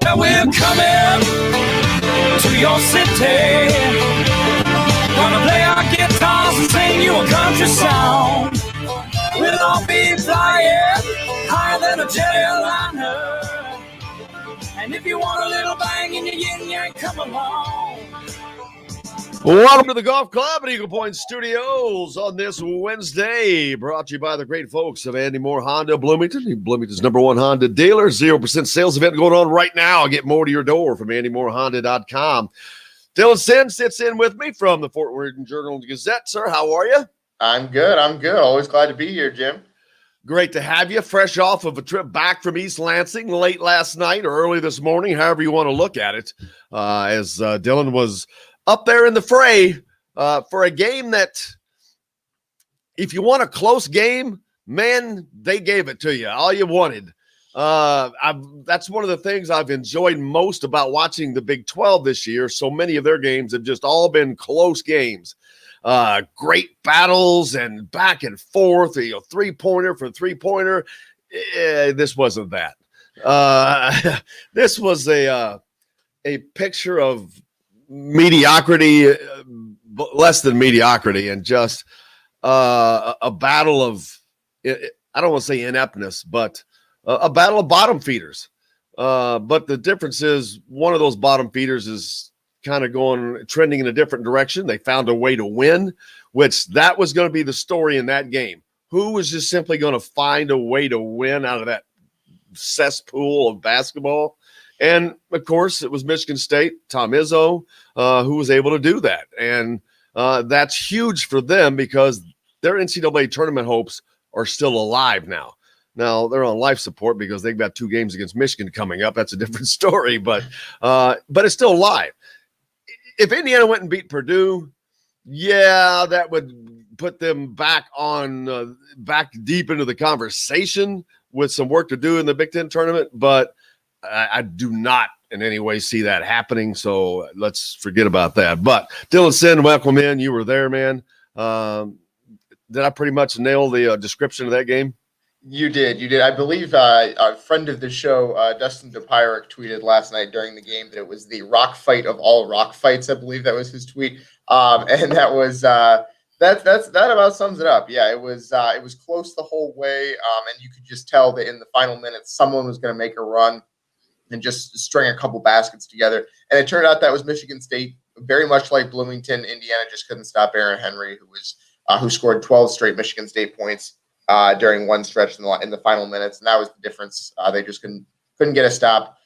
Well, we're coming to your city. Gonna play our guitars and sing you a country song. We'll all be flying higher than a jet airliner. And if you want a little bang in your yin yang, come along. Welcome to the Golf Club at Eagle Point Studios on this Wednesday. Brought to you by the great folks of Andy Moore Honda Bloomington. Bloomington's #1 Honda dealer. 0% sales event going on right now. Get more to your door from AndyMooreHonda.com. Dylan Sinn sits in with me from the Fort Worth Journal-Gazette. Sir, how are you? I'm good. Always glad to be here, Jim. Great to have you. Fresh off of a trip back from East Lansing late last night or early this morning, however you want to look at it, as Dylan was up there in the fray for a game that, if you want a close game, man, they gave it to you. All you wanted. That's one of the things I've enjoyed most about watching the Big 12 this year. So many of their games have just all been close games. Great battles and back and forth, three-pointer for three-pointer. This wasn't that. This was a picture of mediocrity, less than mediocrity, and just a battle of, I don't want to say ineptness, but a battle of bottom feeders. But the difference is one of those bottom feeders is kind of trending in a different direction. They found a way to win, which that was going to be the story in that game. Who was just simply going to find a way to win out of that cesspool of basketball? And, of course, it was Michigan State, Tom Izzo, who was able to do that. And that's huge for them because their NCAA tournament hopes are still alive now. Now, they're on life support because they've got 2 games against Michigan coming up. That's a different story, but it's still alive. If Indiana went and beat Purdue, yeah, that would put them back deep into the conversation with some work to do in the Big Ten tournament, but I do not in any way see that happening, so let's forget about that. But Dylan Sinn, welcome in. You were there, man. Did I pretty much nail the description of that game? You did. I believe a friend of the show, Dustin DePyrick, tweeted last night during the game that it was the rock fight of all rock fights. I believe that was his tweet, and that was that about sums it up. Yeah, it was close the whole way, and you could just tell that in the final minutes someone was going to make a run and just string a couple baskets together. And it turned out that was Michigan State, very much like Bloomington. Indiana just couldn't stop Aaron Henry, who scored 12 straight Michigan State points during one stretch in the final minutes, and that was the difference. They just couldn't get a stop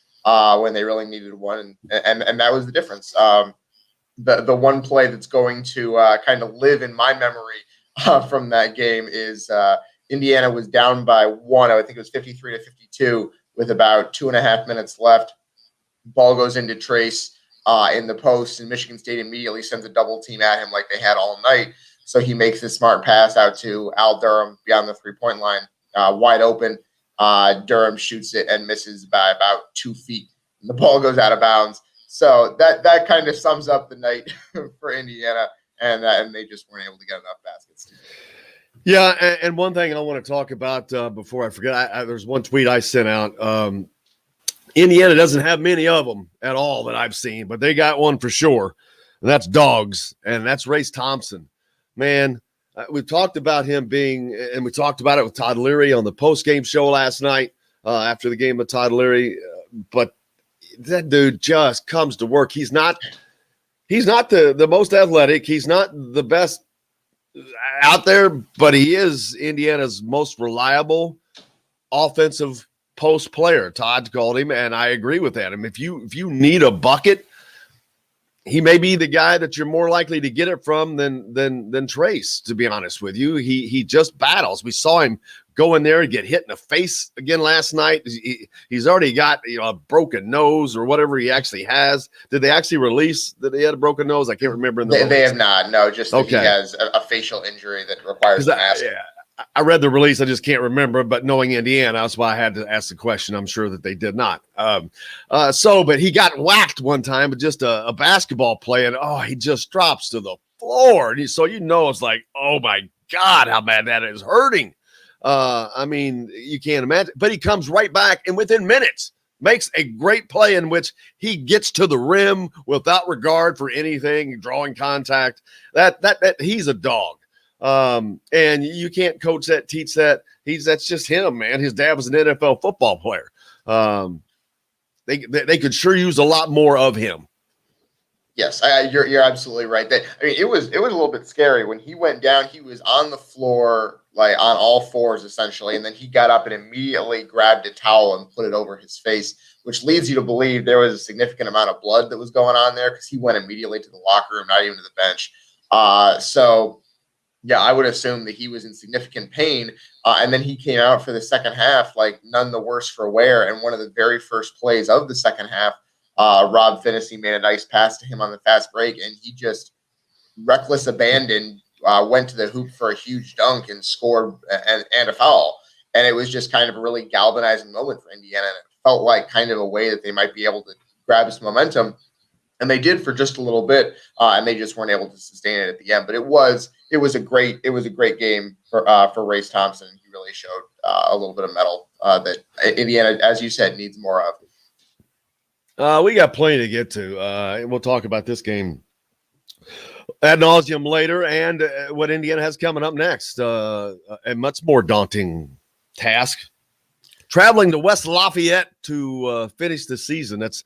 when they really needed one, and that was the difference. The one play that's going to kind of live in my memory from that game is Indiana was down by 1. I think it was 53-52 with about 2.5 minutes left. Ball goes into Trace in the post, and Michigan State immediately sends a double team at him like they had all night. So he makes this smart pass out to Al Durham beyond the three-point line, wide open. Durham shoots it and misses by about 2 feet. And the ball goes out of bounds. So that kind of sums up the night for Indiana, and they just weren't able to get enough baskets. Yeah, and one thing I want to talk about before I forget, there's one tweet I sent out. Indiana doesn't have many of them at all that I've seen, but they got one for sure, and that's dogs, and that's Race Thompson. Man, we talked about him and we talked about it with Todd Leary on the post-game show last night after the game with Todd Leary, but that dude just comes to work. He's not the most athletic. He's not the best out there, but he is Indiana's most reliable offensive post player. Todd called him, and I agree with that. I mean, if you need a bucket, he may be the guy that you're more likely to get it from than Trace, to be honest with you. He just battles. We saw him go in there and get hit in the face again last night. He's already got a broken nose or whatever he actually has. Did they actually release that he had a broken nose? I can't remember. They have not. No, just that he has a facial injury that requires a mask. I read the release. I just can't remember. But knowing Indiana, that's why I had to ask the question. I'm sure that they did not. But he got whacked one time with just a basketball play, and he just drops to the floor. And it's like, oh my God, how bad that is hurting. I mean, you can't imagine. But he comes right back, and within minutes, makes a great play in which he gets to the rim without regard for anything, drawing contact. That he's a dog. And you can't coach that, teach that. That's just him, man. His dad was an NFL football player. They could sure use a lot more of him. Yes, you're absolutely right. It was a little bit scary when he went down. He was on the floor, like on all fours essentially, and then he got up and immediately grabbed a towel and put it over his face, which leads you to believe there was a significant amount of blood that was going on there because he went immediately to the locker room, not even to the bench. So yeah, I would assume that he was in significant pain. And then he came out for the second half, like none the worse for wear. And one of the very first plays of the second half, Rob Finney made a nice pass to him on the fast break, and he just reckless abandon, went to the hoop for a huge dunk and scored and a foul. And it was just kind of a really galvanizing moment for Indiana. And it felt like kind of a way that they might be able to grab some momentum. And they did for just a little bit, and they just weren't able to sustain it at the end. But it was a great game for Race Thompson. He really showed a little bit of mettle that Indiana, as you said, needs more of. We got plenty to get to, and we'll talk about this game ad nauseum later, and what Indiana has coming up next. A much more daunting task: traveling to West Lafayette to finish the season. That's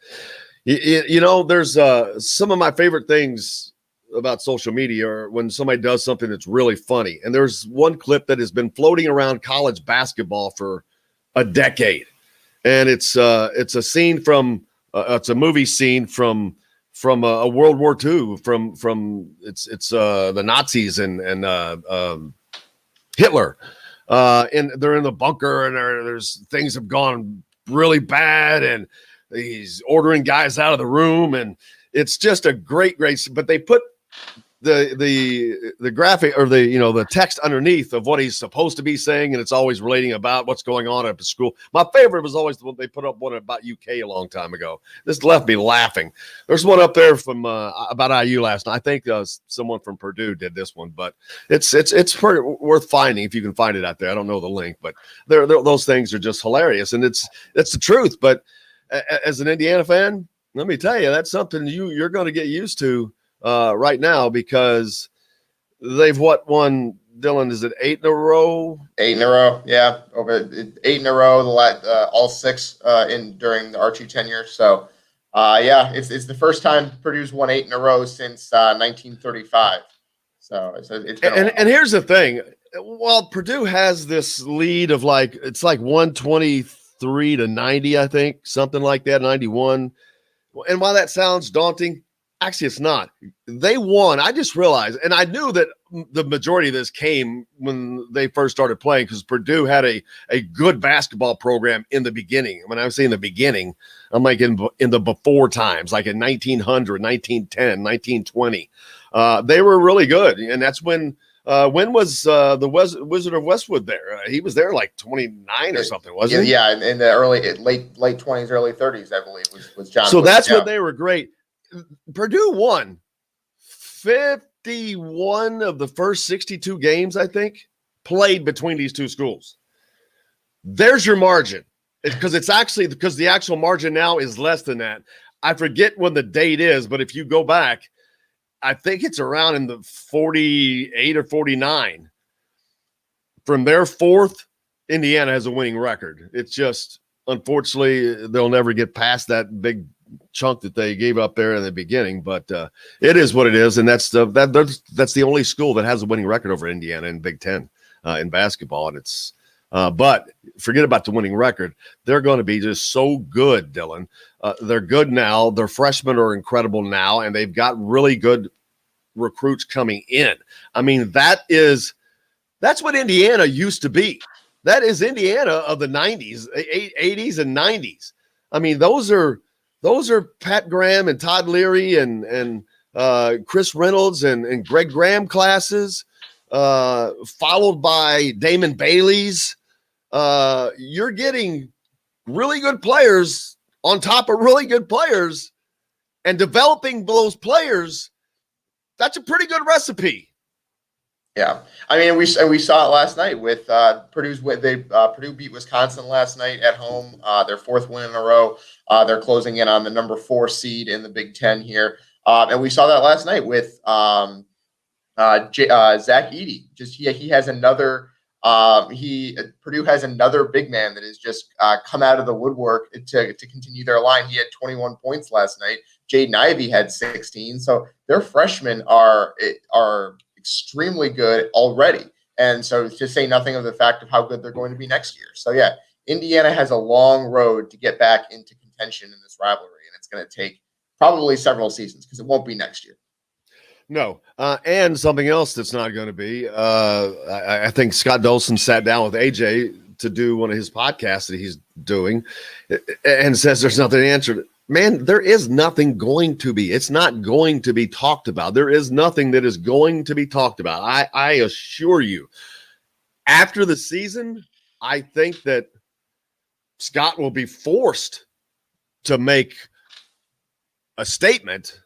there's some of my favorite things about social media are when somebody does something that's really funny. And there's one clip that has been floating around college basketball for a decade, and it's a scene from it's a movie scene from a World War II from it's the Nazis and Hitler, and they're in the bunker, and there's things have gone really bad, and he's ordering guys out of the room, and it's just a great, but they put the graphic or the text underneath of what he's supposed to be saying, and it's always relating about what's going on at the school. My favorite was always the one they put up one about UK a long time ago. This left me laughing. There's one up there from about IU last night. I think someone from Purdue did this one, but it's pretty worth finding if you can find it out there. I don't know the link, but those things are just hilarious, and it's the truth. But as an Indiana fan, let me tell you, that's something you're going to get used to right now, because they've won, Dylan, is it 8 in a row? 8 in a row, yeah, over 8 in a row. All 6 during the Archie tenure. So, yeah, it's the first time Purdue's won 8 in a row since 1935. So it's been and here's the thing: while Purdue has this lead of it's like 123 to 90, I think, something like that, 91. And while that sounds daunting, actually it's not. They won. I just realized, and I knew that the majority of this came when they first started playing, because Purdue had a good basketball program in the beginning. When I was saying the beginning, I'm like in the before times, like in 1900, 1910, 1920. They were really good. And that's when was the Wizard of Westwood there? He was there like 29 or something, wasn't he? Yeah, in the late 20s, early 30s, I believe, was John. So that's when they were great. Purdue won 51 of the first 62 games, I think, played between these two schools. There's your margin, because the actual margin now is less than that. I forget when the date is, but if you go back, I think it's around in the 48 or 49. From their fourth, Indiana has a winning record. It's just, unfortunately, they'll never get past that big chunk that they gave up there in the beginning. But it is what it is, and that's the only school that has a winning record over Indiana in Big Ten in basketball. And it's but forget about the winning record. They're going to be just so good, Dylan. They're good now. Their freshmen are incredible now, and they've got really good recruits coming in. I mean, that's what Indiana used to be. That is Indiana of the 90s, 80s and 90s. I mean, those are Pat Graham and Todd Leary and Chris Reynolds and Greg Graham classes, followed by Damon Bailey's. You're getting really good players on top of really good players, and developing those players. That's a pretty good recipe. Yeah, I mean, we saw it last night with Purdue's win. Purdue beat Wisconsin last night at home. Their fourth win in a row. They're closing in on the number 4 seed in the Big Ten here, and we saw that last night with Zach Edey. He has another. Purdue has another big man that has just come out of the woodwork to continue their line. He had 21 points last night. Jaden Ivey had 16. So their freshmen are extremely good already. And so to say nothing of the fact of how good they're going to be next year. So yeah, Indiana has a long road to get back into contention in this rivalry, and it's going to take probably several seasons because it won't be next year. No. And something else that's not going to be, I think Scott Dolson sat down with AJ to do one of his podcasts that he's doing and says there's nothing answered. Man, there is nothing going to be. It's not going to be talked about. There is nothing that is going to be talked about. I assure you, after the season, I think that Scott will be forced to make a statement.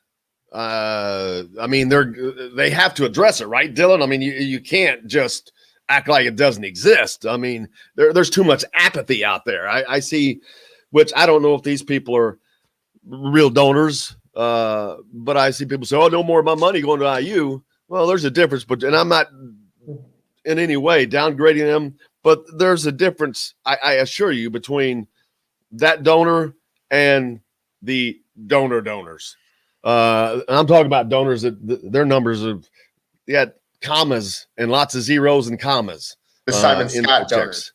I mean, they have to address it, right, Dylan? I mean, you can't just act like it doesn't exist. I mean, there's too much apathy out there. I see, which I don't know if these people are real donors, but I see people say, "Oh, no more of my money going to IU." Well, there's a difference, and I'm not in any way downgrading them, but there's a difference, I assure you, between that donor and the donors. And I'm talking about donors that their numbers have commas and lots of zeros and commas. The Simon Scott donors.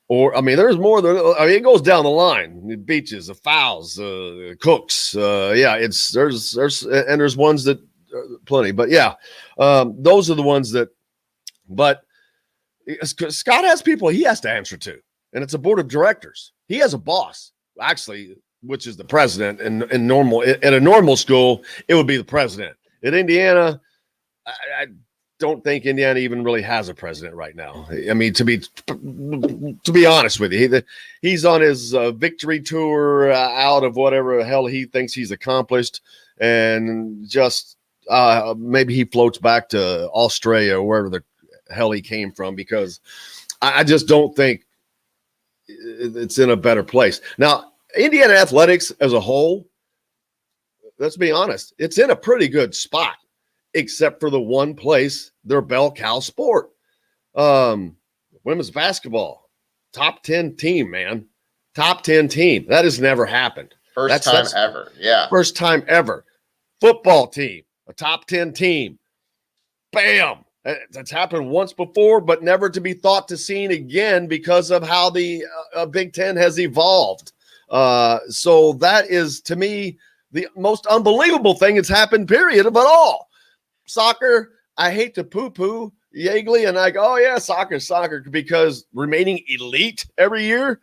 Or, I mean, there's more than, I mean, it goes down the line. The beaches, the fouls, cooks. There's ones that plenty, but yeah, those are the ones that, but Scott has people he has to answer to, and it's a board of directors. He has a boss, actually, which is the president. And at a normal school, it would be the president. At Indiana, I don't think Indiana even really has a president right now. I mean, to be honest with you, he's on his victory tour out of whatever the hell he thinks he's accomplished, and just maybe he floats back to Australia or wherever the hell he came from, because I just don't think it's in a better place now. Indiana athletics as a whole, let's be honest, it's in a pretty good spot, except for the one place, their bell cow sport. Women's basketball, top 10 team, man. Top 10 team. That has never happened. First time ever. Yeah. First time ever. Football team, a top 10 team. Bam. That's happened once before, but never to be thought to seen again because of how the Big Ten has evolved. So that is, to me, the most unbelievable thing that's happened, period, of it all. Soccer, I hate to poo-poo Yeagley, and I go, oh, yeah, soccer, because remaining elite every year,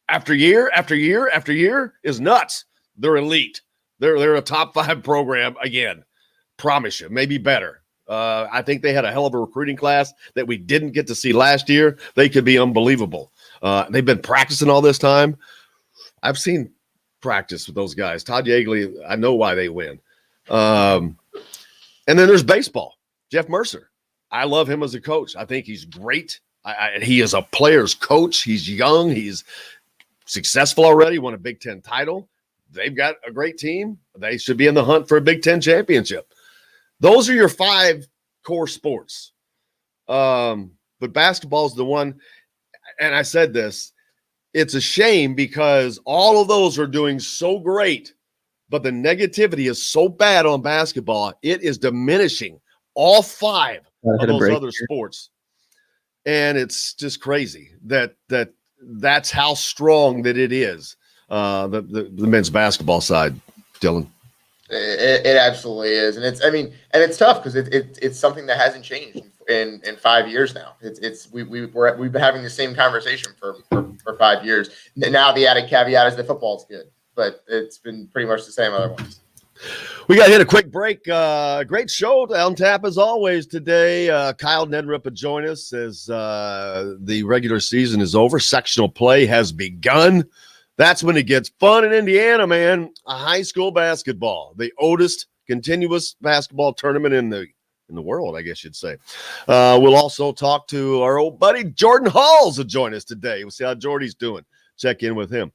after year, after year, after year is nuts. They're elite. They're a top 5 program again. Promise you, maybe better. I think they had a hell of a recruiting class that we didn't get to see last year. They could be unbelievable. They've been practicing all this time. I've seen practice with those guys. Todd Yeagley, I know why they win. And then there's baseball. Jeff Mercer. I love him as a coach. I think he's great. He is a player's coach. He's young. He's successful already. Won a Big Ten title. They've got a great team. They should be in the hunt for a Big Ten championship. Those are your 5 core sports. But basketball is the one, and I said this, it's a shame because all of those are doing so great, but the negativity is so bad on basketball, it is diminishing all 5 of those other sports. And it's just crazy that's how strong that it is, the men's basketball side, Dylan. It absolutely is, and it's tough because it's something that hasn't changed in 5 years now. We've been having the same conversation for 5 years. Now the added caveat is that football's good, but it's been pretty much the same otherwise. We got to hit a quick break. Great show on tap as always today. Kyle Neddenriep will join us as the regular season is over. Sectional play has begun. That's when it gets fun in Indiana, man. A high school basketball, the oldest continuous basketball tournament in the in the world, I guess you'd say. We'll also talk to our old buddy Jordan Halls will join us today. We'll see how Jordy's doing. Check in with him.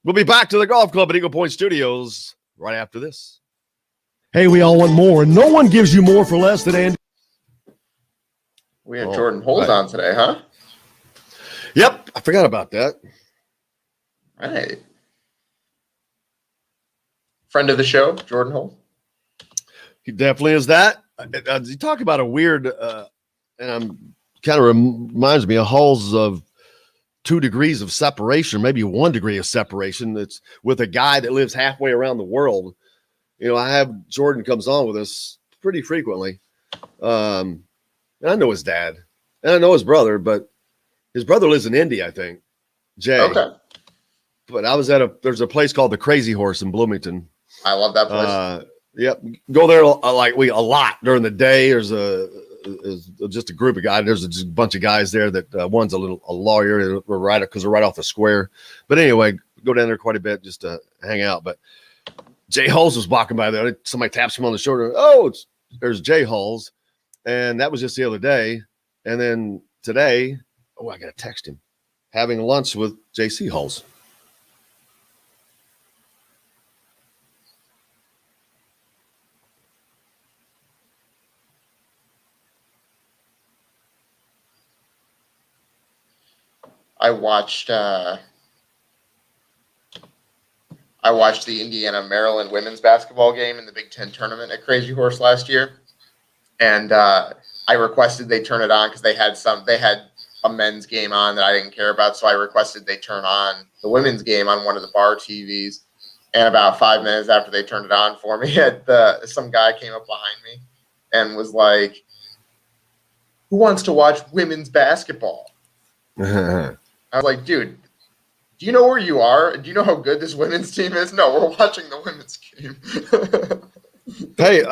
We'll be back to the Golf Club at Eagle Point Studios right after this. Hey, we all want more, and no one gives you more for less than Andy. We had Jordan Holt on today, huh? Yep, I forgot about that. Right. Friend of the show, Jordan Holt. He definitely is that. You talk about a weird, and I'm kind of reminds me of Hall's of 2 degrees of separation, maybe 1 degree of separation. That's with a guy that lives halfway around the world. You know, I have Jordan comes on with us pretty frequently. And I know his dad and I know his brother, but his brother lives in India, I think. Jay. Okay. But I was there's a place called the Crazy Horse in Bloomington. I love that place. Yep. Go there a lot during the day. There's just a group of guys. There's just a bunch of guys there that one's a lawyer. We're right because they're right off the square. But anyway, go down there quite a bit just to hang out. But Jay Hulls was walking by there. Somebody taps him on the shoulder. Oh, there's Jay Hulls. And that was just the other day. And then today, I got to text him. Having lunch with JC Hulls. I watched the Indiana-Maryland women's basketball game in the Big Ten tournament at Crazy Horse last year. And I requested they turn it on because they had a men's game on that I didn't care about. So I requested they turn on the women's game on one of the bar TVs. And about 5 minutes after they turned it on for me, some guy came up behind me and was like, "Who wants to watch women's basketball?" I was like, "Dude, do you know where you are? Do you know how good this women's team is?" "No, we're watching the women's game." Hey,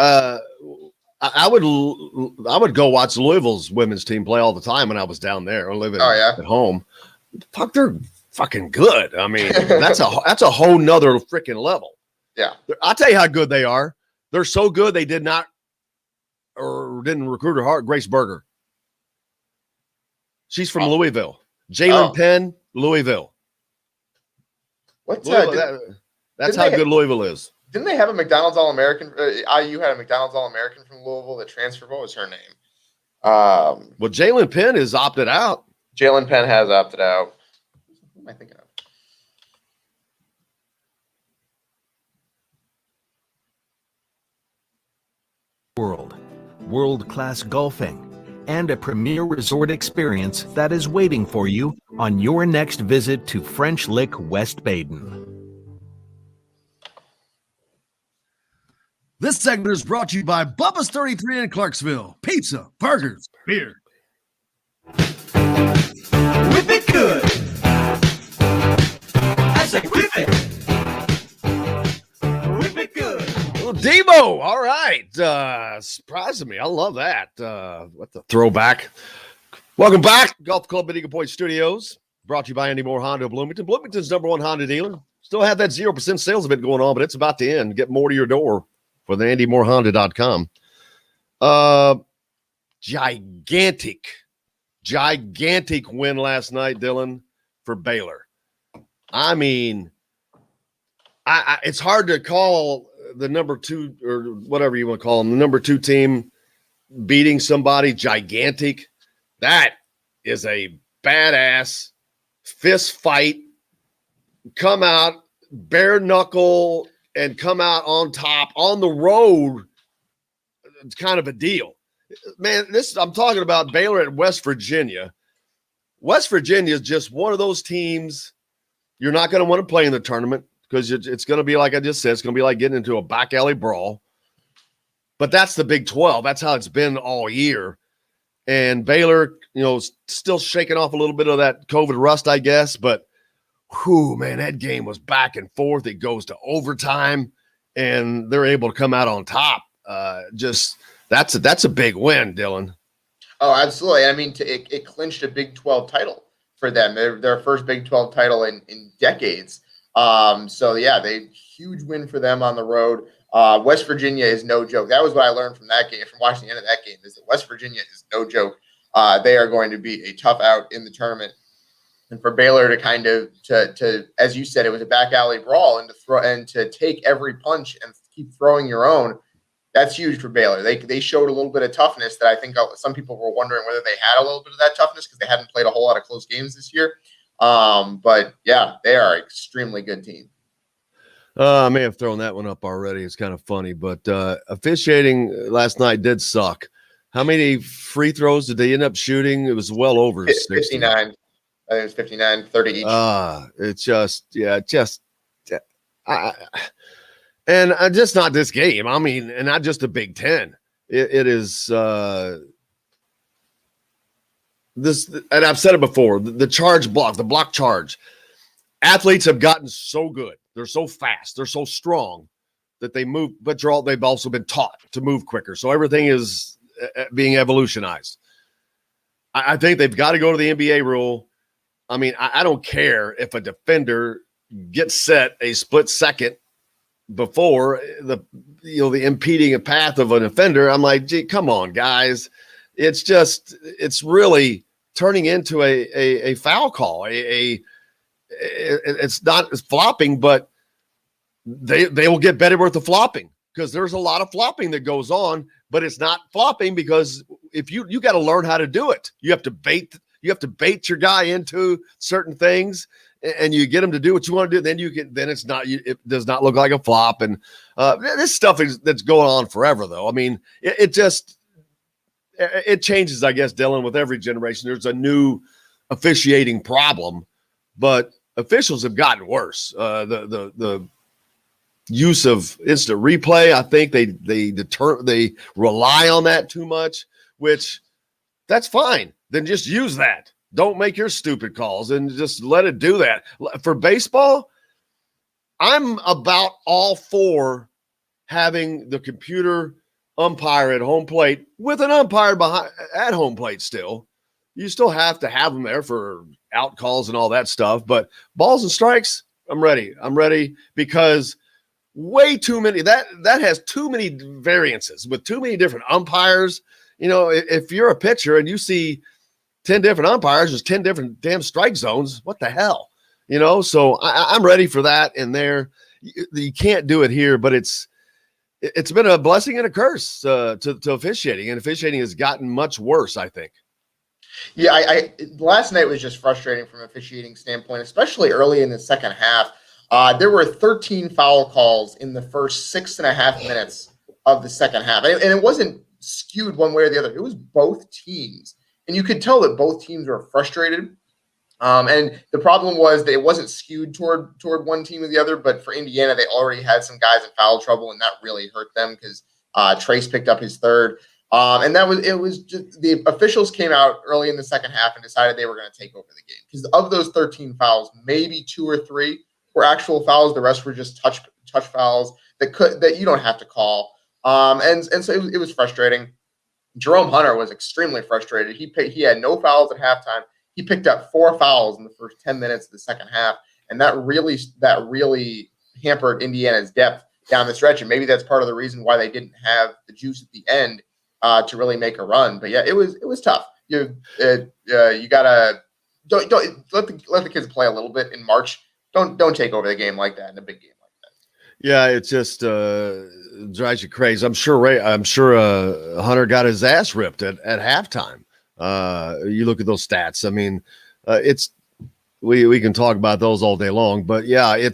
I would go watch Louisville's women's team play all the time when I was down there living at home. Fuck, they're fucking good. I mean, that's a whole nother freaking level. Yeah. I'll tell you how good they are. They're so good they didn't recruit her heart. Grace Berger. She's from Louisville. Jalen Penn, Louisville. What's that's how good Louisville is. Didn't they have a McDonald's All-American? IU had a McDonald's All-American from Louisville that transferred. What was her name? Well, Jalen Penn is opted out. Jalen Penn has opted out. Who am I thinking of? World-class golfing, and a premier resort experience that is waiting for you on your next visit to French Lick, West Baden. This segment is brought to you by Bubba's 33 in Clarksville. Pizza, burgers, beer. Whip it good. I say whip it. Whip it good. Well, Devo, all right. Surprising me. I love that. What the throwback. Welcome back. Golf Club at Eagle Point Studios. Brought to you by Andy Moore Honda of Bloomington. Bloomington's #1 Honda dealer. Still have that 0% sales event going on, but it's about to end. Get more to your door for the AndyMooreHonda.com. Gigantic win last night, Dylan, for Baylor. I mean, it's hard to call the number 2 or whatever you want to call them, the number 2 team beating somebody gigantic. That is a badass fist fight. Come out bare knuckle and come out on top on the road. It's kind of a deal, man. I'm talking about Baylor at West Virginia. West Virginia is just one of those teams you're not going to want to play in the tournament because it's going to be, like I just said, it's going to be like getting into a back alley brawl. But that's the Big 12. That's how it's been all year. And Baylor, still shaking off a little bit of that COVID rust, I guess. But, whew, man, that game was back and forth. It goes to overtime, and they're able to come out on top. That's a big win, Dylan. Oh, absolutely. I mean, it clinched a Big 12 title for them. Their first Big 12 title in decades. So, yeah, huge win for them on the road. West Virginia is no joke. That was what I learned from that game, from watching the end of that game, is that West Virginia is no joke. They are going to be a tough out in the tournament. And for Baylor to kind of, to as you said, it was a back alley brawl, and to take every punch and keep throwing your own, that's huge for Baylor. They showed a little bit of toughness that I think some people were wondering whether they had a little bit of that toughness because they hadn't played a whole lot of close games this year. But yeah, they are an extremely good team. I may have thrown that one up already. It's kind of funny, but officiating last night did suck. How many free throws did they end up shooting? It was well over 59. I think it was 59, 30 each. It's and just not this game. I mean, and not just the Big Ten. It is this, and I've said it before, the charge block, the block charge. Athletes have gotten so good. They're so fast. They're so strong that they move, but they've also been taught to move quicker. So everything is being evolutionized. I think they've got to go to the NBA rule. I mean, I don't care if a defender gets set a split second before the impeding a path of an offender. I'm like, gee, come on, guys. It's really turning into a foul call. It's not flopping, but they will get better with the flopping because there's a lot of flopping that goes on, but it's not flopping because if you got to learn how to do it. You have to bait your guy into certain things and you get him to do what you want to do. Then it does not look like a flop. And this stuff that's going on forever though. I mean, it changes, I guess, Dylan, with every generation. There's a new officiating problem, but officials have gotten worse. The use of instant replay, I think they rely on that too much, which that's fine. Then just use that. Don't make your stupid calls and just let it do that. For baseball, I'm about all for having the computer umpire at home plate with an umpire at home plate still. You still have to have them there for out calls and all that stuff. But balls and strikes, I'm ready. I'm ready because way too many. That has too many variances with too many different umpires. You know, if you're a pitcher and you see 10 different umpires, there's 10 different damn strike zones. What the hell? You know, so I'm ready for that in there. You can't do it here, but it's been a blessing and a curse to officiating, and officiating has gotten much worse, I think. Yeah, I last night was just frustrating from an officiating standpoint, especially early in the second half. There were 13 foul calls in the first 6.5 minutes of the second half, and it wasn't skewed one way or the other. It was both teams. And you could tell that both teams were frustrated. And the problem was that it wasn't skewed toward one team or the other. But for Indiana, they already had some guys in foul trouble, and that really hurt them because Trace picked up his third. And it was just the officials came out early in the second half and decided they were going to take over the game. Because of those 13 fouls, maybe 2 or 3 were actual fouls. The rest were just touch fouls that you don't have to call. And so it was frustrating. Jerome Hunter was extremely frustrated. He had no fouls at halftime. He picked up 4 fouls in the first 10 minutes of the second half, and that really hampered Indiana's depth down the stretch. And maybe that's part of the reason why they didn't have the juice at the end to really make a run. But yeah, it was tough. You gotta don't let the kids play a little bit in March. Don't take over the game like that in a big game like that. Yeah, it just drives you crazy. I'm sure Hunter got his ass ripped at halftime. You look at those stats. I mean, we can talk about those all day long, but yeah, and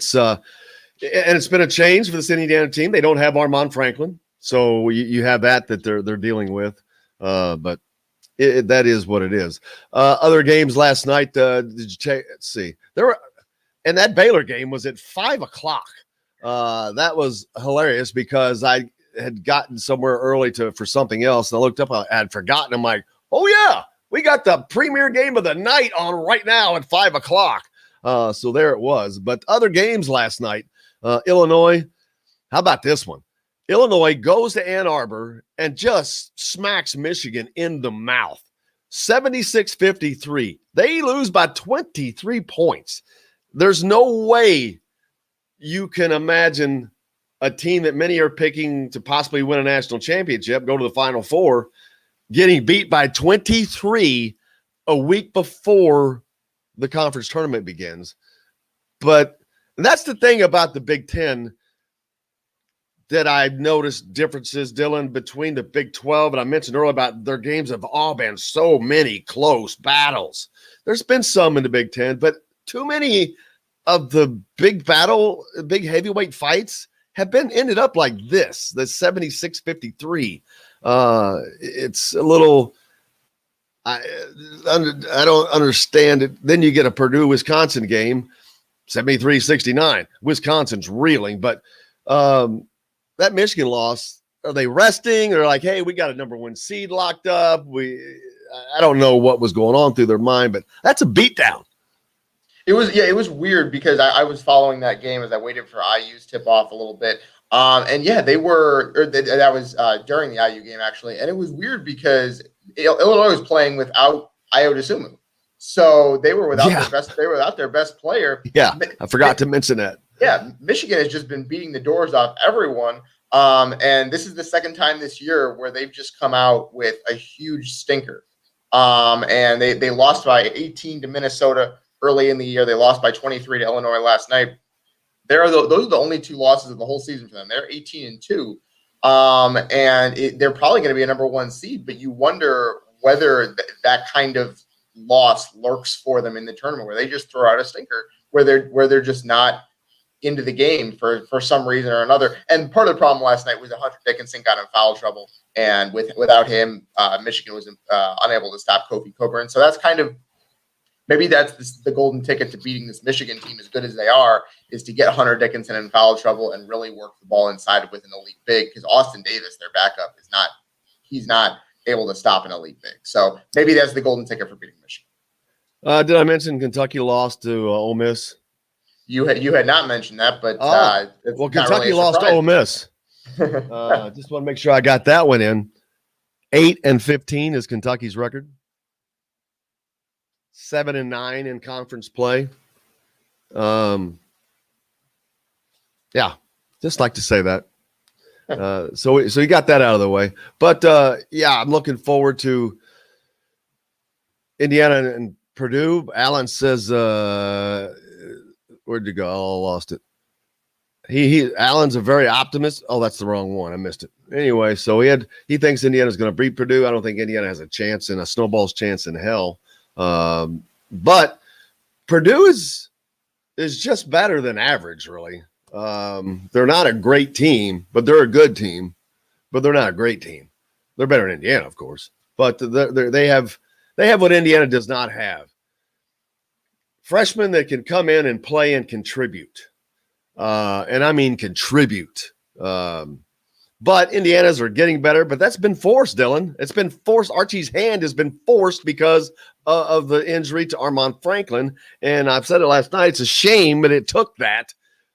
it's been a change for this Indiana team. They don't have Armand Franklin, so you have that they're dealing with. But that is what it is. Other games last night. Did you check? Let's see. And that Baylor game was at 5:00. That was hilarious because I had gotten somewhere early for something else. And I looked up, I had forgotten. I'm like, oh yeah, we got the premier game of the night on right now at 5:00. So there it was. But other games last night, Illinois, how about this one? Illinois goes to Ann Arbor and just smacks Michigan in the mouth. 76-53. They lose by 23 points. There's no way you can imagine a team that many are picking to possibly win a national championship, go to the Final Four, getting beat by 23 a week before the conference tournament begins. But that's the thing about the Big Ten that I've noticed differences, Dylan, between the Big 12, and I mentioned earlier about their games have all been so many close battles. There's been some in the Big Ten, but too many of the big heavyweight fights have been ended up like this, the 76-53. It's a little, I don't understand it. Then you get a Purdue-Wisconsin game, 73-69. Wisconsin's reeling, but that Michigan loss, are they resting? They're like, hey, we got a number 1 seed locked up. I don't know what was going on through their mind, but that's a beatdown. It was weird because I was following that game as I waited for IU's tip off a little bit. And yeah, that was during the IU game actually. And it was weird because Illinois was playing without Ayo Dosunmu. So they were without their best player. Yeah. I forgot to mention that. Yeah. Michigan has just been beating the doors off everyone. And this is the second time this year where they've just come out with a huge stinker. And they lost by 18 to Minnesota early in the year. They lost by 23 to Illinois last night. Those are the only 2 losses of the whole season for them. They're 18-2. And they're probably going to be a number 1 seed, but you wonder whether that kind of loss lurks for them in the tournament where they just throw out a stinker, where they're just not into the game for some reason or another. And part of the problem last night was that Hunter Dickinson got in foul trouble, and without him, Michigan was unable to stop Kofi Cockburn. So that's kind of, maybe that's the golden ticket to beating this Michigan team as good as they are, is to get Hunter Dickinson in foul trouble and really work the ball inside with an elite big, because Austin Davis, their backup, he's not able to stop an elite big. So maybe that's the golden ticket for beating Michigan. Did I mention Kentucky lost to Ole Miss? You had not mentioned that, but well, Kentucky lost to Ole Miss. Just want to make sure I got that one in. 8-15 is Kentucky's record. 7-9 in conference play. Yeah, just like to say that. So you got that out of the way. But yeah, I'm looking forward to Indiana and Purdue. Alan says, where'd you go? Oh, I lost it. Alan's a very optimist. Oh, that's the wrong one. I missed it. Anyway, so he thinks Indiana's going to beat Purdue. I don't think Indiana has a chance, and a snowball's chance in hell. But Purdue is just better than average, really. They're not a great team, but they're a good team. But they're not a great team. They're better than Indiana, of course. But they have what Indiana does not have. Freshmen that can come in and play and contribute. And I mean contribute. But Indiana's are getting better, but that's been forced, Dylan. It's been forced. Archie's hand has been forced because of the injury to Armand Franklin. And I've said it last night. It's a shame, but it took that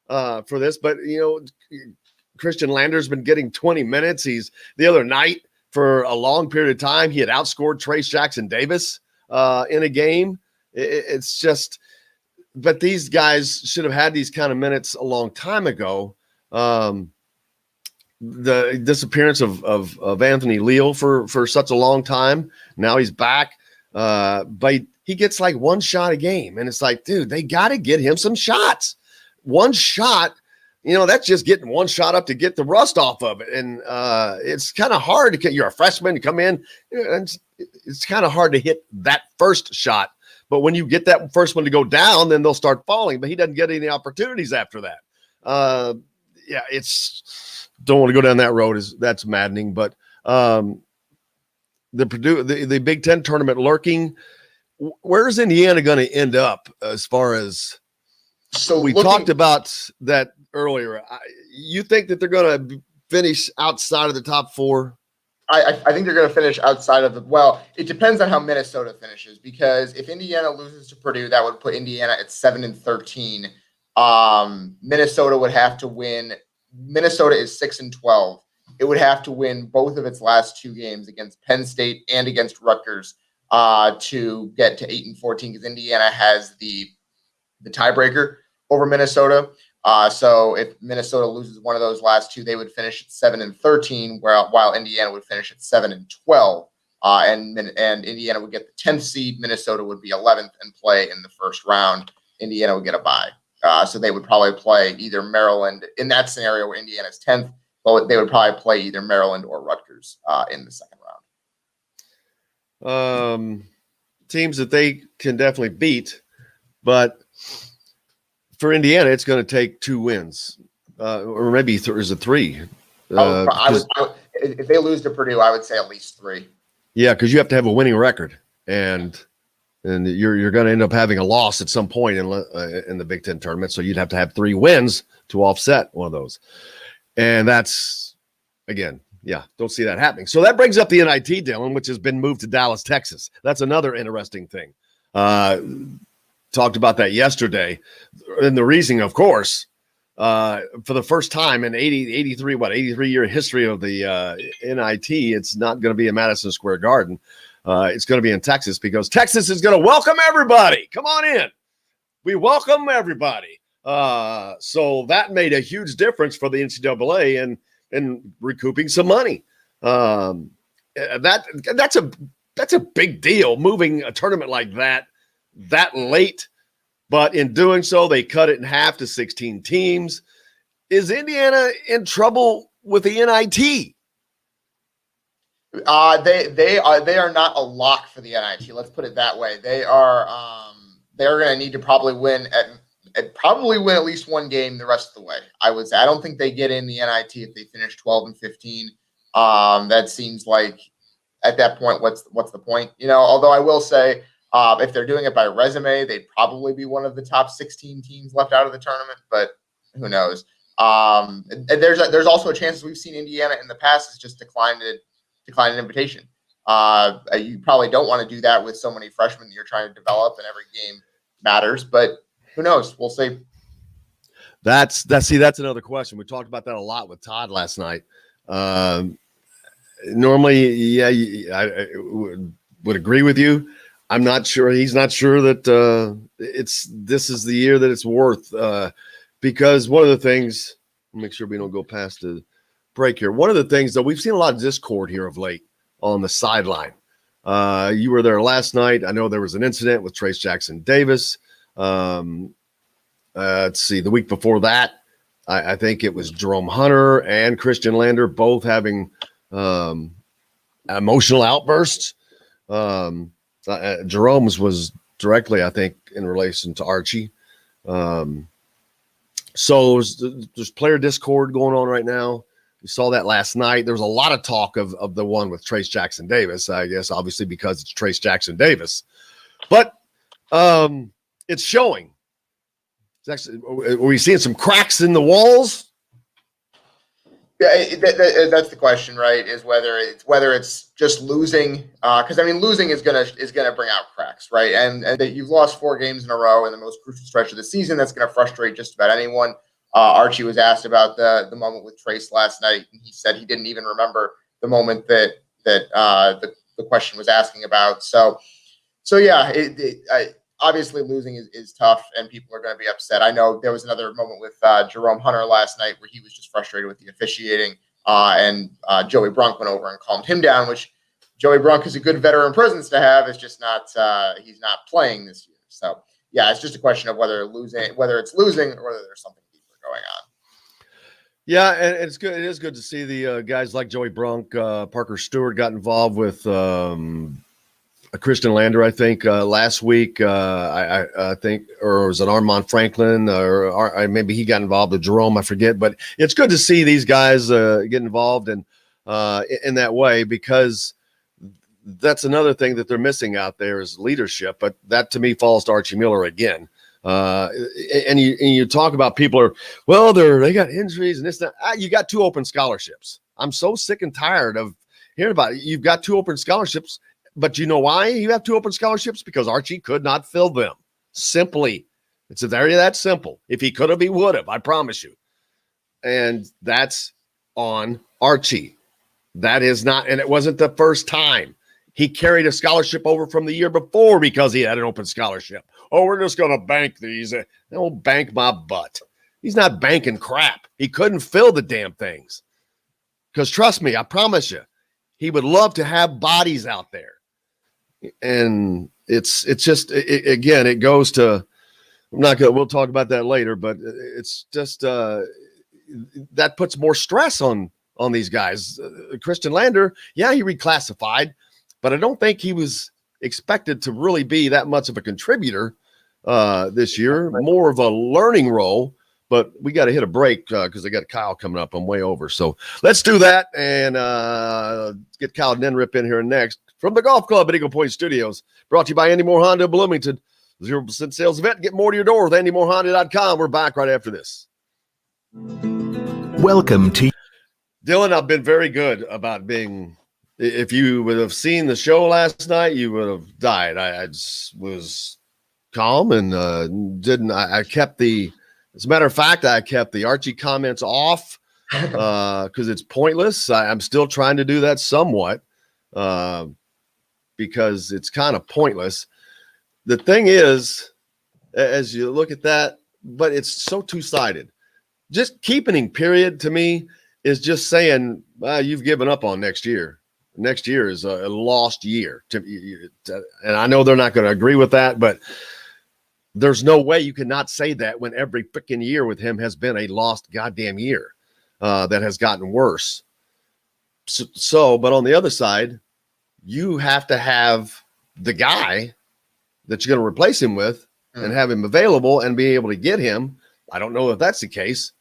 for this. But, Christian Lander's been getting 20 minutes. The other night for a long period of time, he had outscored Trace Jackson Davis in a game. It's just, but these guys should have had these kind of minutes a long time ago. The disappearance of Anthony Leal for such a long time. Now he's back. But he gets like one shot a game. And it's like, dude, they got to get him some shots. One shot, that's just getting one shot up to get the rust off of it. And it's kind of hard to get, you're a freshman to come in. And it's kind of hard to hit that first shot. But when you get that first one to go down, then they'll start falling. But he doesn't get any opportunities after that. Yeah, don't want to go down that road. That's maddening. But the Big Ten tournament lurking. Where's Indiana going to end up as far as? So we talked about that earlier. You think that they're going to finish outside of the top 4? I think they're going to finish outside of it depends on how Minnesota finishes, because if Indiana loses to Purdue, that would put Indiana at 7-13. Minnesota would have to win. Minnesota is 6-12. It would have to win both of its last 2 games against Penn State and against Rutgers to get to 8-14, because Indiana has the tiebreaker over Minnesota. So if Minnesota loses one of those last two, they would finish at 7-13, while Indiana would finish at 7-12. And Indiana would get the 10th seed. Minnesota would be 11th and play in the first round. Indiana would get a bye. So they would probably play either Maryland in that scenario where Indiana's 10th. But they would probably play either Maryland or Rutgers in the second round. Teams that they can definitely beat, but for Indiana, it's going to take 2 wins, or maybe is it 3? If they lose to Purdue, I would say at least 3. Yeah, because you have to have a winning record, and you're going to end up having a loss at some point in the Big Ten tournament. So you'd have to have 3 wins to offset one of those, and that's again. Yeah, don't see that happening. So that brings up the NIT, Dylan, which has been moved to Dallas, Texas. That's another interesting thing. Talked about that yesterday. And the reasoning, of course, for the first time in 83-year history of the NIT, it's not going to be in Madison Square Garden. It's going to be in Texas because Texas is going to welcome everybody. Come on in. We welcome everybody. So that made a huge difference for the NCAA and recouping some money. That's a big deal, moving a tournament like that late. But in doing so, they cut it in half to 16 teams. Is Indiana in trouble with the NIT? They are not a lock for the NIT. Let's put it that way. They're going to need to probably win at least one game the rest of the way. I would say I don't think they get in the NIT if they finish 12-15. That seems like at that point, what's the point? Although I will say if they're doing it by resume, they'd probably be one of the top 16 teams left out of the tournament, but who knows? And there's also a chance we've seen Indiana in the past has just declined an invitation. You probably don't want to do that with so many freshmen that you're trying to develop, and every game matters, but who knows? We'll see. That's another question. We talked about that a lot with Todd last night. Normally, yeah, I would agree with you. I'm not sure. He's not sure that this is the year that it's worth because one of the things. Make sure we don't go past the break here. One of the things that we've seen a lot of discord here of late on the sideline. You were there last night. I know there was an incident with Trace Jackson Davis. Let's see, the week before that, I think it was Jerome Hunter and Christian Lander both having emotional outbursts. Jerome's was directly, I think, in relation to Archie. So there's player discord going on right now. We saw that last night. There was a lot of talk of the one with Trace Jackson Davis, I guess, obviously because it's Trace Jackson Davis. But it's showing. It's actually, are we seeing some cracks in the walls? Yeah, that's the question, right? Is whether it's just losing, because I mean losing is gonna bring out cracks, right? And that you've lost 4 games in a row in the most crucial stretch of the season. That's gonna frustrate just about anyone. Archie was asked about the moment with Trace last night, and he said he didn't even remember the moment that the question was asking about. So yeah, obviously losing is tough, and people are going to be upset. I know there was another moment with Jerome Hunter last night where he was just frustrated with the officiating, and Joey Brunk went over and calmed him down, which Joey Brunk is a good veteran presence to have. It's just not he's not playing this year. So yeah, it's just a question of whether it's losing or whether there's something deeper going on. Yeah, and it's good. It is good to see the guys like Joey Brunk, Parker Stewart got involved with Christian Lander, I think, last week. I think, or was it Armand Franklin, or maybe he got involved with Jerome, I forget. But it's good to see these guys get involved in that way, because that's another thing that they're missing out there is leadership. But that, to me, falls to Archie Miller again. And you talk about people they got injuries and this, that. You got 2 open scholarships. I'm so sick and tired of hearing about it. You've got 2 open scholarships. But you know why you have 2 open scholarships? Because Archie could not fill them. Simply. It's very that simple. If he could have, he would have. I promise you. And that's on Archie. That is not, and it wasn't the first time. He carried a scholarship over from the year before because he had an open scholarship. Oh, we're just going to bank these. Don't bank my butt. He's not banking crap. He couldn't fill the damn things. Because trust me, I promise you, he would love to have bodies out there. And it's just, again, it goes to, we'll talk about that later, but it's just, that puts more stress on these guys. Christian Lander, yeah, he reclassified, but I don't think he was expected to really be that much of a contributor this year, more of a learning role. But we got to hit a break because I got Kyle coming up. I'm way over. So let's do that and get Kyle Neddenriep in here next from the Golf Club at Eagle Point Studios. Brought to you by Andy Moore Honda of Bloomington. 0% sales event. Get more to your door with AndyMooreHonda.com. We're back right after this. Welcome to Dylan, I've been very good about being – if you would have seen the show last night, you would have died. I just was calm and didn't – I kept the – as a matter of fact, I kept the Archie comments off because it's pointless. I'm still trying to do that somewhat because it's kind of pointless. The thing is, as you look at that, but it's so two-sided. Just keeping period to me is just saying you've given up on next year. Next year is a lost year. And I know they're not going to agree with that, but there's no way you cannot say that when every freaking year with him has been a lost goddamn year that has gotten worse. So, but on the other side, you have to have the guy that you're going to replace him with and have him available and be able to get him. I don't know if that's the case.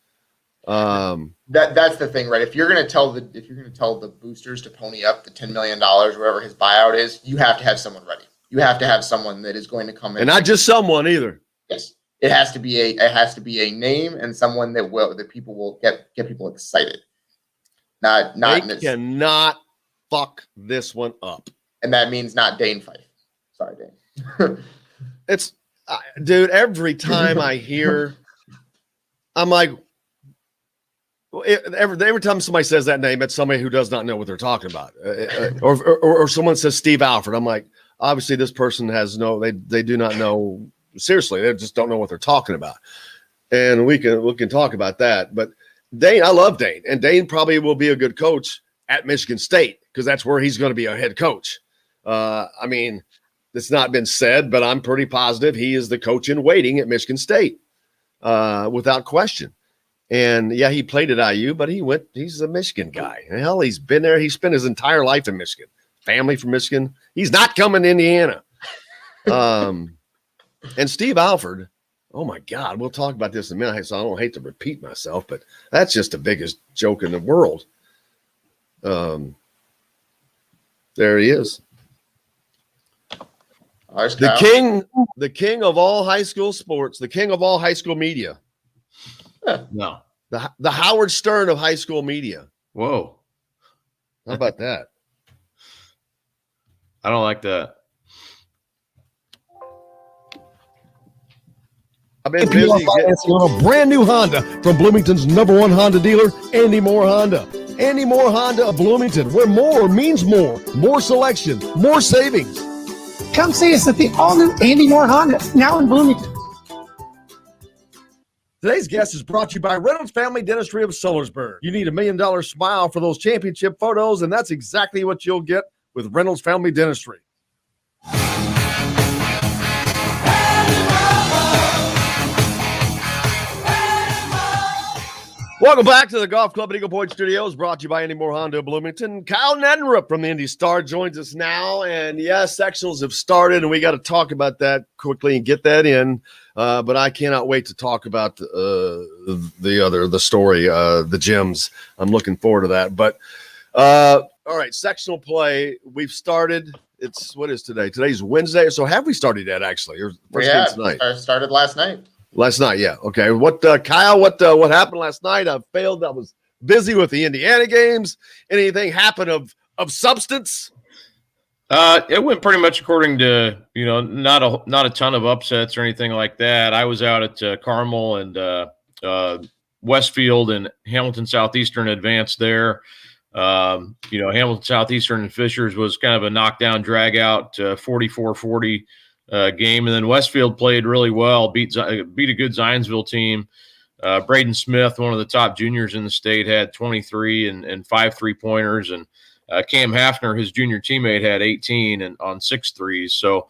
That's the thing, right? If you're going to tell the boosters to pony up the $10 million, whatever his buyout is, you have to have someone ready. You have to have someone that is going to come in, and not just someone either. Yes, it has to be a name and someone that people will get people excited. They cannot fuck this one up, and that means not Dane Fife. Sorry, Dane. It's dude. Every time I hear, I'm like, every time somebody says that name, it's somebody who does not know what they're talking about, or someone says Steve Alford. I'm like, obviously this person has they do not know. Seriously, they just don't know what they're talking about. And we can talk about that. But Dane, I love Dane, and Dane probably will be a good coach at Michigan State because that's where he's going to be a head coach. I mean, it's not been said, but I'm pretty positive he is the coach in waiting at Michigan State, without question. And yeah, he played at IU, but he's a Michigan guy. Hell, he's been there. He spent his entire life in Michigan. Family from Michigan. He's not coming to Indiana. And Steve Alford, oh my God, we'll talk about this in a minute, so I don't hate to repeat myself, but that's just the biggest joke in the world. There he is. The king of all high school sports, the king of all high school media. No. The Howard Stern of high school media. Whoa. How about that? I don't like that. I've been busy financing on a brand new Honda from Bloomington's #1 Honda dealer, Andy Moore Honda. Andy Moore Honda of Bloomington, where more means more selection, more savings. Come see us at the all-new Andy Moore Honda, now in Bloomington. Today's guest is brought to you by Reynolds Family Dentistry of Sellersburg. You need $1 million smile for those championship photos, and that's exactly what you'll get with Reynolds Family Dentistry. Welcome back to the Golf Club at Eagle Point Studios, brought to you by Andy Moore Honda of Bloomington. Kyle Neddenriep from the Indy Star joins us now. And yes, sectionals have started, and we got to talk about that quickly and get that in. But I cannot wait to talk about the story, the gyms. I'm looking forward to that. But all right, sectional play. We've started. What is today? Today's Wednesday. So have we started yet, actually? Or Started last night. Last night, yeah. Okay. Kyle, what happened last night? I failed. I was busy with the Indiana games. Anything happen of substance? It went pretty much according to, not a ton of upsets or anything like that. I was out at Carmel and Westfield and Hamilton Southeastern advanced there. Hamilton Southeastern and Fishers was kind of a knockdown, drag out 44-40 game. And then Westfield played really well, beat a good Zionsville team. Braden Smith, one of the top juniors in the state, had 23 and 5 3-pointers, and Cam Hafner, his junior teammate, had 18 and on 6 threes. So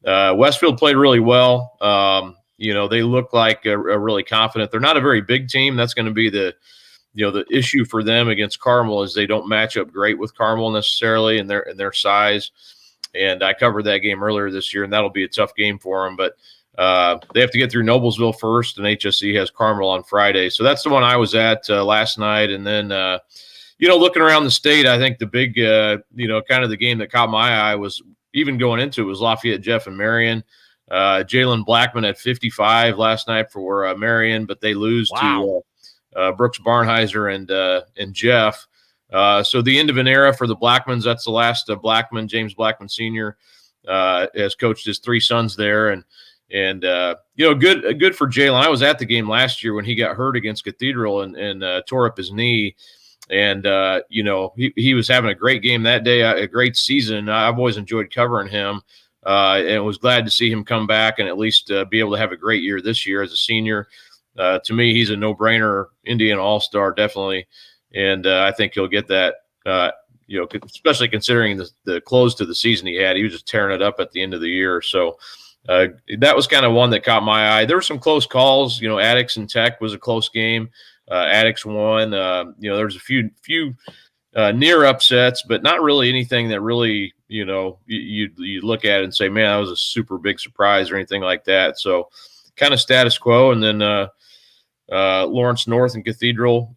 Westfield played really well. They look like a really confident. They're not a very big team. That's going to be the issue for them against Carmel, is they don't match up great with Carmel necessarily in their size. And I covered that game earlier this year, and that'll be a tough game for them. But they have to get through Noblesville first, and HSE has Carmel on Friday. So that's the one I was at last night. And then looking around the state, I think the big, kind of the game that caught my eye was, even going into it, was Lafayette, Jeff, and Marion. Jalen Blackman had 55 last night for Marion, but they lose to Brooks Barnheiser and Jeff. So the end of an era for the Blackmans. That's the last Blackman. James Blackman Sr. Has coached his 3 sons there, and good for Jalen. I was at the game last year when he got hurt against Cathedral and tore up his knee. And, he was having a great game that day, a great season. I've always enjoyed covering him and was glad to see him come back and at least be able to have a great year this year as a senior. To me, he's a no-brainer Indiana All-Star, definitely. And I think he'll get that, especially considering the close to the season he had. He was just tearing it up at the end of the year. So that was kind of one that caught my eye. There were some close calls. Attucks and Tech was a close game. Attucks won. There's a few near upsets, but not really anything that really, you look at it and say, man, that was a super big surprise or anything like that. So kind of status quo. And then Lawrence North and Cathedral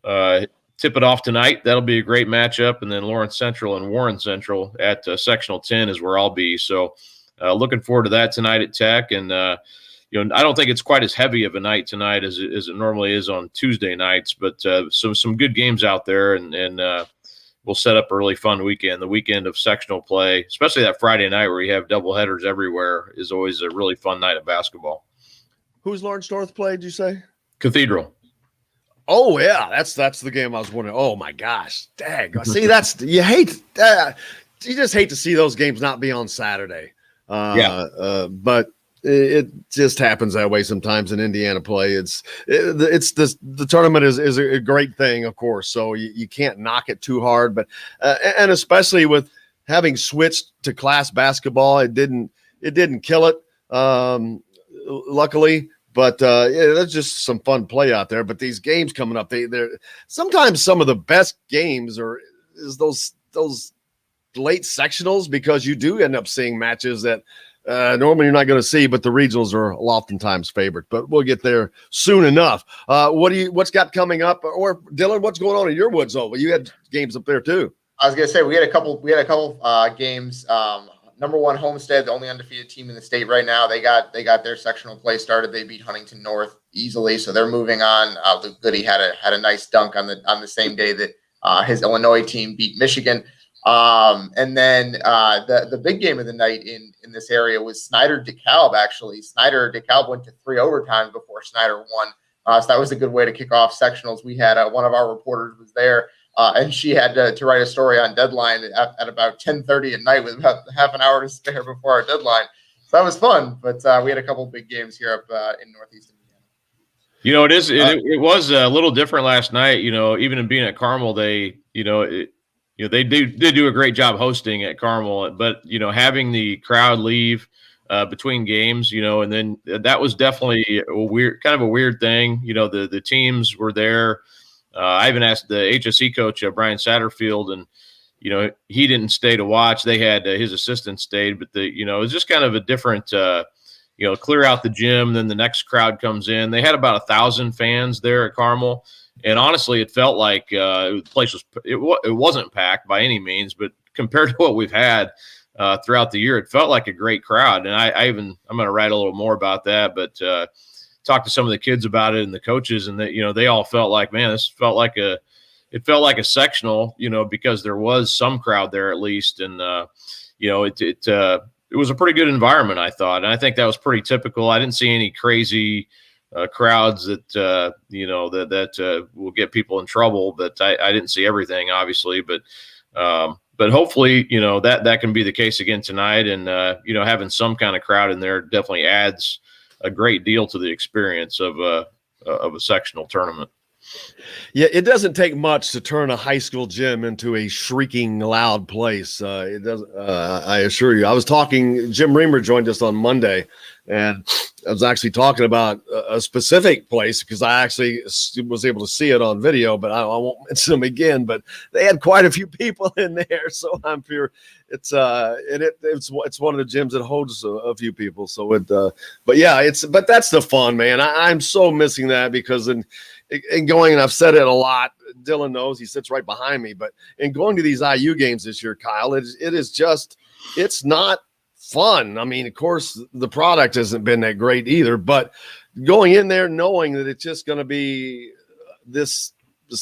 tip it off tonight. That'll be a great matchup. And then Lawrence Central and Warren Central at sectional 10 is where I'll be. So looking forward to that tonight at Tech. And, I don't think it's quite as heavy of a night tonight as it normally is on Tuesday nights, but some good games out there, and we'll set up a really fun weekend. The weekend of sectional play, especially that Friday night where you have double headers everywhere, is always a really fun night of basketball. Who's Lawrence North played, did you say? Cathedral. Oh yeah, that's the game I was wondering. Oh my gosh, dang! See, you just hate to see those games not be on Saturday. But it just happens that way sometimes in Indiana play. The tournament is a great thing, of course, so you can't knock it too hard. But and especially with having switched to class basketball, it didn't kill it, luckily. But there's just some fun play out there. But these games coming up, they're sometimes some of the best games is those late sectionals, because you do end up seeing matches that normally you're not going to see, but the regionals are oftentimes favored. But we'll get there soon enough. What's got coming up? Or Dylan, what's going on in your woods? Well, you had games up there too. I was going to say we had a couple games. Number 1 Homestead, the only undefeated team in the state right now. They got their sectional play started. They beat Huntington North easily, so they're moving on. Luke Goody had a nice dunk on the same day that his Illinois team beat Michigan. And then the big game of the night in this area was Snyder DeKalb. Actually, Snyder DeKalb went to 3 overtimes before Snyder won. So that was a good way to kick off sectionals. We had one of our reporters was there. And she had to write a story on deadline at about 10:30 at night with about half an hour to spare before our deadline. So that was fun. But we had a couple of big games here up in Northeast Indiana. It was a little different last night. Even in being at Carmel, they did do a great job hosting at Carmel. But having the crowd leave between games, and then that was definitely a weird thing. The teams were there. I even asked the HSE coach, Brian Satterfield, and, he didn't stay to watch. They had his assistant stayed, but it was just kind of a different, clear out the gym. Then the next crowd comes in. They had about 1,000 fans there at Carmel. And honestly, it felt like the place it wasn't packed by any means, but compared to what we've had throughout the year, it felt like a great crowd. And I'm going to write a little more about that, but talked to some of the kids about it and the coaches, and that they all felt like, man, it felt like a sectional, because there was some crowd there at least, and it was a pretty good environment, I thought, and I think that was pretty typical. I didn't see any crazy crowds that will get people in trouble, but I didn't see everything, obviously, but hopefully that can be the case again tonight, and having some kind of crowd in there definitely adds a great deal to the experience of of a sectional tournament. Yeah, it doesn't take much to turn a high school gym into a shrieking loud place. It doesn't. I assure you. I was talking. Jim Reamer joined us on Monday, and I was actually talking about a specific place because I actually was able to see it on video, but I won't mention them again. But they had quite a few people in there, so I'm sure it's one of the gyms that holds a few people. So but that's the fun, man. I'm so missing that because in going, and I've said it a lot, Dylan knows, he sits right behind me, but in going to these IU games this year, Kyle, it's not fun. I mean, of course, the product hasn't been that great either, but going in there knowing that it's just going to be it's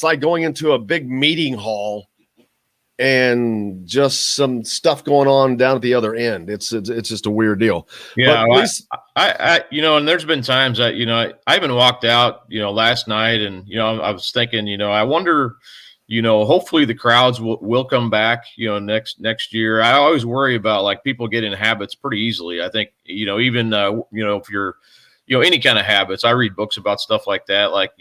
like going into a big meeting hall and just some stuff going on down at the other end. It's just a weird deal. Yeah, I and there's been times that I even walked out last night, and I was thinking I wonder hopefully the crowds will come back next year. I always worry about like people get in habits pretty easily. I think even if you're any kind of habits. I read books about stuff like that. Like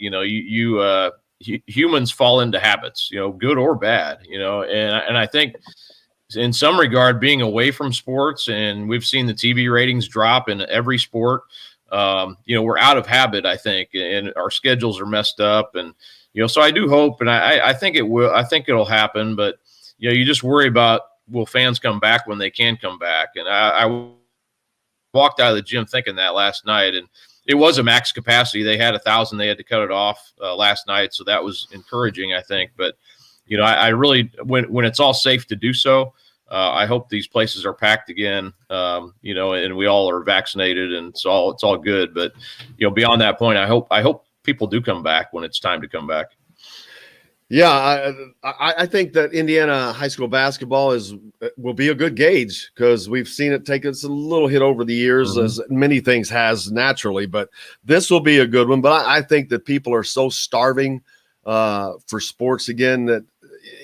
humans fall into habits, good or bad, and I think in some regard being away from sports, and we've seen the TV ratings drop in every sport, we're out of habit, I think, and our schedules are messed up. And, so I do hope, and I think I think it'll happen, but you just worry about, will fans come back when they can come back? And I walked out of the gym thinking that last night, and it was a max capacity. They had 1,000. They had to cut it off last night, so that was encouraging, I think. But I really, when it's all safe to do so, I hope these places are packed again. And we all are vaccinated, and it's all good. But beyond that point, I hope people do come back when it's time to come back. Yeah, I think that Indiana high school basketball will be a good gauge because we've seen it take us a little hit over the years, as many things has naturally, but this will be a good one. But I think that people are so starving for sports again that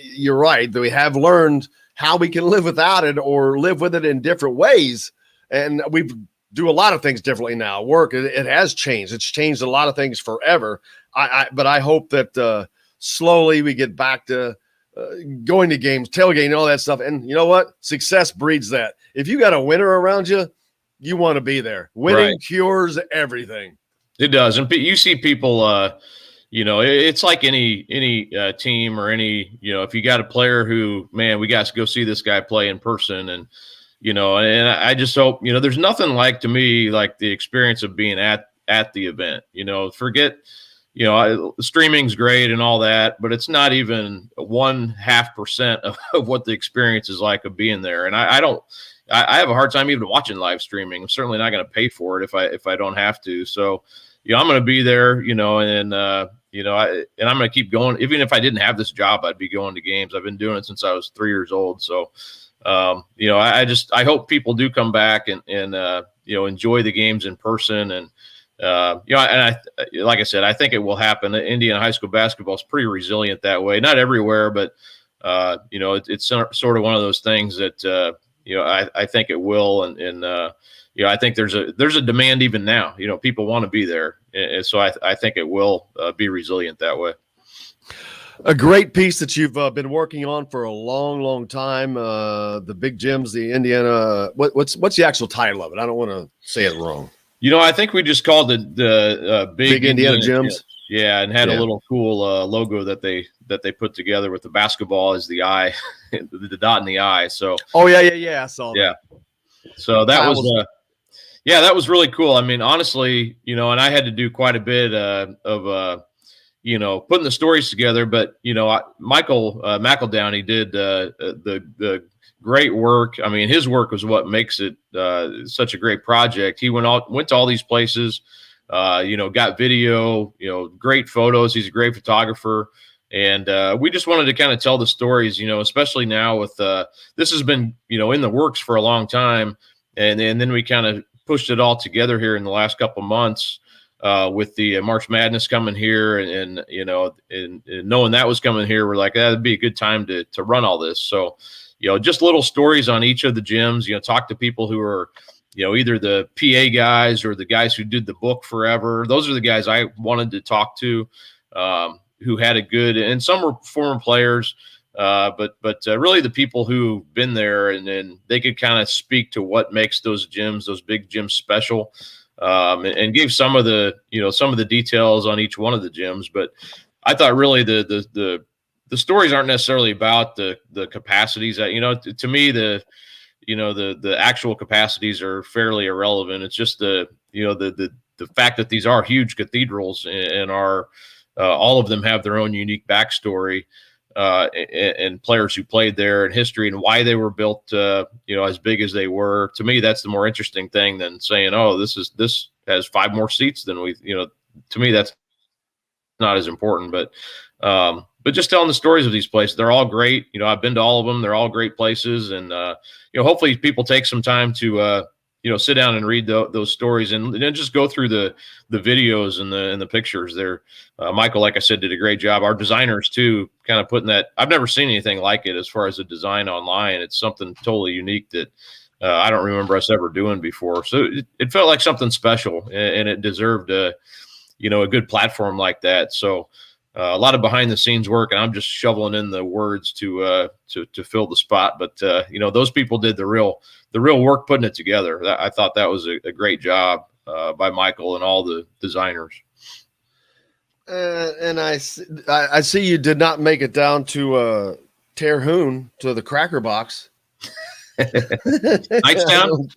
you're right, that we have learned how we can live without it or live with it in different ways. And we do a lot of things differently now. Work, it has changed. It's changed a lot of things forever. But I hope that slowly we get back to going to games, tailgating, all that stuff. And you know what? Success breeds that. If you got a winner around you, you want to be there. Winning cures everything. It does. And you see people, it's like any team or any, if you got a player who, man, we got to go see this guy play in person. And, and I just hope, there's nothing like, to me, like the experience of being at the event. Forget, streaming's great and all that, but it's not even 0.5% of what the experience is like of being there. And I have a hard time even watching live streaming. I'm certainly not going to pay for it if I don't have to. So, I'm going to be there, and I'm going to keep going. Even if I didn't have this job, I'd be going to games. I've been doing it since I was 3 years old. So, I hope people do come back and enjoy the games in person. And, like I said, I think it will happen. Indiana high school basketball is pretty resilient that way. Not everywhere, but it's sort of one of those things that I think it will. And I think there's a demand even now. People want to be there, and so I think it will be resilient that way. A great piece that you've been working on for a long, long time. The Big Gyms, the Indiana. What's the actual title of it? I don't want to say it wrong. I think we just called it the Big Indiana Gyms. Yeah, and had a little cool logo that they put together with the basketball as the eye, the dot in the eye. So. Oh yeah, I saw that. Yeah. So that was really cool. I mean, honestly, and I had to do quite a bit of putting the stories together. But Michael McEldowney did the great work. I mean, his work was what makes it such a great project. He went to all these places, got video, great photos. He's a great photographer. And we just wanted to kind of tell the stories, especially now with this has been, in the works for a long time. And then we kind of pushed it all together here in the last couple of months with the March Madness coming here. And knowing that was coming here, we're like, that'd be a good time to run all this. So, just little stories on each of the gyms, talk to people who are, either the PA guys or the guys who did the book forever. Those are the guys I wanted to talk to, who had a good, and some were former players, but really the people who've been there, and then they could kind of speak to what makes those big gyms special, and gave some of the details on each one of the gyms. But I thought really the stories aren't necessarily about the capacities. To me, the actual capacities are fairly irrelevant. It's just the fact that these are huge cathedrals and are all of them have their own unique backstory, and players who played there and history and why they were built, as big as they were. To me, that's the more interesting thing than saying, oh, this has 5 more seats than we, to me, that's not as important, but just telling the stories of these places. They're all great. I've been to all of them. They're all great places. And, hopefully people take some time to, sit down and read those stories and then just go through the videos and the pictures there. Michael, like I said, did a great job. Our designers too, kind of putting that. I've never seen anything like it as far as the design online. It's something totally unique that I don't remember us ever doing before. So it felt like something special, and it deserved a good platform like that. So a lot of behind the scenes work, and I'm just shoveling in the words to fill the spot. But those people did the real work putting it together. I thought that was a great job by Michael and all the designers. And I see you did not make it down to Terhune, to the Cracker Box. Knightstown?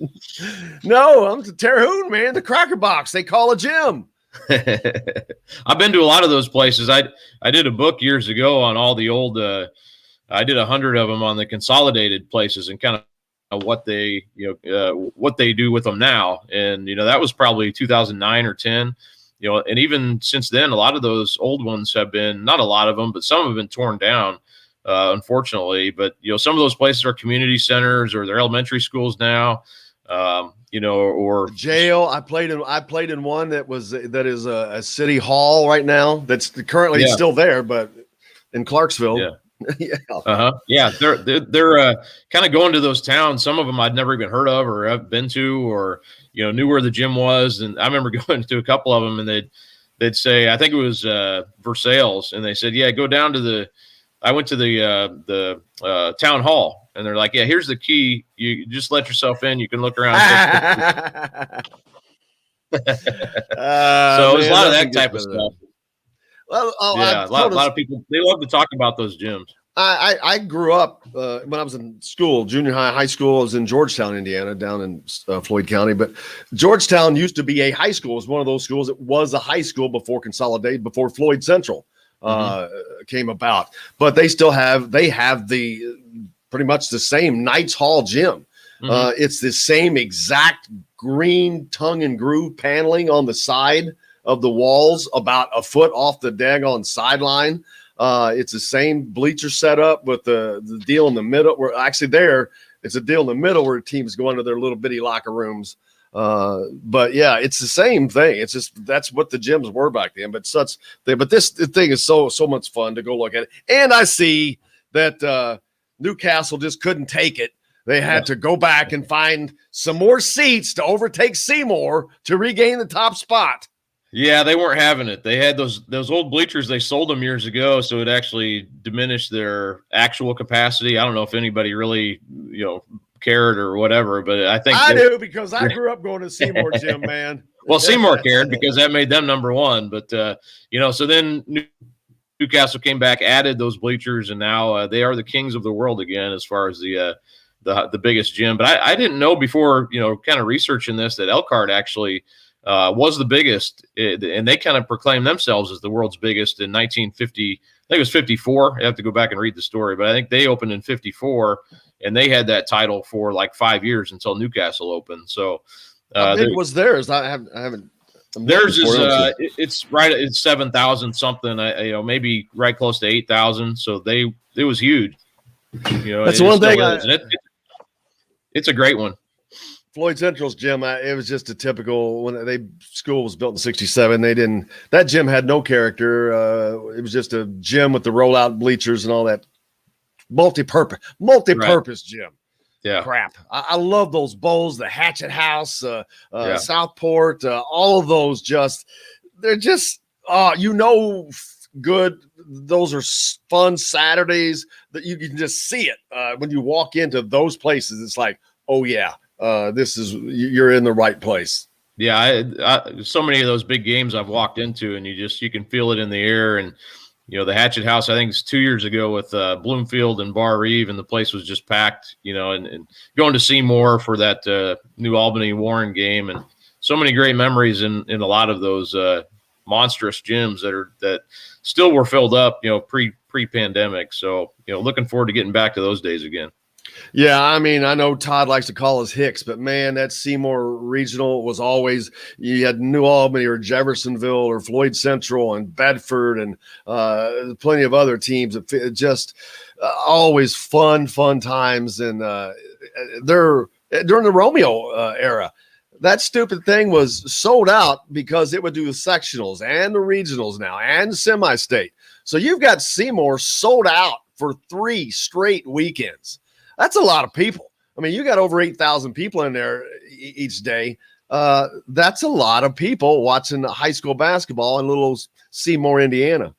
No, I'm to Terhune, man. The Cracker Box. They call a gym. I've been to a lot of those places. I did a book years ago on all the old. I did 100 of them on the consolidated places and kind of what they do with them now. And that was probably 2009 or 10. And even since then, a lot of those old ones have been, not a lot of them, but some have been torn down, unfortunately. But some of those places are community centers or they're elementary schools now. Or jail. I played in one that is a city hall right now. That's currently still there, but in Clarksville. Yeah. Yeah. Yeah. They're kind of going to those towns. Some of them I'd never even heard of or have been to, or, knew where the gym was. And I remember going to a couple of them and they'd say, I think it was Versailles. And they said, yeah, go down to I went to the town hall. And they're like, yeah, here's the key. You just let yourself in. You can look around. So it was a lot of that type of stuff. Well, yeah, a lot of people, they love to talk about those gyms. I grew up when I was in school, junior high school. I was in Georgetown, Indiana, down in Floyd County. But Georgetown used to be a high school. It was one of those schools that was a high school before consolidated, before Floyd Central came about. But they have the pretty much the same Knights Hall gym. It's the same exact green tongue and groove paneling on the side of the walls, about a foot off the daggone sideline. It's the same bleacher setup with the deal in the middle. Where actually it's a deal in the middle where teams go into their little bitty locker rooms. But yeah, it's the same thing. It's just that's what the gyms were back then. But this thing is so much fun to go look at it. And I see that Newcastle just couldn't take it. They had to go back and find some more seats to overtake Seymour to regain the top spot. Yeah, they weren't having it. They had those old bleachers. They sold them years ago, so it actually diminished their actual capacity. I don't know if anybody really, cared or whatever, but I think I do, because I grew up going to Seymour gym, man. Well, Seymour cared because that made them number one. But so then Newcastle came back, added those bleachers, and now they are the kings of the world again as far as the biggest gym. But I didn't know before, kind of researching this, that Elkhart actually was the biggest, and they kind of proclaimed themselves as the world's biggest in 1950. I think it was 54. I have to go back and read the story, but I think they opened in 54, and they had that title for like 5 years until Newcastle opened. So it was theirs. I haven't. Theirs is it's 7,000 something. Maybe right close to 8,000. So it was huge. That's one thing. It's a great one. Floyd Central's gym, it was just a typical school was built in '67. That gym had no character. It was just a gym with the rollout bleachers and all that multi-purpose gym. Yeah. crap. I love those bowls, the Hatchet House, Southport, all of those. They're just good. Those are fun Saturdays that you can just see it when you walk into those places. It's like, oh yeah, you're in the right place. Yeah, so many of those big games I've walked into, and you can feel it in the air. And the Hatchet House, I think it's 2 years ago with Bloomfield and Bar Reeve, and the place was just packed. And going to Seymour for that New Albany Warren game, and so many great memories in a lot of those monstrous gyms that still were filled up, pre-pandemic. So looking forward to getting back to those days again. Yeah, I mean, I know Todd likes to call us Hicks, but man, that Seymour Regional was always, you had New Albany or Jeffersonville or Floyd Central and Bedford and plenty of other teams. Just always fun times. And they're during the Romeo era. That stupid thing was sold out because it would do the sectionals and the regionals now and semi-state. So you've got Seymour sold out for 3 straight weekends. That's a lot of people. I mean, you got over 8,000 people in there each day. That's a lot of people watching high school basketball in little Seymour, Indiana.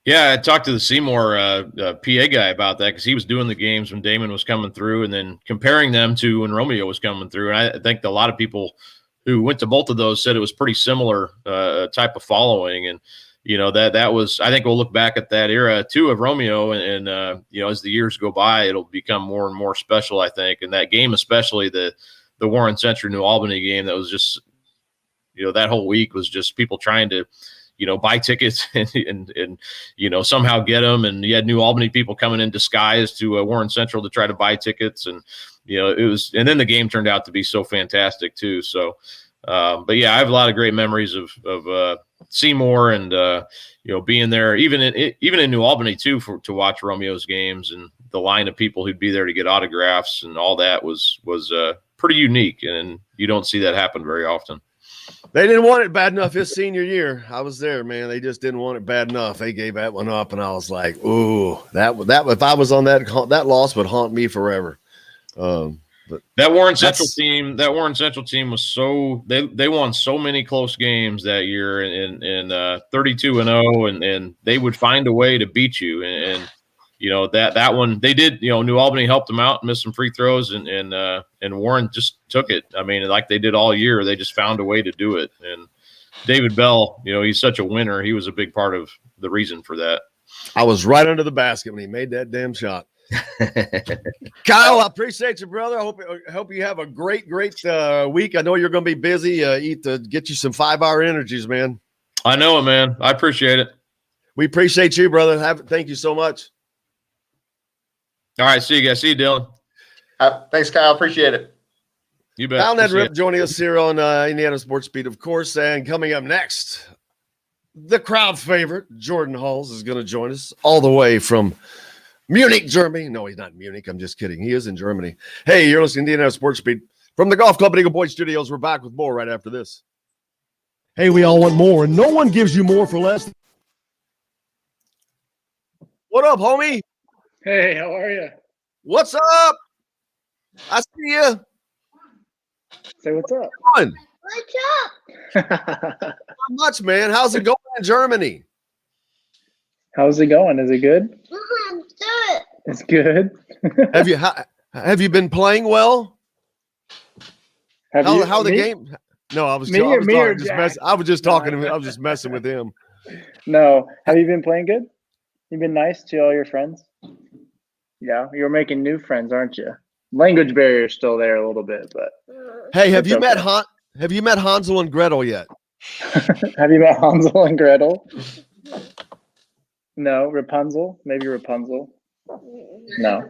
Yeah, I talked to the Seymour PA guy about that because he was doing the games when Damon was coming through and then comparing them to when Romeo was coming through. And I think a lot of people who went to both of those said it was pretty similar type of following. And that was, I think we'll look back at that era too of Romeo and as the years go by, it'll become more and more special, I think. And that game, especially the Warren Century New Albany game, that was just, that whole week was just people trying to, buy tickets and somehow get them. And you had New Albany people coming in disguise to Warren Central to try to buy tickets. And, it was, and then the game turned out to be so fantastic too. So, but yeah, I have a lot of great memories of Seymour and being there, even in New Albany too, to watch Romeo's games, and the line of people who'd be there to get autographs and all that was pretty unique, and you don't see that happen very often. They didn't want it bad enough his senior year. I was there, man. They just didn't want it bad enough. They gave that one up, and I was like, "Ooh, that if I was on that loss would haunt me forever." But that Warren Central team was so they won so many close games that year in 32-0, and they would find a way to beat you. And that one they did. New Albany helped them out and missed some free throws, and Warren just took it. I mean, like they did all year, they just found a way to do it. And David Bell, he's such a winner. He was a big part of the reason for that. I was right under the basket when he made that damn shot. Kyle, I appreciate you, brother. I hope you have a great week. I know you're going to be busy. Get you some 5-hour energies, man. I know it, man. I appreciate it. We appreciate you, brother. Thank you so much. All right, see you guys. See you, Dylan. Thanks, Kyle. Appreciate it. You bet. Kyle Neddenriep joining us here on Indiana Sports Beat, of course. And coming up next, the crowd favorite, Jordan Hulls, is going to join us all the way from Munich, Germany. No, he's not in Munich. I'm just kidding. He is in Germany. Hey, you're listening to Indiana Sports Beat from the Golf Club at Eagle Point Studios. We're back with more right after this. Hey, we all want more, and no one gives you more for less. What up, homie? Hey, how are you? What's up? I see you. Say what's up. What's What's Not much, man. How's it going in Germany? How's it going? Is it good? It's good. Have you been playing well? How the game? No, I was just messing with him. No, have you been playing good? You've been nice to all your friends. Yeah, you're making new friends, aren't you? Language barrier is still there a little bit, but hey, have you met Hansel and Gretel yet? Have you met Hansel and Gretel? No, Rapunzel. Maybe Rapunzel. No,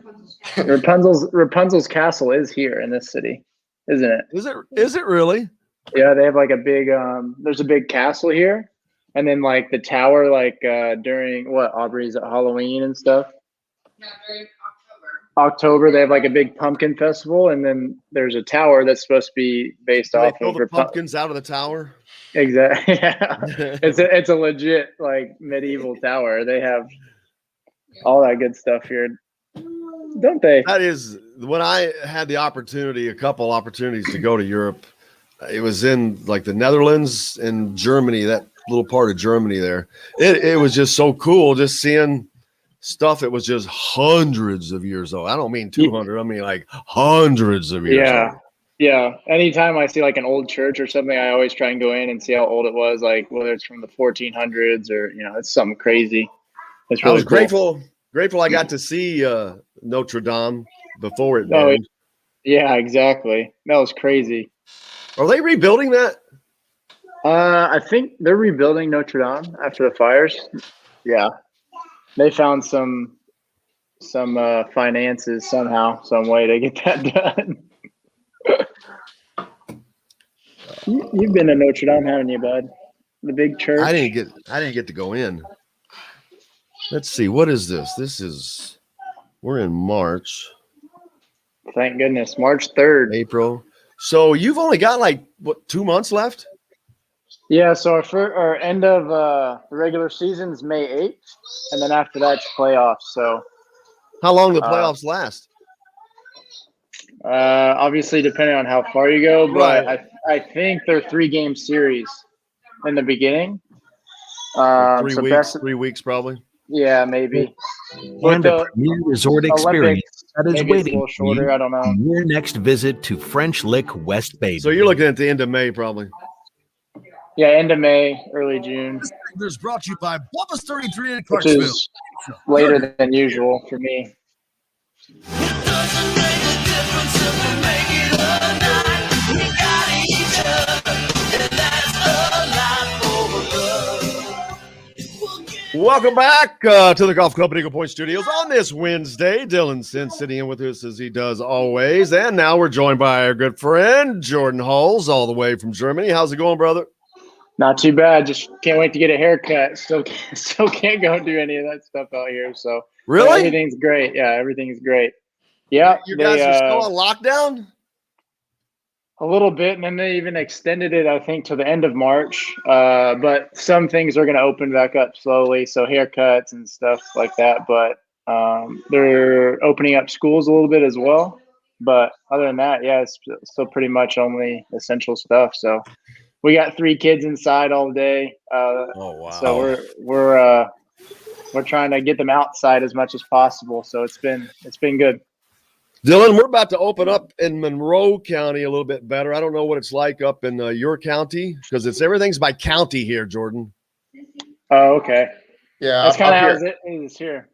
Rapunzel's castle is here in this city, isn't it? Is it really? Yeah, they have like a big. There's a big castle here, and then like the tower, like during Aubrey's at Halloween and stuff. Yeah, during October, they have like a big pumpkin festival, and then there's a tower that's supposed to be based off of the pumpkins out of the tower. Exactly. Yeah. It's a legit like medieval tower. They have all that good stuff here. don't they? That is, when I had the opportunity, a couple opportunities to go to Europe, it was in like the Netherlands and Germany, that little part of Germany there. It was just so cool just seeing stuff. It was just hundreds of years old. I don't mean 200. I mean like hundreds of years old. Yeah. Anytime I see like an old church or something, I always try and go in and see how old it was, like whether it's from the 1400s or, it's something crazy. It's really I was cool. grateful I got to see Notre Dame before it Oh, burned. yeah, exactly. That was crazy. Are they rebuilding that? I think they're rebuilding Notre Dame after the fires. Yeah. They found some finances somehow, some way to get that done. You've been to Notre Dame, haven't you, bud? The big church. I didn't get to go in. Let's see, what is this? We're in March. Thank goodness, March 3rd. April. So you've only got like 2 months left? Yeah, so our end of the regular season is May 8th, and then after that it's playoffs. So how long do the playoffs last? Obviously depending on how far you go, but Right. I think they're 3-game series in the beginning. 3 weeks probably. Yeah, maybe. And a premier resort experience that is maybe it's a waiting little for you shorter, I don't know. on your next visit to French Lick, West Bay. So you're looking at the end of May probably. Yeah, end of May, early June. Is brought to you by Bubba's 33 in Which Clarksville. is later than usual for me. Welcome back to the Golf Club at Eagle Point Studios on this Wednesday. Dylan Sinn sitting in with us as he does always. And now we're joined by our good friend, Jordan Hulls, all the way from Germany. How's it going, brother? Not too bad. Just can't wait to get a haircut. Still can't go do any of that stuff out here. So Really? everything's great. Yeah, everything's great. Yeah, You guys are still on lockdown? a little bit, and then they even extended it, I think, to the end of March. But some things are going to open back up slowly, so haircuts and stuff like that. But they're opening up schools a little bit as well. But other than that, yeah, it's still pretty much only essential stuff. So we got 3 kids inside all day. Oh wow! So we're trying to get them outside as much as possible. So it's been good. Dylan, we're about to open up in Monroe County a little bit better. I don't know what it's like up in your county because everything's by county here, Jordan. Oh, okay. Yeah, That's kind of how here. it is here.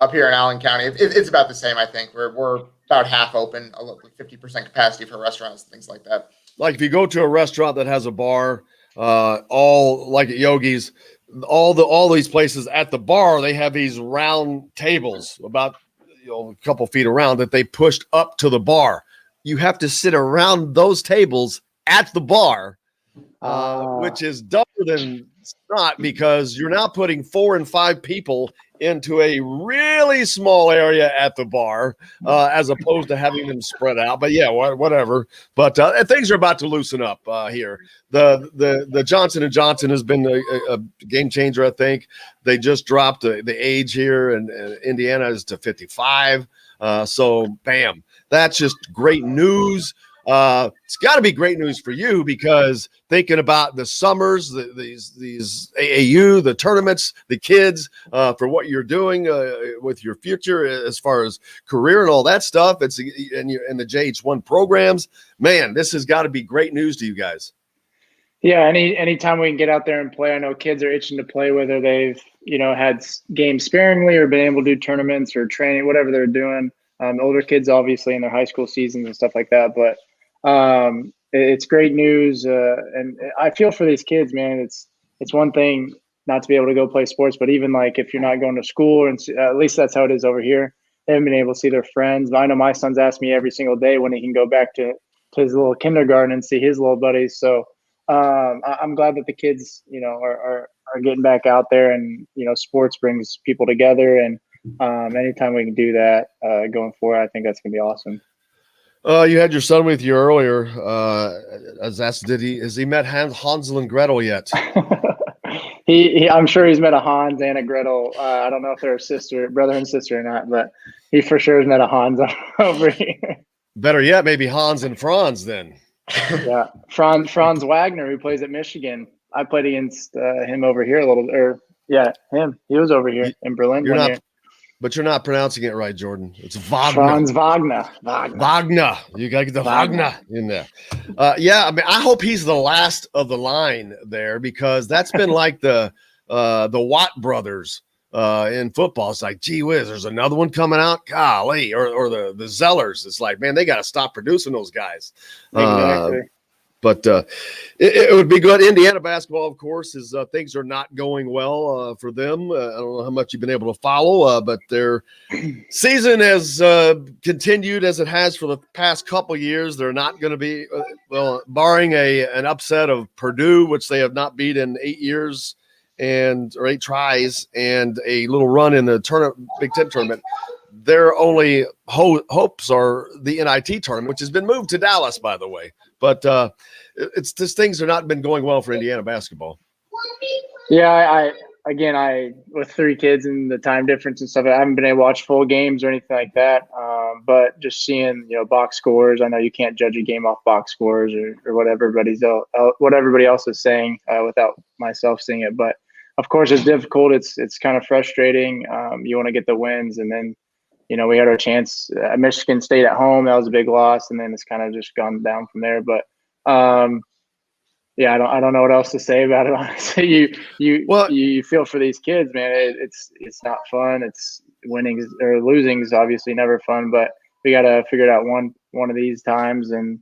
Up here in Allen County, it's about the same. I think we're about half open, 50% capacity for restaurants, things like that. Like if you go to a restaurant that has a bar, all like at Yogi's, all these places at the bar, they have these round tables about a couple feet around that they pushed up to the bar. You have to sit around those tables at the bar, which is dumber than not because you're now putting 4 and 5 people into a really small area at the bar as opposed to having them spread out. But yeah, whatever. But things are about to loosen up here. The Johnson & Johnson has been a game changer, I think. They just dropped the age here, and Indiana is to 55. So, bam, that's just great news. It's got to be great news for you because thinking about the summers, these AAU, the tournaments, the kids, for what you're doing with your future as far as career and all that stuff. It's and the JH1 programs. Man, this has got to be great news to you guys. Yeah, anytime we can get out there and play, I know kids are itching to play, whether they've had games sparingly or been able to do tournaments or training, whatever they're doing. Older kids, obviously, in their high school seasons and stuff like that, but it's great news, and I feel for these kids, man. It's one thing not to be able to go play sports, but even like if you're not going to school, and at least that's how it is over here. They haven't been able to see their friends. But I know my son's asked me every single day when he can go back to his little kindergarten and see his little buddies. So I'm glad that the kids, are getting back out there, and sports brings people together, and anytime we can do that going forward, I think that's gonna be awesome. You had your son with you earlier. I was asked, has he met Hansel and Gretel yet? I'm sure he's met a Hans and a Gretel. I don't know if they're brother and sister or not, but He for sure has met a Hans over here. Better yet, maybe Hans and Franz then. Yeah, Franz Wagner, who plays at Michigan. I played against him over here a little bit. Or yeah, him. He was over here in Berlin You're one not, year. but you're not pronouncing it right, Jordan. It's Wagner. Franz Wagner. Wagner. You gotta get the Wagner in there. Yeah, I mean, I hope he's the last of the line there, because that's been like the Watt brothers in football. It's like, gee whiz, there's another one coming out. Golly, or the Zellers. It's like, man, they got to stop producing those guys. Exactly. But it would be good. Indiana basketball, of course, is things are not going well for them. I don't know how much you've been able to follow, but their season has continued as it has for the past couple years. They're not going to be, barring an upset of Purdue, which they have not beat in 8 years or 8 tries, and a little run in the Big Ten tournament. Their only hopes are the NIT tournament, which has been moved to Dallas, by the way. But it's just things have not been going well for Indiana basketball. Yeah, I with 3 kids and the time difference and stuff, I haven't been able to watch full games or anything like that. But just seeing, box scores, I know you can't judge a game off box scores or what everybody else is saying without myself seeing it. But of course, it's difficult. It's kind of frustrating. You want to get the wins, and then we had our chance at Michigan State at home. That was a big loss, and then it's kind of just gone down from there. But yeah, I don't know what else to say about it. Honestly, you feel for these kids, man. It's not fun. It's winning or losing is obviously never fun, but we got to figure it out one of these times, and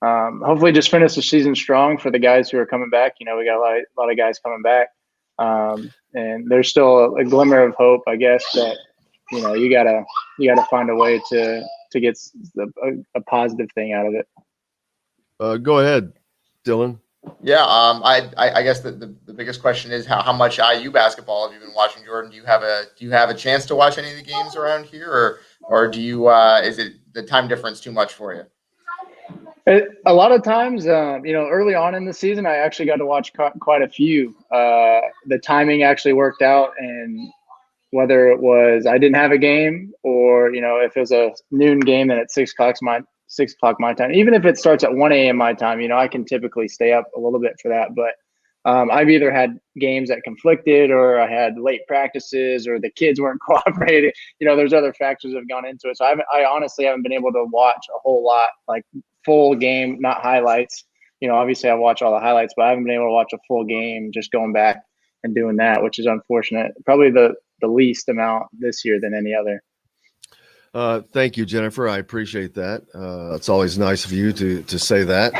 hopefully just finish the season strong for the guys who are coming back. We got a lot of guys coming back, and there's still a glimmer of hope, I guess, that you gotta find a way to get a positive thing out of it. Go ahead, Dylan. Yeah, I guess the biggest question is how much IU basketball have you been watching, Jordan? Do you have a chance to watch any of the games around here, or do you is it the time difference too much for you? A lot of times, early on in the season, I actually got to watch quite a few. The timing actually worked out, and whether it was I didn't have a game, or if it was a noon game, then at 6 o'clock my time, even if it starts at 1 a.m. my time, I can typically stay up a little bit for that. But I've either had games that conflicted, or I had late practices, or the kids weren't cooperating. There's other factors that have gone into it. So I honestly haven't been able to watch a whole lot, like full game, not highlights. Obviously I watch all the highlights, but I haven't been able to watch a full game, just going back and doing that, which is unfortunate. Probably the least amount this year than any other. Thank you, Jennifer. I appreciate that. It's always nice of you to say that.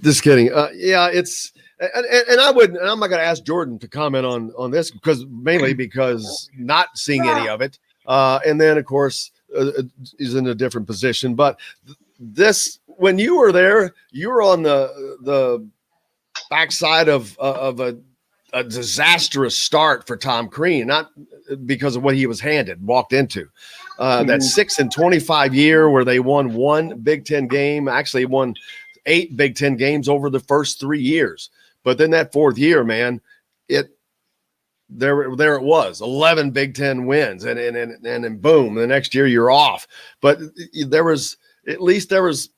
Just kidding. Yeah, it's and I'm not going to ask Jordan to comment on this mainly because not seeing any of it, and then of course is in a different position. But this, when you were there, you were on the backside of a disastrous start for Tom Crean, not because of what he was walked into. That 6-25 year where they won 1 Big Ten game, actually won 8 Big Ten games over the first 3 years. But then that 4th year, man, there it was, 11 Big Ten wins, and then boom, the next year you're off. But there was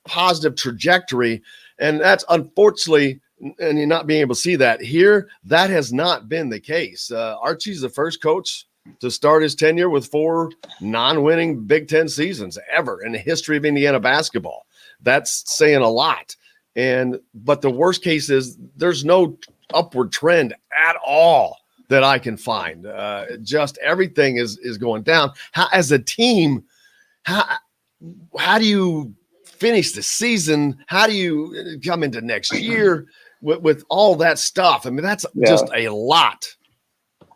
positive trajectory, and that's unfortunately. And you're not being able to see that here. That has not been the case. Archie's the first coach to start his tenure with 4 non-winning Big Ten seasons ever in the history of Indiana basketball. That's saying a lot. But the worst case is there's no upward trend at all that I can find. Just everything is going down. As a team, how do you finish the season? How do you come into next year with all that stuff? I mean, that's just a lot.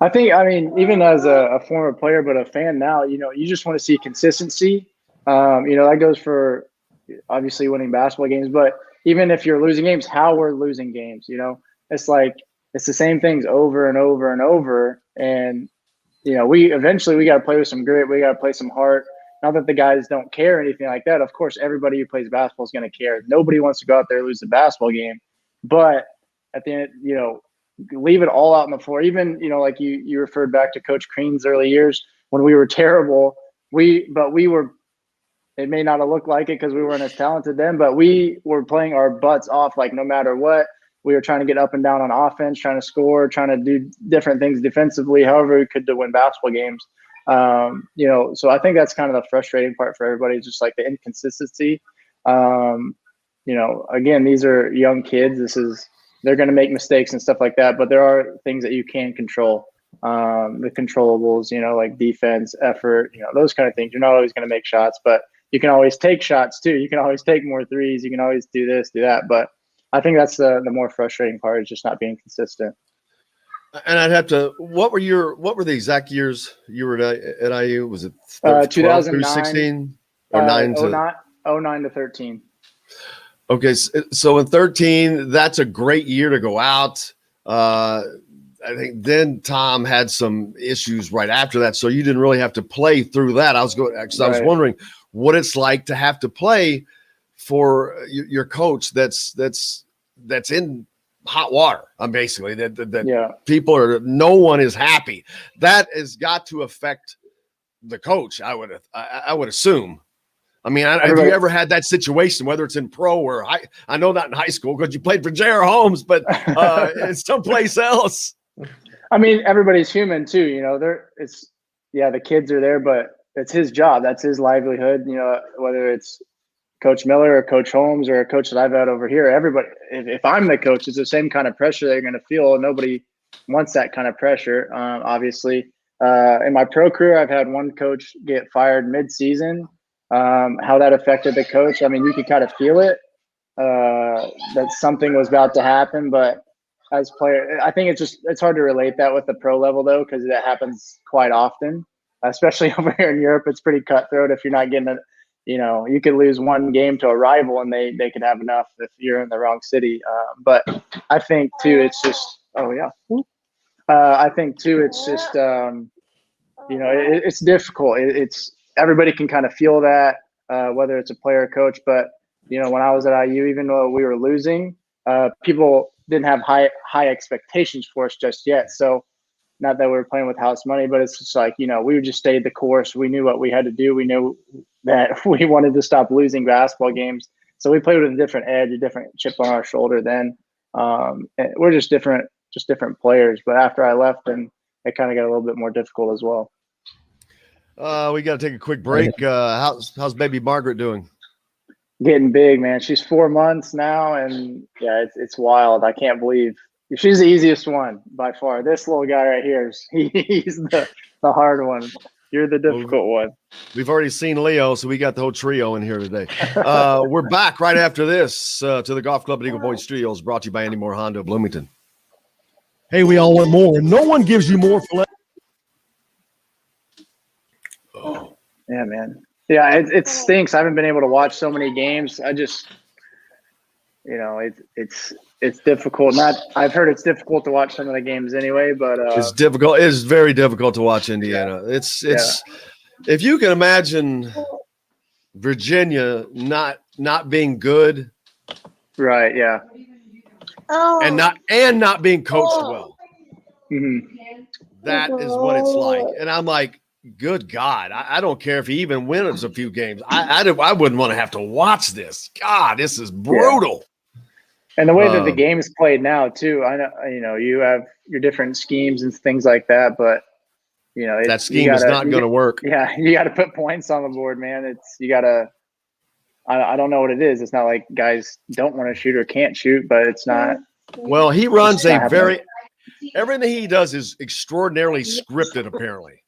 I mean, even as a former player, but a fan now, you just want to see consistency. That goes for obviously winning basketball games, but even if you're losing games, how we're losing games, it's like, it's the same things over and over and over. And, we got to play with some grit. We got to play some heart. Not that the guys don't care or anything like that. Of course, everybody who plays basketball is going to care. Nobody wants to go out there and lose a basketball game. But at the end, leave it all out on the floor. Even, like you referred back to Coach Crean's early years. when we were terrible. But we were. It may not have looked like it because we weren't as talented then, but we were playing our butts off. Like no matter what, we were trying to get up and down on offense, trying to score, trying to do different things defensively, however we could to win basketball games. So I think that's kind of the frustrating part for everybody, just like the inconsistency. Again, these are young kids. They're going to make mistakes and stuff like that, but there are things that you can control. The controllables, like defense, effort, those kind of things. You're not always going to make shots, but you can always take shots too. You can always take more threes. You can always do this, do that. But I think that's the more frustrating part, is just not being consistent. And I'd have to. What were the exact years you were at IU? Was it 2009 through 16 or 09 to 13? Okay, so in 13, that's a great year to go out. I think then Tom had some issues right after that, so you didn't really have to play through that. I was wondering what it's like to have to play for your coach that's in hot water. I'm basically that no one is happy. That has got to affect the coach. I would assume. I mean, have you ever had that situation, whether it's in pro or I know not in high school because you played for J.R. Holmes, but it's someplace else. I mean, everybody's human too. The kids are there, but it's his job. That's his livelihood. Whether it's Coach Miller or Coach Holmes or a coach that I've had over here, everybody, if I'm the coach, it's the same kind of pressure they're going to feel. Nobody wants that kind of pressure, obviously. In my pro career, I've had one coach get fired mid-season. How that affected the coach, I mean, you could kind of feel it, that something was about to happen. But as player, I think it's hard to relate that with the pro level, though, because that happens quite often, especially over here in Europe. It's pretty cutthroat. If you're not getting it, you could lose one game to a rival and they could have enough if you're in the wrong city. But I think, too, it's just I think, too, it's just, it's difficult. It's everybody can kind of feel that, whether it's a player or coach. But, when I was at IU, even though we were losing, people didn't have high expectations for us just yet. So not that we were playing with house money, but it's just like, we just stayed the course. We knew what we had to do. We knew that we wanted to stop losing basketball games. So we played with a different edge, a different chip on our shoulder then. We're just different players. But after I left, then it kind of got a little bit more difficult as well. We got to take a quick break. How's baby Margaret doing? Getting big, man. She's 4 months now, and it's wild. I can't believe she's the easiest one by far. This little guy right here, he's the hard one. You're the difficult one. We've already seen Leo, so we got the whole trio in here today. We're back right after this to the Golf Club at Eagle Point Studios, brought to you by Andy Moore Honda of Bloomington. Hey, we all want more. No one gives you more for less. Yeah, man. Yeah, it stinks. I haven't been able to watch so many games. I just, it's difficult. I've heard it's difficult to watch some of the games anyway, but it's difficult. It's very difficult to watch Indiana. Yeah. It's if you can imagine Virginia not being good, right? Yeah, and not being coached well. Mm-hmm. That is what it's like, and I'm like, good God, I don't care if he even wins a few games. I wouldn't want to have to watch this. God, this is brutal. Yeah. And the way that the game is played now, too, I know, you have your different schemes and things like that, but that scheme is not going to work. Yeah, you got to put points on the board, man. I don't know what it is. It's not like guys don't want to shoot or can't shoot, but it's not. Well, he runs everything he does is extraordinarily scripted, apparently.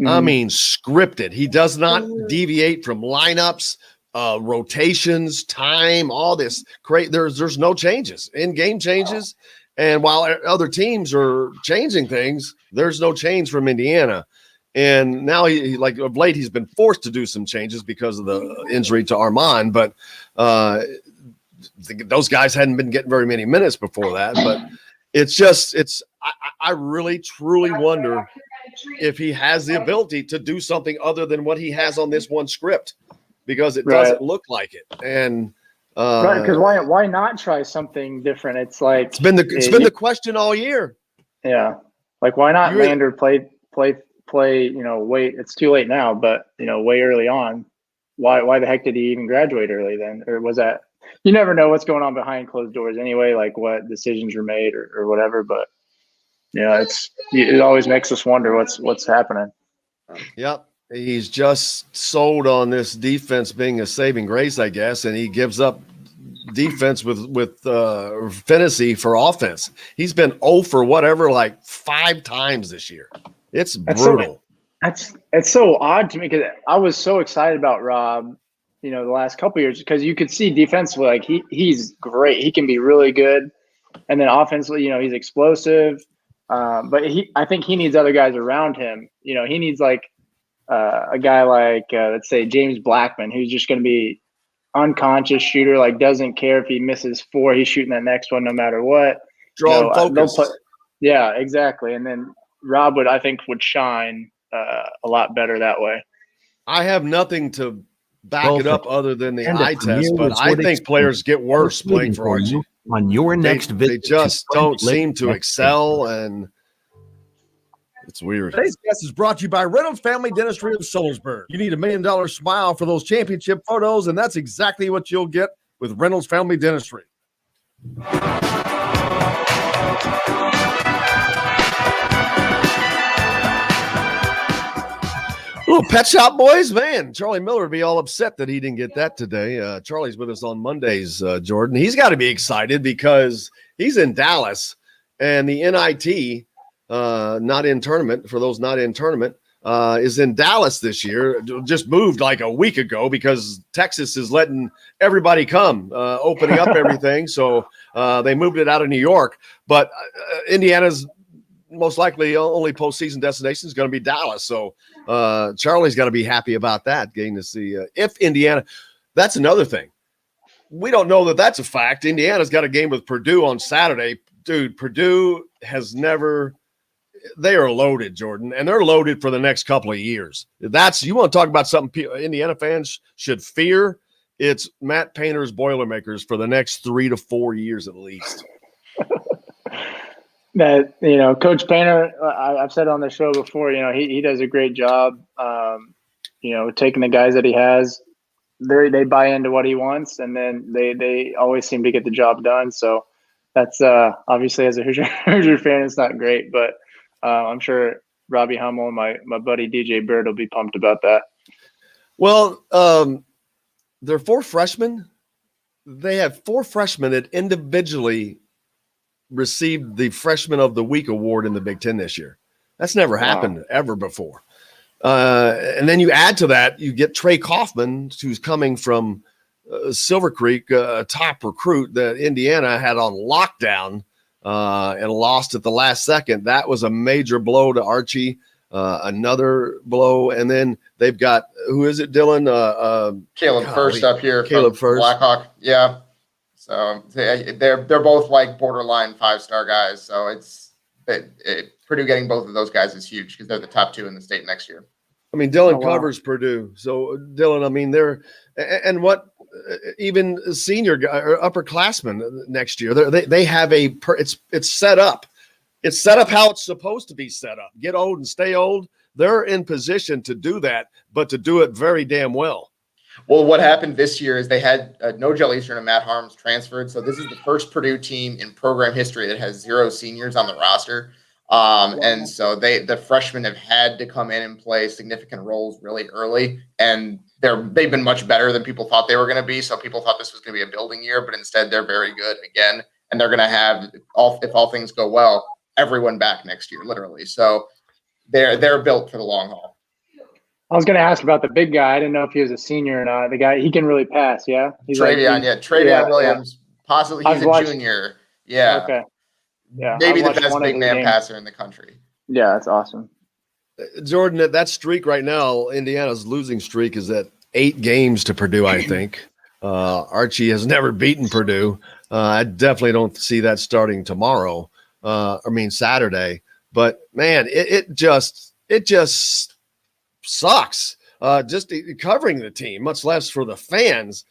I mean, scripted. He does not deviate from lineups, rotations, time, all this. There's no changes, in-game changes. And while other teams are changing things, there's no change from Indiana. And now, of late, he's been forced to do some changes because of the injury to Armand. But those guys hadn't been getting very many minutes before that. But I really, truly wonder if he has the ability to do something other than what he has on this one script, because it doesn't look like it. And because why not try something different? It's like it's been the question all year. Yeah, like why not Lander play play, it's too late now, but way early on. Why the heck did he even graduate early then? Or was that, you never know what's going on behind closed doors anyway, like what decisions were made or whatever. But it always makes us wonder what's happening. Yep. He's just sold on this defense being a saving grace, I guess, and he gives up defense with fantasy for offense. He's been 0 for whatever, like 5 times this year. It's brutal. It's so odd to me because I was so excited about Rob, the last couple of years, because you could see defensively, like he's great. He can be really good, and then offensively, he's explosive. But I think he needs other guys around him. He needs like a guy like let's say James Blackman, who's just going to be unconscious shooter, like doesn't care if he misses 4, he's shooting that next one no matter what. Draw focus. Yeah, exactly. And then Rob I think would shine a lot better that way. I have nothing to back it up other than the eye test, but I think players get worse playing for Archie. On your next visit, they just don't seem to excel, and it's weird. Today's guest is brought to you by Reynolds Family Dentistry of Solersburg. You need $1 million smile for those championship photos, and that's exactly what you'll get with Reynolds Family Dentistry. Little Pet Shop Boys, man. Charlie Miller would be all upset that he didn't get that today. Charlie's with us on Mondays, Jordan. He's got to be excited because he's in Dallas, and the NIT, not in tournament, for those not in tournament, is in Dallas this year. Just moved like a week ago because Texas is letting everybody come, opening up everything. So they moved it out of New York. But Indiana's most likely only postseason destination is going to be Dallas. So Charlie's got to be happy about that, getting to see if Indiana. That's another thing. We don't know that that's a fact. Indiana's got a game with Purdue on Saturday. Dude, Purdue has never – they are loaded, Jordan, and they're loaded for the next couple of years. That's – you want to talk about something Indiana fans should fear? It's Matt Painter's Boilermakers for the next 3 to 4 years at least. That, Coach Painter, I've said on the show before, he does a great job, taking the guys that he has. They buy into what he wants, and then they always seem to get the job done. So that's obviously, as a Hoosier fan, it's not great, but I'm sure Robbie Hummel and my buddy DJ Bird will be pumped about that. Well, they're 4 freshmen. They have 4 freshmen that individually received the Freshman of the Week award in the Big Ten this year. That's never happened ever before. And then you add to that, you get Trey Kaufman, who's coming from Silver Creek, a top recruit that Indiana had on lockdown and lost at the last second. That was a major blow to Archie, another blow. And then they've got, who is it, Dylan? Caleb First up here. Caleb First. Blackhawk. Yeah. So they're both like borderline 5-star guys. So Purdue getting both of those guys is huge because they're the top 2 in the state next year. I mean, Dylan covers Purdue. So Dylan, I mean, they're and what even senior guy or upperclassmen next year. They have it's set up. It's set up how it's supposed to be set up. Get old and stay old. They're in position to do that, but to do it very damn well. Well, what happened this year is they had no Joel Eastern and Matt Harms transferred. So this is the first Purdue team in program history that has 0 seniors on the roster. And so the freshmen have had to come in and play significant roles really early. And they've been much better than people thought they were going to be. So people thought this was going to be a building year, but instead they're very good again. And they're going to have, if all things go well, everyone back next year, literally. So they're built for the long haul. I was going to ask about the big guy. I didn't know if he was a senior or not. The guy, he can really pass, yeah? Travion Williams. Yeah. Possibly he's a junior. Yeah. Okay. Yeah. Maybe the best big man passer in the country. Yeah, that's awesome. Jordan, that streak right now, Indiana's losing streak is at 8 games to Purdue, I think. Archie has never beaten Purdue. I definitely don't see that starting tomorrow. Saturday. But, man, it just sucks just covering the team, much less for the fans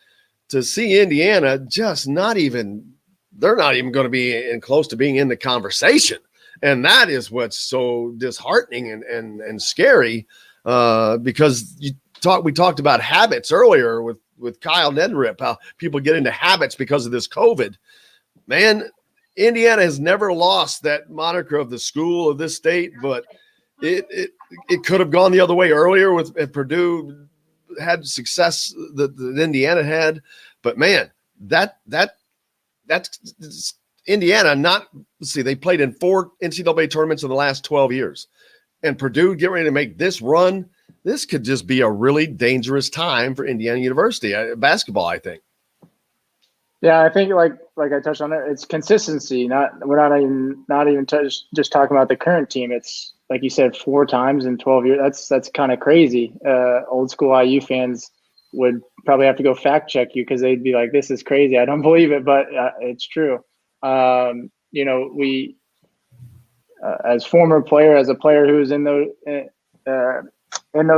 to see Indiana just they're not even going to be close to being in the conversation. And that is what's so disheartening and scary, because we talked about habits earlier with Kyle Neddenriep, how people get into habits because of this COVID. Man, Indiana has never lost that moniker of the school of this state, but it could have gone the other way earlier with Purdue had success that Indiana had. But man, that's Indiana. They played in 4 NCAA tournaments in the last 12 years, and Purdue getting ready to make this run. This could just be a really dangerous time for Indiana University basketball, I think. Yeah, I think like I touched on it, it's consistency. We're not even just talking about the current team. It's like you said, 4 times in 12 years. That's kind of crazy. Old school IU fans would probably have to go fact check you because they'd be like, "This is crazy. I don't believe it," but it's true. We as a player who's in those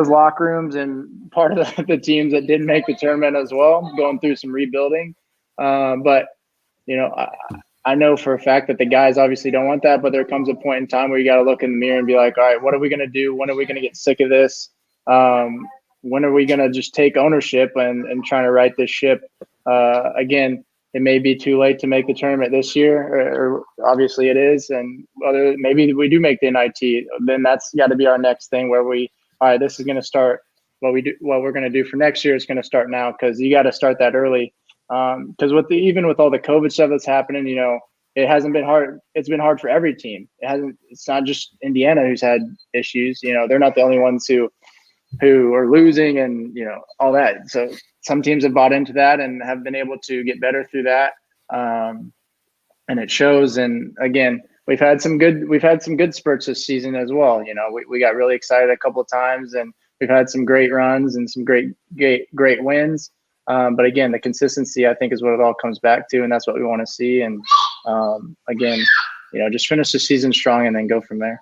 locker rooms and part of the teams that didn't make the tournament as well, going through some rebuilding. But I know for a fact that the guys obviously don't want that, but there comes a point in time where you got to look in the mirror and be like, all right, what are we going to do? When are we going to get sick of this? When are we going to just take ownership and try to right this ship? Again, it may be too late to make the tournament this year, or obviously it is. And maybe we do make the NIT, then that's got to be our next thing where all right, this is going to start what we're going to do for next year is going to start now, because you got to start that early. Because even with all the COVID stuff that's happening, it hasn't been hard. It's been hard for every team. It's not just Indiana who's had issues. They're not the only ones who are losing and all that. So some teams have bought into that and have been able to get better through that, and it shows. And again, we've had some good spurts this season as well. We got really excited a couple of times, and we've had some great runs and some great wins. But again, the consistency, I think, is what it all comes back to, and that's what we want to see. And again, just finish the season strong and then go from there.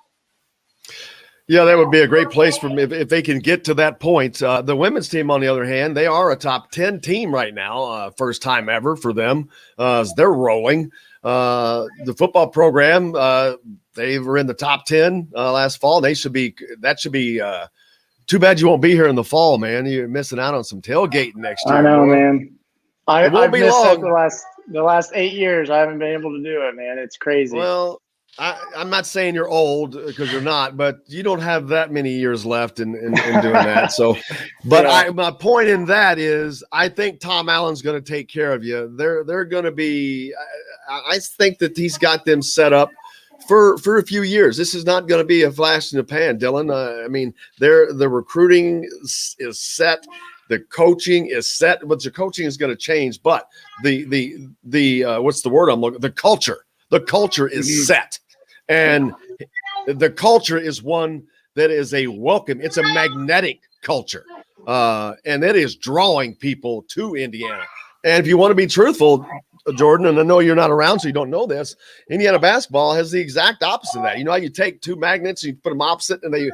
Yeah, that would be a great place for me if they can get to that point. The women's team, on the other hand, they are a top 10 team right now, first time ever for them. They're rolling. The football program, they were in the top 10 last fall. That should be. Too bad you won't be here in the fall, man. You're missing out on some tailgating next year. I know, man. It won't be long. The last 8 years, I haven't been able to do it, man. It's crazy. Well, I'm not saying you're old, because you're not, but you don't have that many years left in doing that. So, but yeah. My point in that is, I think Tom Allen's going to take care of you. They're going to be. I think that he's got them set up for a few years. This is not going to be a flash in the pan, Dylan. The recruiting is set. The coaching is set, but the coaching is going to change. But the what's the word I'm looking? The culture is set, and the culture is one that is a welcome. It's a magnetic culture, and it is drawing people to Indiana. And if you want to be truthful, Jordan, and I know you're not around, so you don't know this, Indiana basketball has the exact opposite of that. You know how you take 2 magnets and you put them opposite and they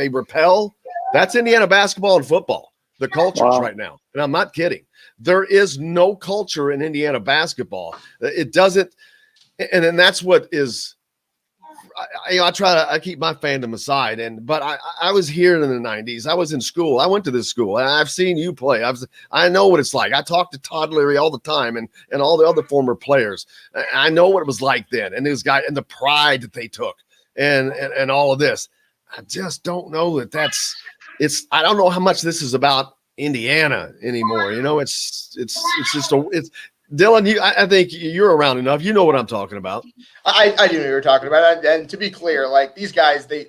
repel? That's Indiana basketball and football, the cultures right now. And I'm not kidding. There is no culture in Indiana basketball. It doesn't, and then that's what is, I keep my fandom aside, but I was here in the 90s. I was in school. I went to this school, and I've seen you play. I know what it's like. I talk to Todd Leary all the time, and all the other former players. I know what it was like then, and this guy, and the pride that they took, and all of this. I just don't know it's. I don't know how much this is about Indiana anymore. It's just Dylan, I think you're around enough. You know what I'm talking about. I do know what you're talking about. And to be clear, like, these guys, they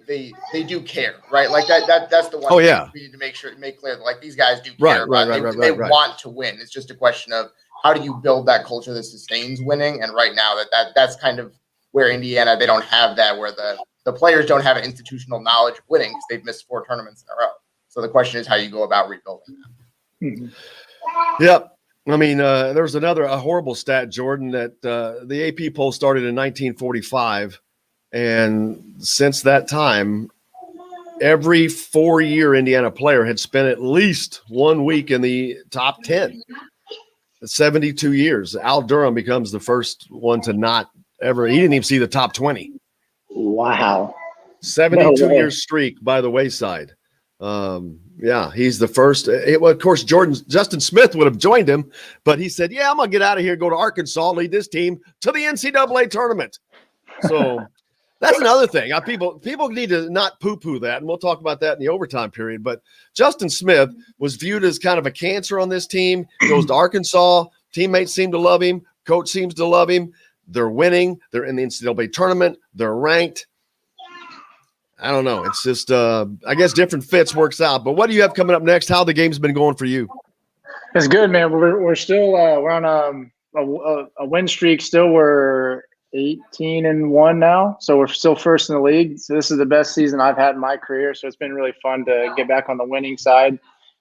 do care, right? Like that's the one thing we need to make clear that, like, these guys do care. They want to win. It's just a question of how do you build that culture that sustains winning. And right now that's kind of where Indiana, they don't have that, where the players don't have an institutional knowledge of winning because they've missed 4 tournaments in a row. So the question is how you go about rebuilding that. Mm-hmm. Yep. I mean, there was a horrible stat, Jordan, that the AP poll started in 1945. And since that time, every 4-year Indiana player had spent at least 1 week in the top 10. 72 years. Al Durham becomes the first one to not ever. He didn't even see the top 20 Wow. 72-year streak by the wayside. Yeah, he's the first. Well, of course, Justin Smith would have joined him, but he said, "Yeah, I'm gonna get out of here, go to Arkansas, lead this team to the NCAA tournament." So that's another thing. People need to not poo-poo that, and we'll talk about that in the overtime period. But Justin Smith was viewed as kind of a cancer on this team. He goes to Arkansas. Teammates seem to love him. Coach seems to love him. They're winning. They're in the NCAA tournament. They're ranked. I don't know. It's just, I guess different fits works out. But what do you have coming up next? How the game's been going for you? It's good, man. We're still we're on a win streak. Still, we're 18-1 now, so we're still first in the league. So this is the best season I've had in my career. So it's been really fun to get back on the winning side,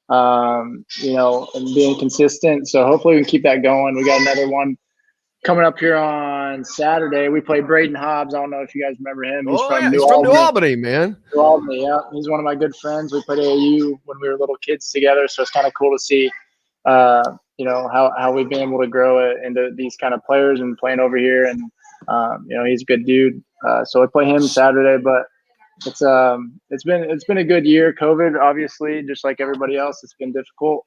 and being consistent. So hopefully we can keep that going. We got another one coming up here on Saturday. We play Braden Hobbs. I don't know if you guys remember him. He's from New Albany, man. New Albany, yeah. He's one of my good friends. We played AAU when we were little kids together, so it's kind of cool to see, how we've been able to grow into these kind of players and playing over here. And he's a good dude. So we play him Saturday, but it's been a good year. COVID, obviously, just like everybody else, it's been difficult.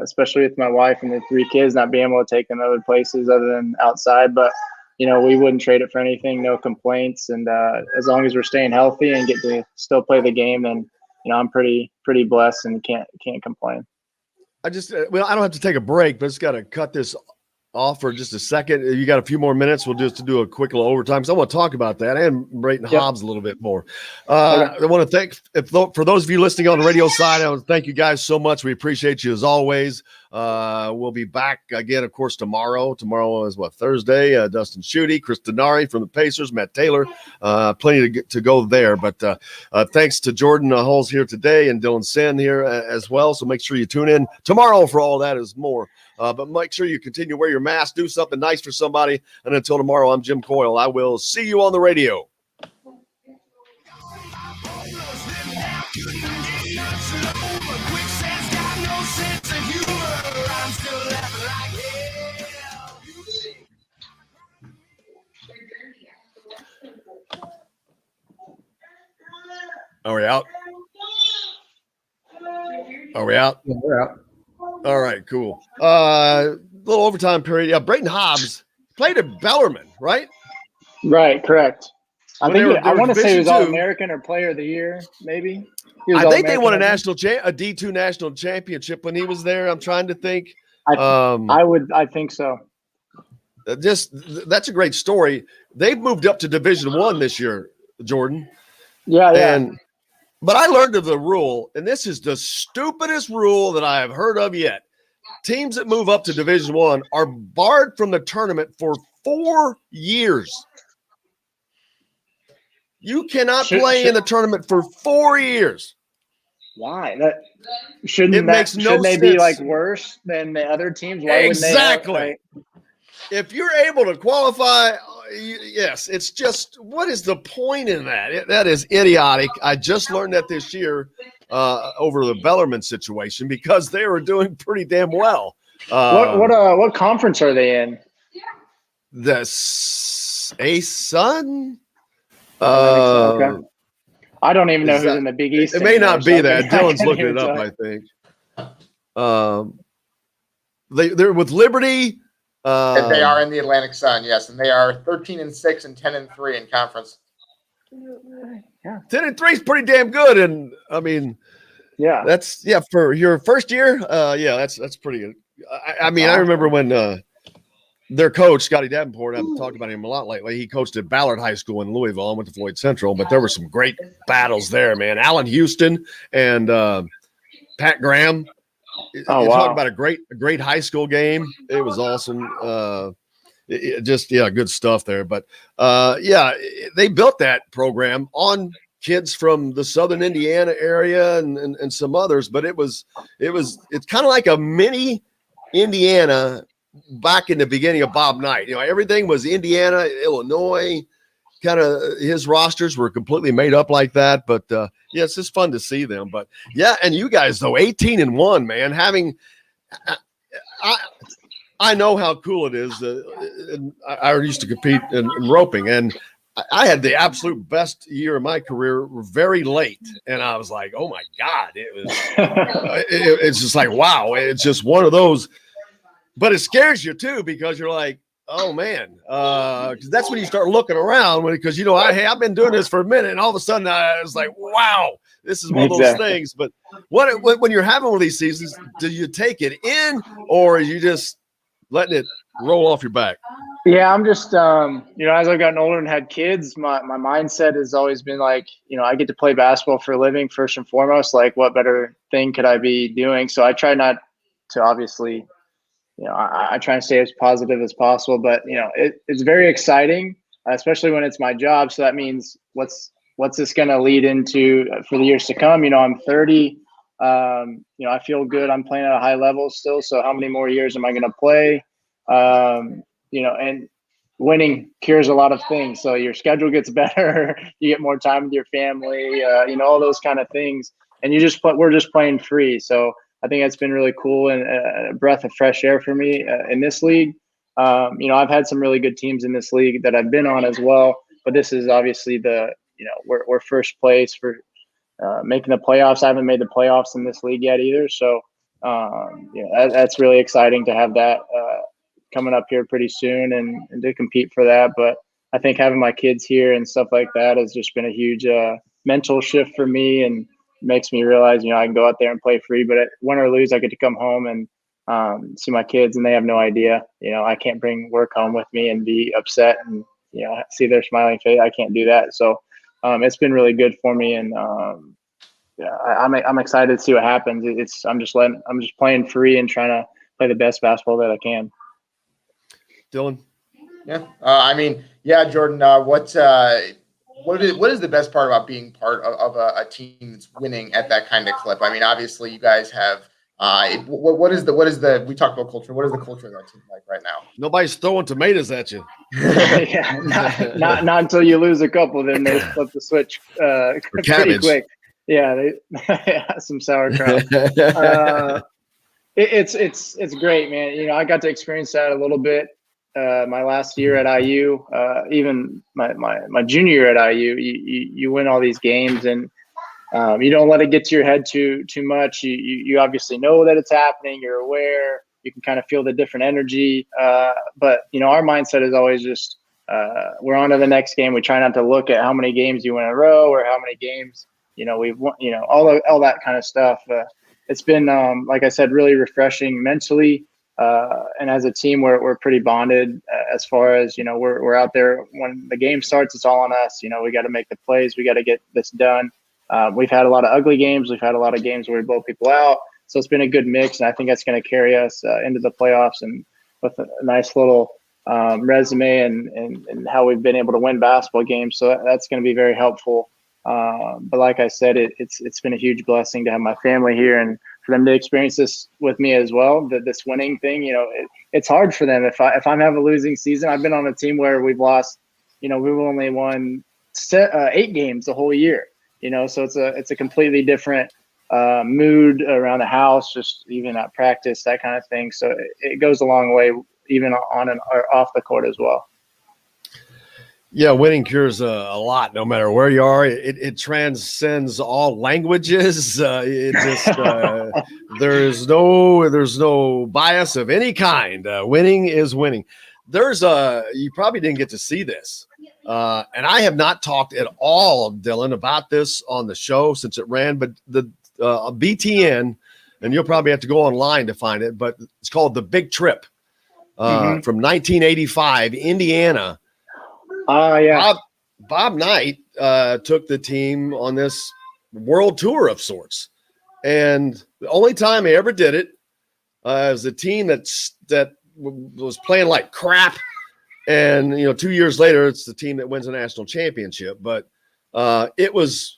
Especially with my wife and the 3 kids, not being able to take them other places other than outside. But, we wouldn't trade it for anything, no complaints. And as long as we're staying healthy and get to still play the game, then, I'm pretty blessed and can't complain. I don't have to take a break, but just got to cut this off for just a second. You got a few more minutes. We'll just do a quick little overtime because I want to talk about that and Brayton Hobbs a little bit more. I want to thank for those of you listening on the radio side. I want to thank you guys so much. We appreciate you as always. We'll be back again, of course, tomorrow. Tomorrow is Thursday. Dustin Schutte, Chris Denari from the Pacers, Matt Taylor. Plenty to go there. But thanks to Jordan Hulls here today and Dylan Sinn here as well. So make sure you tune in tomorrow for all that is more. But make sure you continue to wear your mask, do something nice for somebody. And until tomorrow, I'm Jim Coyle. I will see you on the radio. Are we out? Are we out? Yeah, we're out. All right, cool. Little overtime period. Yeah, Brayton Hobbs played at Bellarmine, right? Right, correct. I want to say he was Division All-American or Player of the Year, maybe. I think they won a D2 national championship when he was there. I'm trying to think. I think so. That's a great story. They've moved up to Division I this year, Jordan. Yeah. But I learned of the rule, and this is the stupidest rule that I have heard of yet. Teams that move up to Division I are barred from the tournament for 4 years. You cannot play in the tournament for 4 years. Why? Shouldn't they be like worse than the other teams? Why exactly. If you're able to qualify, yes, it's just, what is the point in that? That is idiotic. I just learned that this year over the Bellarmine situation because they were doing pretty damn well. What conference are they in? The ASUN. Okay. I don't even know who's in the Big East. It may not be that. Dylan's looking it up, I think. They're with Liberty. And they are in the Atlantic Sun, yes, and they are 13-6 and 10-3 in conference. Yeah, 10-3 is pretty damn good, and I mean, that's for your first year. That's pretty good. I mean, I remember when their coach Scotty Davenport. I've talked about him a lot lately. He coached at Ballard High School in Louisville. I went to Floyd Central, but there were some great battles there, man. Allen Houston and Pat Graham. Talk about a great high school game. It was awesome. Good stuff there. But they built that program on kids from the Southern Indiana area and some others. But it's kind of like a mini Indiana back in the beginning of Bob Knight. Everything was Indiana, Illinois. Kind of his rosters were completely made up like that, but it's just fun to see them. But and you guys though, 18-1, man. Having, I know how cool it is. I used to compete in roping, and I had the absolute best year of my career very late, and I was like, oh my God, it was it's just like, wow, it's just one of those, but it scares you too, because you're like, oh man, because that's when you start looking around, because I've been doing this for a minute, and all of a sudden I was like, wow, this is one of those things. But when you're having one of these seasons, do you take it in, or are you just letting it roll off your back? Yeah, I'm just, as I've gotten older and had kids, my mindset has always been like, I get to play basketball for a living first and foremost. Like, what better thing could I be doing? So I try not to, obviously, I try and stay as positive as possible. But it's very exciting, especially when it's my job. So that means what's this going to lead into for the years to come? I'm 30. I feel good. I'm playing at a high level still. So how many more years am I going to play? And winning cures a lot of things. So your schedule gets better, you get more time with your family, all those kind of things. And we're just playing free. So I think that's been really cool and a breath of fresh air for me in this league. I've had some really good teams in this league that I've been on as well, but this is obviously we're first place for making the playoffs. I haven't made the playoffs in this league yet either. So, that's really exciting to have that coming up here pretty soon and to compete for that. But I think having my kids here and stuff like that has just been a huge mental shift for me, and makes me realize, I can go out there and play free, but win or lose, I get to come home and see my kids, and they have no idea. I can't bring work home with me and be upset and, see their smiling face. I can't do that. So it's been really good for me. And I'm excited to see what happens. I'm just playing free and trying to play the best basketball that I can. Dylan? Yeah. Jordan, what is the best part about being part of a team that's winning at that kind of clip? Obviously you guys have, what is the, we talked about culture. What is the culture of that team like right now? Nobody's throwing tomatoes at you. Yeah, not until you lose a couple, then they flip the switch pretty quick. Yeah, they some sauerkraut. It's great, man. I got to experience that a little bit my last year at IU, even my junior year at IU. You win all these games, and you don't let it get to your head too much. You obviously know that it's happening. You're aware. You can kind of feel the different energy. But our mindset is always just we're on to the next game. We try not to look at how many games you win in a row or how many games we've won. All that kind of stuff. It's been like I said, really refreshing mentally. And as a team, we're pretty bonded as far as, we're out there when the game starts, it's all on us. We got to make the plays. We got to get this done. We've had a lot of ugly games. We've had a lot of games where we blow people out. So it's been a good mix. And I think that's going to carry us into the playoffs, and with a nice little resume and how we've been able to win basketball games. So that's going to be very helpful. But like I said, it's been a huge blessing to have my family here and for them to experience this with me as well. This winning thing, it's hard for them. If I'm having a losing season, I've been on a team where we've lost, we've only won 8 games the whole year, so it's a completely different mood around the house, just even at practice, that kind of thing. So it goes a long way, even on or off the court as well. Yeah, winning cures a lot, no matter where you are. It transcends all languages. There's no bias of any kind. Winning is winning. You probably didn't get to see this, and I have not talked at all, Dylan, about this on the show since it ran. But the BTN, and you'll probably have to go online to find it, but it's called The Big Trip from 1985, Indiana. Yeah. Bob Knight took the team on this world tour of sorts, and the only time he ever did it was a team that was playing like crap, and 2 years later, it's the team that wins a national championship. But it was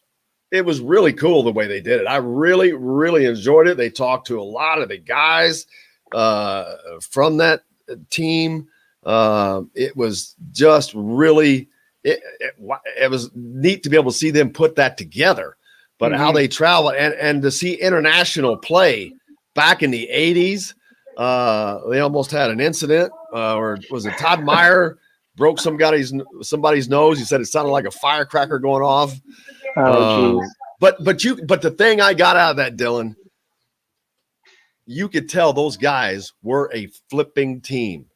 really cool the way they did it. I really, really enjoyed it. They talked to a lot of the guys from that team. It was just really, it was neat to be able to see them put that together, but how they travel and to see international play back in the 80s. They almost had an incident, or was it Todd Meyer broke somebody's nose. He said it sounded like a firecracker going off. Oh, but the thing I got out of that, Dylan, you could tell those guys were a flipping team.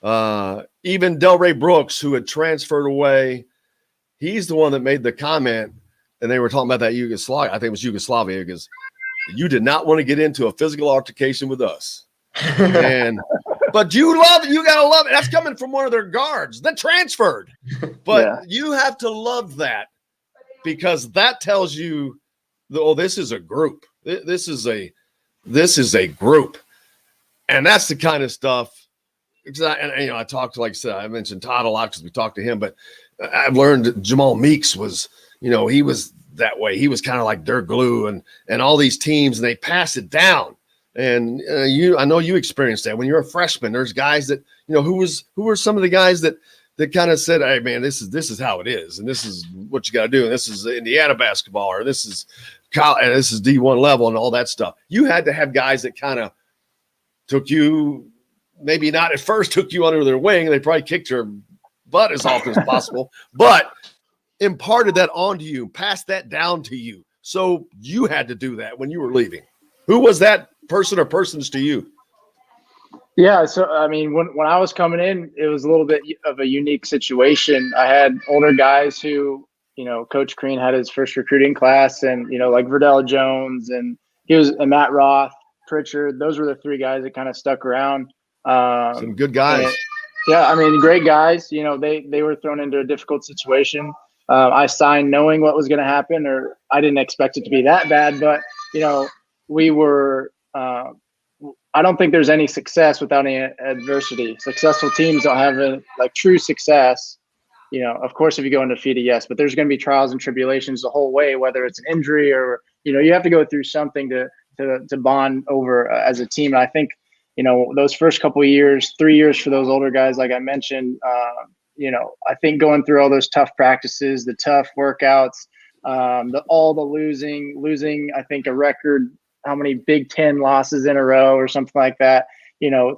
Even Delray Brooks, who had transferred away, he's the one that made the comment, and they were talking about that Yugoslavia. I think it was Yugoslavia, because you did not want to get into a physical altercation with us. But you love it. You got to love it. That's coming from one of their guards that transferred. But you have to love that, because that tells you, oh, this is a group. This is a group. And that's the kind of stuff. I talked, like I said, I mentioned Todd a lot because we talked to him, but I've learned Jamal Meeks was, he was that way. He was kind of like Dirk Glue and all these teams, and they pass it down. And I know you experienced that when you're a freshman. There's guys that, who were some of the guys that kind of said, hey man, this is how it is. And this is what you got to do. And this is Indiana basketball, or this is college, and this is D1 level and all that stuff. You had to have guys that kind of took you, maybe not at first took you under their wing. They probably kicked your butt as often as possible, but imparted that onto you, passed that down to you. So you had to do that when you were leaving. Who was that person or persons to you? Yeah. So, I mean, when I was coming in, it was a little bit of a unique situation. I had older guys who, Coach Crean had his first recruiting class, and, like Verdell Jones, and Matt Roth, Pritchard. Those were the three guys that kind of stuck around. Some good guys. Yeah, I mean, great guys. They were thrown into a difficult situation. I signed knowing what was going to happen, or I didn't expect it to be that bad. But we were. I don't think there's any success without any adversity. Successful teams don't have true success. Of course, if you go undefeated, yes, but there's going to be trials and tribulations the whole way, whether it's an injury or you have to go through something to bond over as a team. And I think. Those first couple of years, 3 years for those older guys, like I mentioned, I think going through all those tough practices, the tough workouts, all the losing, I think a record, how many Big Ten losses in a row or something like that,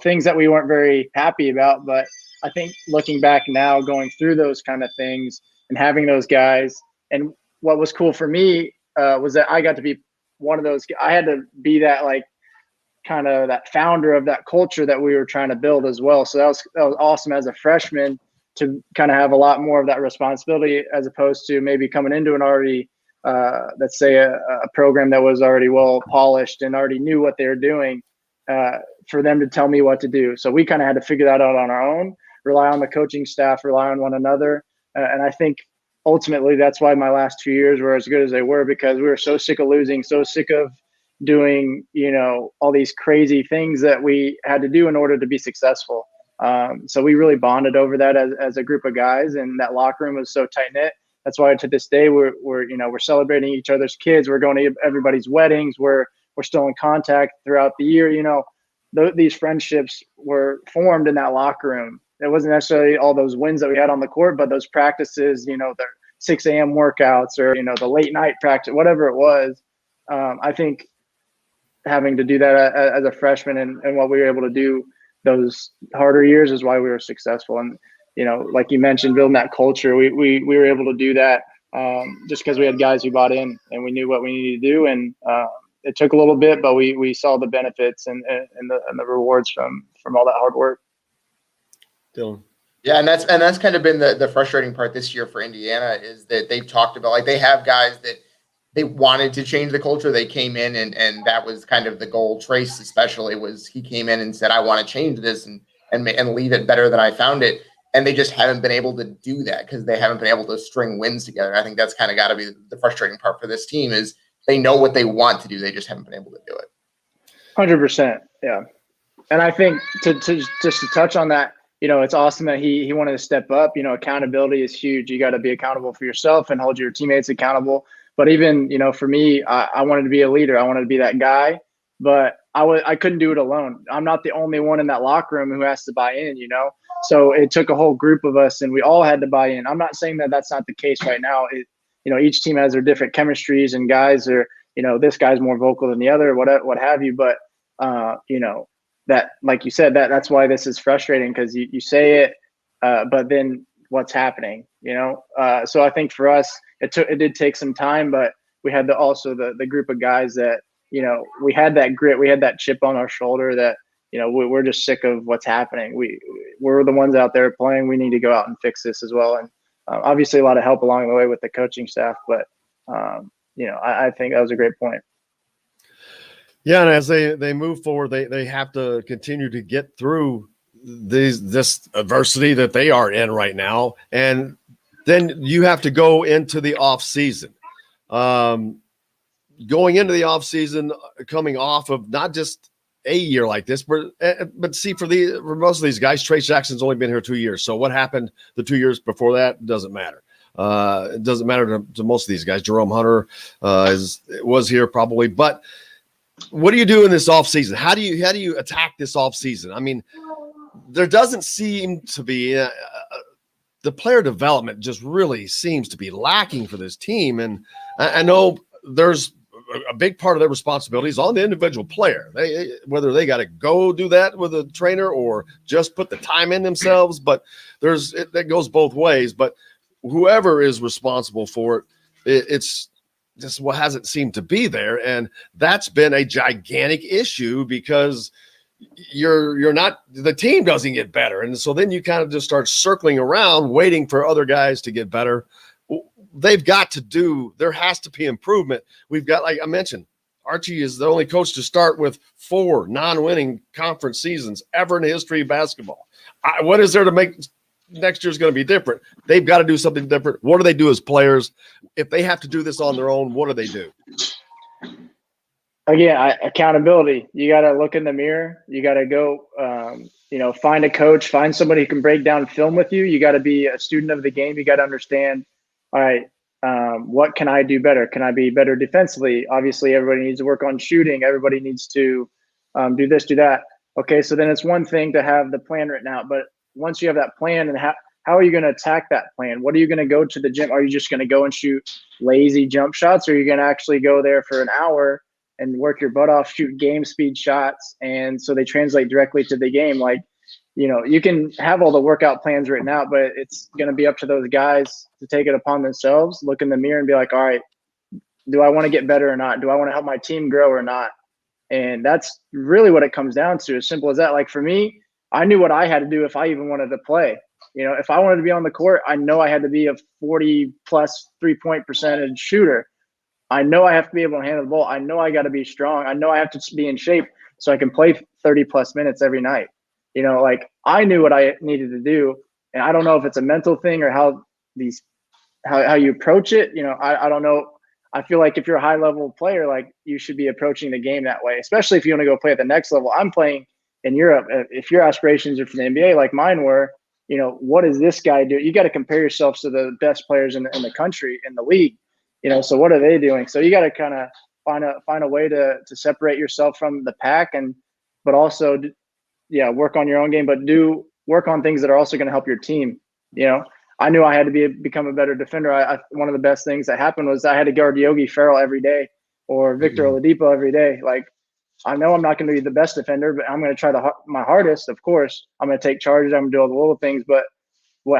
things that we weren't very happy about. But I think looking back now, going through those kind of things and having those guys, and what was cool for me was that I got to be one of those. I had to be that kind of that founder of that culture that we were trying to build as well. So that was awesome as a freshman to kind of have a lot more of that responsibility, as opposed to maybe coming into an already, let's say a program that was already well polished and already knew what they were doing, for them to tell me what to do. So we kind of had to figure that out on our own, rely on the coaching staff, rely on one another. And I think ultimately that's why my last 2 years were as good as they were, because we were so sick of losing, so sick of doing, all these crazy things that we had to do in order to be successful. So we really bonded over that as a group of guys, and that locker room was so tight knit. That's why to this day we're celebrating each other's kids. We're going to everybody's weddings. We're still in contact throughout the year. These friendships were formed in that locker room. It wasn't necessarily all those wins that we had on the court, but those practices, the 6 a.m. workouts, or the late night practice, whatever it was. I think having to do that as a freshman and what we were able to do those harder years is why we were successful. And, like you mentioned, building that culture, we were able to do that just because we had guys who bought in and we knew what we needed to do. And it took a little bit, but we saw the benefits and the rewards from all that hard work. Dylan. Yeah, and that's kind of been the frustrating part this year for Indiana, is that they've talked about, they have guys that they wanted to change the culture. They came in and that was kind of the goal. Trace especially he came in and said, I want to change this and leave it better than I found it. And they just haven't been able to do that because they haven't been able to string wins together. I think that's kind of got to be the frustrating part for this team, is they know what they want to do. They just haven't been able to do it. 100%. Yeah. And I think to touch on that, it's awesome that he wanted to step up. Accountability is huge. You got to be accountable for yourself and hold your teammates accountable. But even, for me, I wanted to be a leader. I wanted to be that guy, but I couldn't do it alone. I'm not the only one in that locker room who has to buy in, So it took a whole group of us, and we all had to buy in. I'm not saying that that's not the case right now. Each team has their different chemistries, and guys are, this guy's more vocal than the other, what have you. But, that, like you said, that's why this is frustrating, because you say it, but then what's happening, so I think for us, it did take some time, but we had the group of guys that, we had that grit, we had that chip on our shoulder that, we're just sick of what's happening. We're the ones out there playing. We need to go out and fix this as well. And obviously a lot of help along the way with the coaching staff, but I think that was a great point. Yeah, and as they move forward, they have to continue to get through this adversity that they are in right now, and then you have to go into the off season. Going into the off season, coming off of not just a year like this, but see, for most of these guys, Trace Jackson's only been here 2 years. So what happened the 2 years before that doesn't matter. It doesn't matter to most of these guys. Jerome Hunter was here probably, but what do you do in this offseason? How do you attack this offseason? I mean, there doesn't seem to be the player development just really seems to be lacking for this team. And I know there's a big part of their responsibilities on the individual player. Whether they got to go do that with a trainer or just put the time in themselves, but that goes both ways. But whoever is responsible for it's just what hasn't seemed to be there. And that's been a gigantic issue because you're not, the team doesn't get better. And so then you kind of just start circling around waiting for other guys to get better. There has to be improvement. We've got, like I mentioned, Archie is the only coach to start with 4 non-winning conference seasons ever in the history of basketball. What is there to make next year's going to be different? They've got to do something different. What do they do as players? If they have to do this on their own, what do they do? Again, accountability. You got to look in the mirror. You got to go, find a coach, find somebody who can break down film with you. You got to be a student of the game. You got to understand, all right, what can I do better? Can I be better defensively? Obviously, everybody needs to work on shooting. Everybody needs to do this, do that. Okay, so then it's one thing to have the plan written out, but once you have that plan, and how are you going to attack that plan? What are you going to go to the gym? Are you just going to go and shoot lazy jump shots? Or are you going to actually go there for an hour and work your butt off, shoot game speed shots? And so they translate directly to the game. Like, you can have all the workout plans written out, but it's going to be up to those guys to take it upon themselves, look in the mirror and be like, all right, do I want to get better or not? Do I want to help my team grow or not? And that's really what it comes down to. As simple as that. Like for me, I knew what I had to do if I even wanted to play. If I wanted to be on the court, I know I had to be a 40+ 3-point percentage shooter. I know I have to be able to handle the ball. I know I got to be strong. I know I have to be in shape so I can play 30+ minutes every night. Like I knew what I needed to do. And I don't know if it's a mental thing or how you approach it. I don't know. I feel like if you're a high level player, like you should be approaching the game that way, especially if you want to go play at the next level. I'm playing in Europe. If your aspirations are for the NBA, like mine were, what does this guy do? You got to compare yourself to the best players in the country, in the league. So what are they doing? So you got to kind of find a way to separate yourself from the pack, but also, work on your own game, but work on things that are also going to help your team. I knew I had to become a better defender. One of the best things that happened was I had to guard Yogi Ferrell every day or Victor Oladipo every day. Like, I know I'm not going to be the best defender, but I'm going to try my hardest. Of course, I'm going to take charges. I'm going to do all the little things, but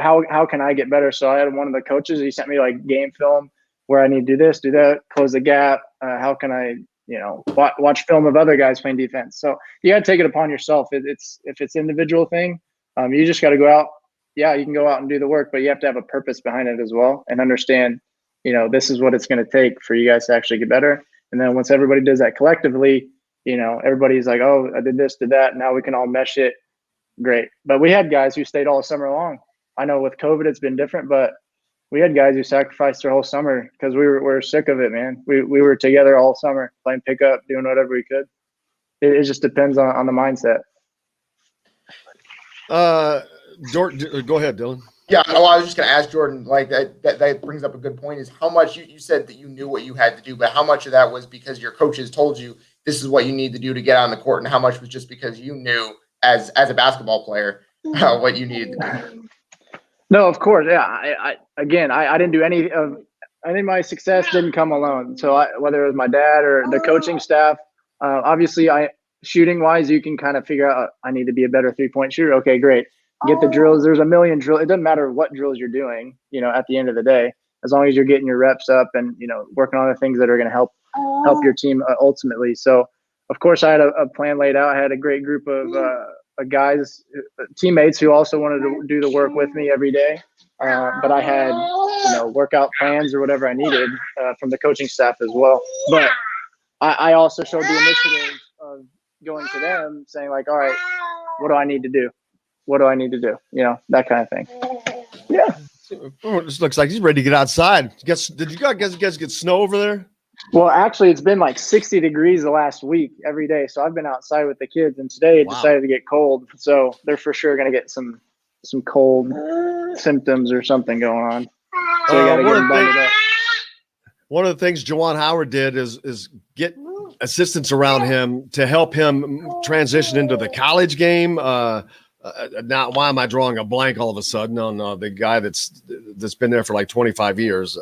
how can I get better? So I had one of the coaches, he sent me like game film where I need to do this, do that, close the gap. How can I, watch film of other guys playing defense? So you got to take it upon yourself. If it's individual thing, you just got to go out. Yeah, you can go out and do the work, but you have to have a purpose behind it as well and understand, this is what it's going to take for you guys to actually get better. And then once everybody does that collectively, everybody's like, oh, I did this, did that. Now we can all mesh it. Great. But we had guys who stayed all summer long. I know with COVID, it's been different, but we had guys who sacrificed their whole summer because we were sick of it, man. We were together all summer, playing pickup, doing whatever we could. It just depends on the mindset. Jordan, go ahead, Dylan. Yeah, I was just going to ask Jordan, like that brings up a good point, is how much you said that you knew what you had to do, but how much of that was because your coaches told you this is what you need to do to get on the court, and how much was just because you knew as a basketball player what you needed to do? No, of course. Yeah. I didn't do any of, I think my success didn't come alone. So whether it was my dad or the coaching staff, obviously shooting wise, you can kind of figure out, I need to be a better 3-point shooter. Okay, great. get the drills. There's a million drills. It doesn't matter what drills you're doing, at the end of the day, as long as you're getting your reps up and, working on the things that are going to help your team ultimately. So, of course, I had a plan laid out. I had a great group of guys, teammates who also wanted to do the work with me every day. But I had, workout plans or whatever I needed from the coaching staff as well. But I also showed the initiative of going to them saying like, all right, what do I need to do? What do I need to do? That kind of thing. Yeah. Oh, this looks like he's ready to get outside. Did you guys get snow over there? Well, actually, it's been like 60 degrees the last week every day. So I've been outside with the kids, and today it decided to get cold. So they're for sure going to get some cold symptoms or something going on. So we got to get them bundled up. One of the things Juwan Howard did is get assistants around him to help him transition into the college game. Now, why am I drawing a blank all of a sudden on the guy that's been there for like 25 years?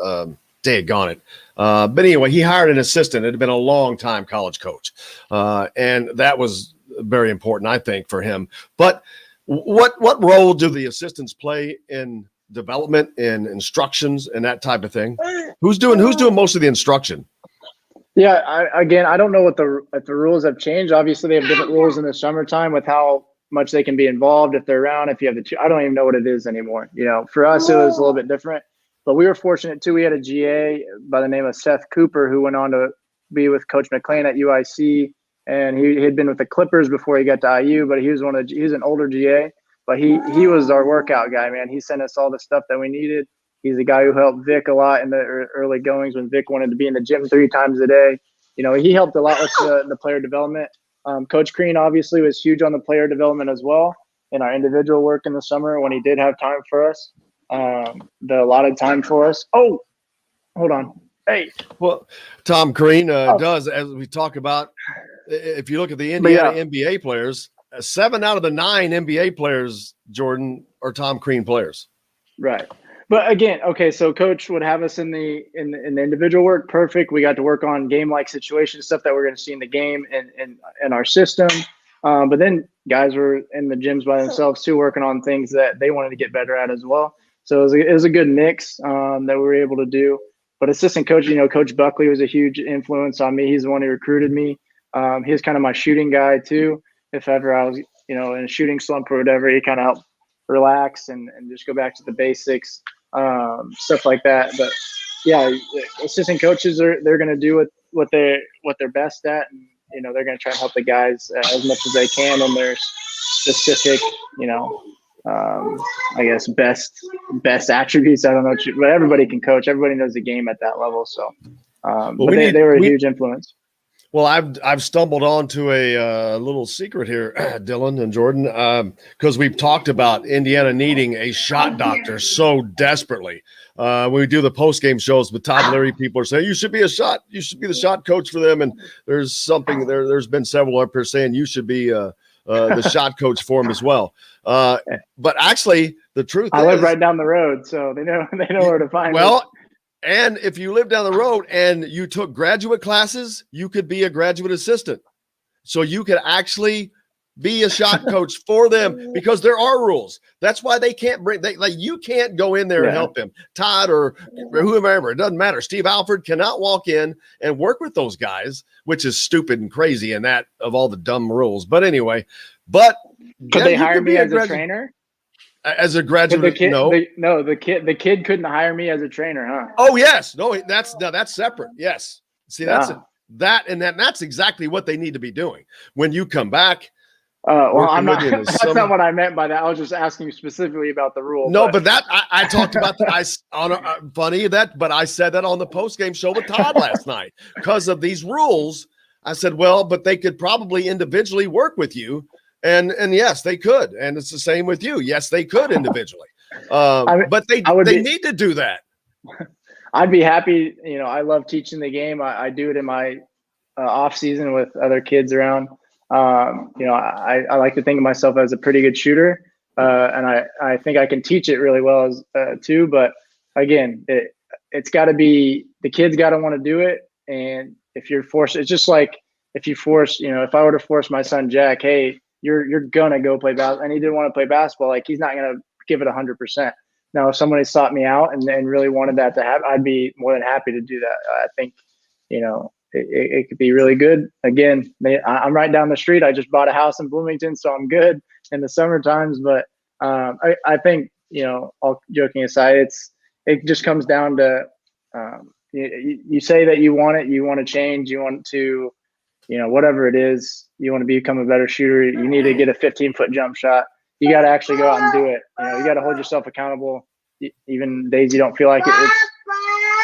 Daggone it. But anyway, he hired an assistant. It had been a long time college coach. And that was very important, I think, for him. But what role do the assistants play in development and instructions and that type of thing? Who's doing most of the instruction? Yeah, I don't know if the rules have changed. Obviously, they have different rules in the summertime with how much they can be involved if they're around. If you have I don't even know what it is anymore. For us, it was a little bit different. But we were fortunate too. We had a GA by the name of Seth Cooper who went on to be with Coach McClain at UIC, and he had been with the Clippers before he got to IU. But he was an older GA, but he was our workout guy, man. He sent us all the stuff that we needed. He's the guy who helped Vic a lot in the early goings when Vic wanted to be in the gym 3 times a day. He helped a lot with the player development. Coach Crean obviously was huge on the player development as well in our individual work in the summer when he did have time for us. The allotted time for us. Oh, hold on. Hey. Well, Tom Crean does, as we talk about, if you look at the Indiana NBA players, 7 out of the 9 NBA players, Jordan, are Tom Crean players. Right. But again, okay, so coach would have us in the individual work. Perfect. We got to work on game-like situations, stuff that we're going to see in the game and our system. But then guys were in the gyms by themselves too, working on things that they wanted to get better at as well. So it was a good mix that we were able to do. But assistant coach, Coach Buckley was a huge influence on me. He's the one who recruited me. He was kind of my shooting guy too. If ever I was, in a shooting slump or whatever, he kind of helped relax and just go back to the basics, stuff like that. But yeah, assistant coaches they're going to do what they're best at, and they're going to try and help the guys as much as they can in their specific, I guess best attributes. I don't know, but everybody can coach. Everybody knows the game at that level. So, but they were a huge influence. Well, I've stumbled onto a little secret here, Dylan and Jordan, because we've talked about Indiana needing a shot doctor so desperately. When we do the post-game shows with Todd Leary, people are saying you should be the shot coach for them, and there's something there. There's been several up here saying you should be the shot coach for them as well. But actually, the truth I live right down the road, so they know where to find me. Well, and if you live down the road and you took graduate classes, you could be a graduate assistant. So you could actually be a shot coach for them because there are rules. That's why they can't you can't go in there and help them. Todd or whoever, it doesn't matter. Steve Alford cannot walk in and work with those guys, which is stupid and crazy and that of all the dumb rules. But anyway, could they hire me as a trainer? As a graduate, the kid couldn't hire me as a trainer, huh? Oh yes, that's separate. Yes, see that's exactly what they need to be doing when you come back. Well, I'm not. That's not what I meant by that. I was just asking specifically about the rule. No, but that I talked about that. But I said that on the post game show with Todd last night because of these rules. I said, well, but they could probably individually work with you. And yes, they could. And it's the same with you. Yes, they could individually. But they need to do that. I'd be happy. I love teaching the game. I do it in my off season with other kids around. I like to think of myself as a pretty good shooter. And I think I can teach it really well too. But again, it's got to be, the kids got to want to do it. And if you're forced, it's just like if you force, if I were to force my son, Jack, hey, you're gonna go play basketball, and he didn't want to play basketball. Like, he's not gonna give it 100%. Now, if somebody sought me out and really wanted that to happen, I'd be more than happy to do that. I think, it could be really good. Again, I'm right down the street. I just bought a house in Bloomington, so I'm good in the summer times. But I think, all joking aside, it just comes down to you say that you want it, you want to change, you want to, whatever it is, you want to become a better shooter. You need to get a 15-foot jump shot. You got to actually go out and do it. You got to hold yourself accountable, even days you don't feel like it.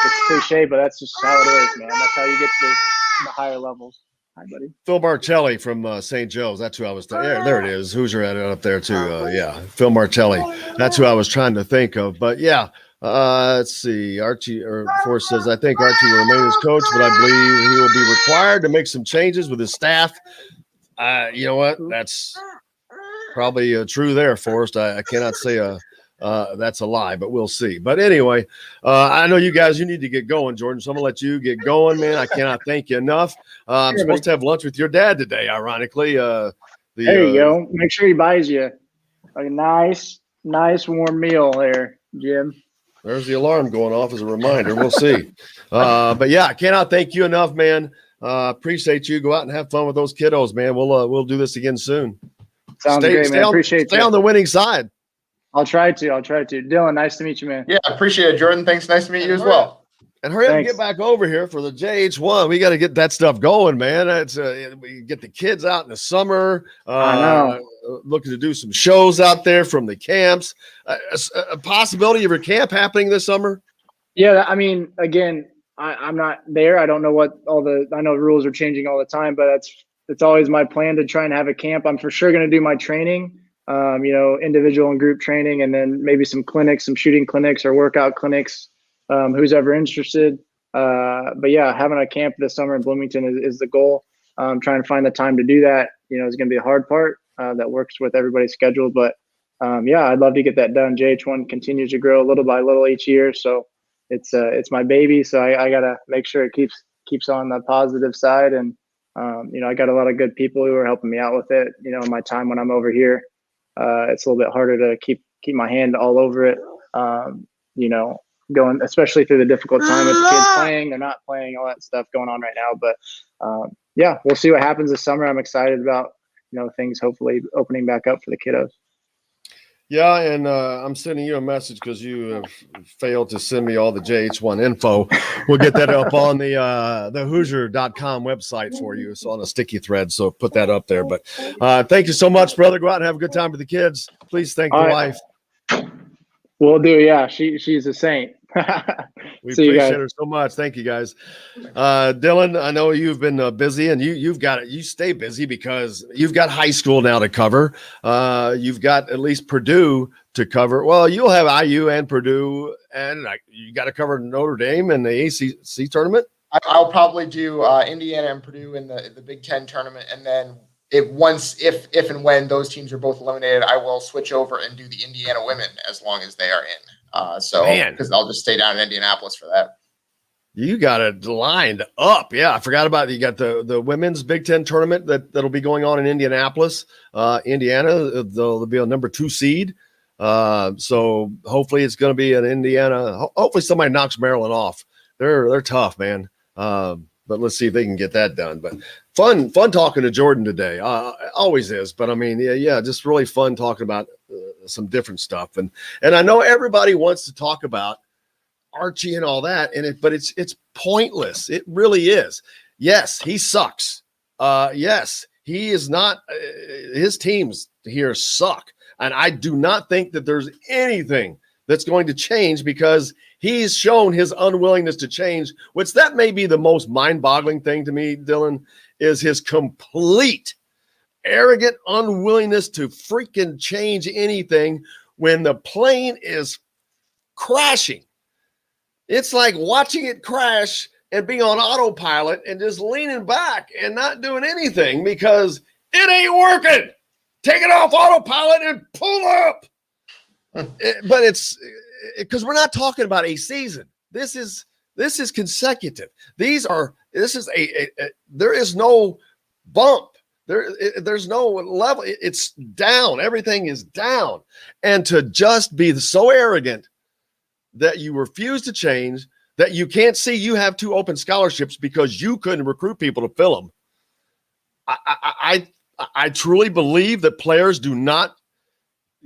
It's cliche, but that's just how it is, man. That's how you get to the higher levels. Hi, buddy. Phil Martelli from St. Joe's. That's who I was. Yeah, there it is. Hoosier had it up there too. Yeah, Phil Martelli. That's who I was trying to think of. But yeah, let's see. Archie Forrest says, I think Archie will remain as coach, but I believe he will be required to make some changes with his staff. You know what? That's probably true there, Forrest. I cannot say that's a lie, but we'll see. But anyway, I know you guys, you need to get going, Jordan, so I'm going to let you get going, man. I cannot thank you enough. I'm supposed to have lunch with your dad today, ironically. There you go. Make sure he buys you a nice warm meal there, Jim. There's the alarm going off as a reminder. We'll see. But yeah, I cannot thank you enough, man. Appreciate you. Go out and have fun with those kiddos, man. We'll do this again soon. Sounds great, man. Appreciate Stay on the winning side. I'll try to. Dylan, nice to meet you, man. Yeah, appreciate it, Jordan. Thanks. Nice to meet you as well. And hurry up and get back over here for the JH1. We got to get that stuff going, man. That's we get the kids out in the summer. I know. Looking to do some shows out there from the camps. A possibility of your camp happening this summer? Yeah, I mean, again, I'm not there. I don't know what I know rules are changing all the time, but it's always my plan to try and have a camp. I'm for sure going to do my training. Individual and group training, and then maybe some clinics, some shooting clinics or workout clinics, who's ever interested. But yeah, having a camp this summer in Bloomington is the goal. Trying to find the time to do that, is going to be a hard part that works with everybody's schedule. But yeah, I'd love to get that done. JH1 continues to grow little by little each year. So it's my baby. So I got to make sure it keeps on the positive side. And, I got a lot of good people who are helping me out with it, in my time when I'm over here. It's a little bit harder to keep my hand all over it, going, especially through the difficult time with the kids playing, they're not playing, all that stuff going on right now. But yeah, we'll see what happens this summer. I'm excited about, things hopefully opening back up for the kiddos. Yeah, and I'm sending you a message because you have failed to send me all the JH1 info. We'll get that up on the Hoosier.com website for you. It's on a sticky thread, so put that up there. But thank you so much, brother. Go out and have a good time with the kids. Please thank the wife. Will do, yeah. She's a saint. We appreciate her so much. Thank you, guys. Dylan, I know you've been busy, and you stay busy because you've got high school now to cover. You've got at least Purdue to cover. Well, you'll have IU and Purdue, and you got to cover Notre Dame in the ACC tournament. I'll probably do Indiana and Purdue in the Big Ten tournament, and then if and when those teams are both eliminated, I will switch over and do the Indiana women as long as they are in. Because I'll just stay down in Indianapolis for that. You got it lined up. Yeah, I forgot about it. You got the women's Big Ten tournament that'll be going on in Indianapolis. Indiana, they'll be a number 2 seed. So hopefully it's going to be an Indiana. Hopefully somebody knocks Maryland off. They're tough, man. But let's see if they can get that done. But fun talking to Jordan today. Always is. But I mean, yeah, just really fun talking about some different stuff. And I know everybody wants to talk about Archie and all that, but it's pointless. It really is. Yes, he sucks. Yes, he is not. His teams here suck, and I do not think that there's anything that's going to change because he's shown his unwillingness to change. Which that may be the most mind-boggling thing to me, Dylan, is his complete arrogant unwillingness to freaking change anything when the plane is crashing. It's like watching it crash and being on autopilot and just leaning back and not doing anything because it ain't working. Take it off autopilot and pull up. But it's because we're not talking about a season. This is consecutive. There is no bump. There's no level. It's down. Everything is down. And to just be so arrogant that you refuse to change, that you can't see you have 2 open scholarships because you couldn't recruit people to fill them. I truly believe that players do not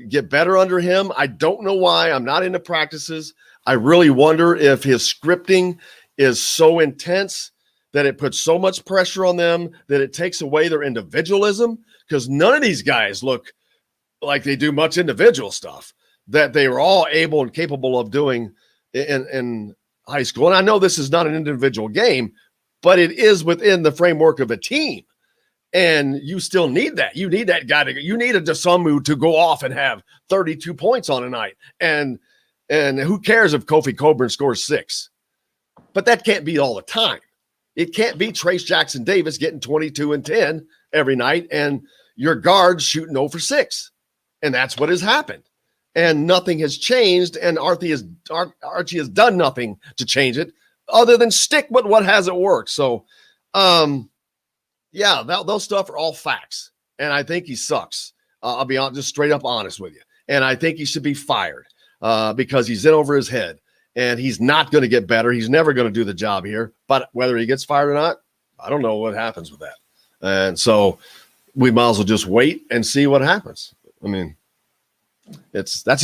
get better under him. I don't know why. I'm not into practices. I really wonder if his scripting is so intense that it puts so much pressure on them that it takes away their individualism, because none of these guys look like they do much individual stuff that they were all able and capable of doing in high school. And I know this is not an individual game, but it is within the framework of a team. And you still need that. You need that guy you need a Desamu to go off and have 32 points on a night. And who cares if Kofi Coburn scores 6? But that can't be all the time. It can't be Trace Jackson Davis getting 22 and 10 every night and your guards shooting 0 for 6. And that's what has happened. And nothing has changed. And Archie has done nothing to change it other than stick with what hasn't worked. So, yeah, those stuff are all facts. And I think he sucks. I'll be just straight up honest with you. And I think he should be fired because he's in over his head. And he's not going to get better. He's never going to do the job here. But whether he gets fired or not, I don't know what happens with that. And so we might as well just wait and see what happens. I mean, I guess that's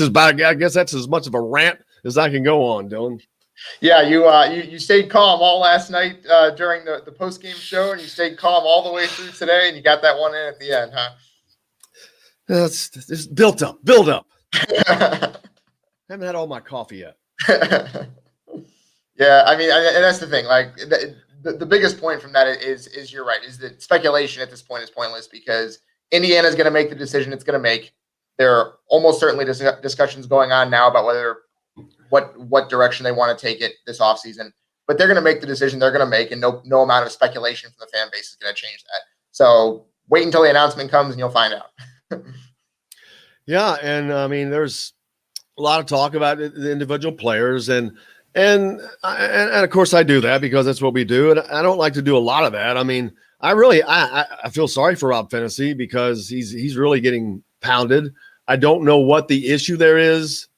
as much of a rant as I can go on, Dylan. Yeah, you stayed calm all last night during the post-game show, and you stayed calm all the way through today, and you got that one in at the end, huh? It's built up. Haven't had all my coffee yet. Yeah, I mean, and that's the thing. Like the biggest point from that is you're right. Is that speculation at this point is pointless because Indiana is going to make the decision it's going to make. There are almost certainly discussions going on now about what direction they want to take it this offseason. But they're going to make the decision they're going to make, and no amount of speculation from the fan base is going to change that. So wait until the announcement comes, and you'll find out. Yeah, and I mean, there's a lot of talk about the individual players, and of course I do that because that's what we do, and I don't like to do a lot of that. I mean, I feel sorry for Rob Fennessy because he's really getting pounded. I don't know what the issue there is.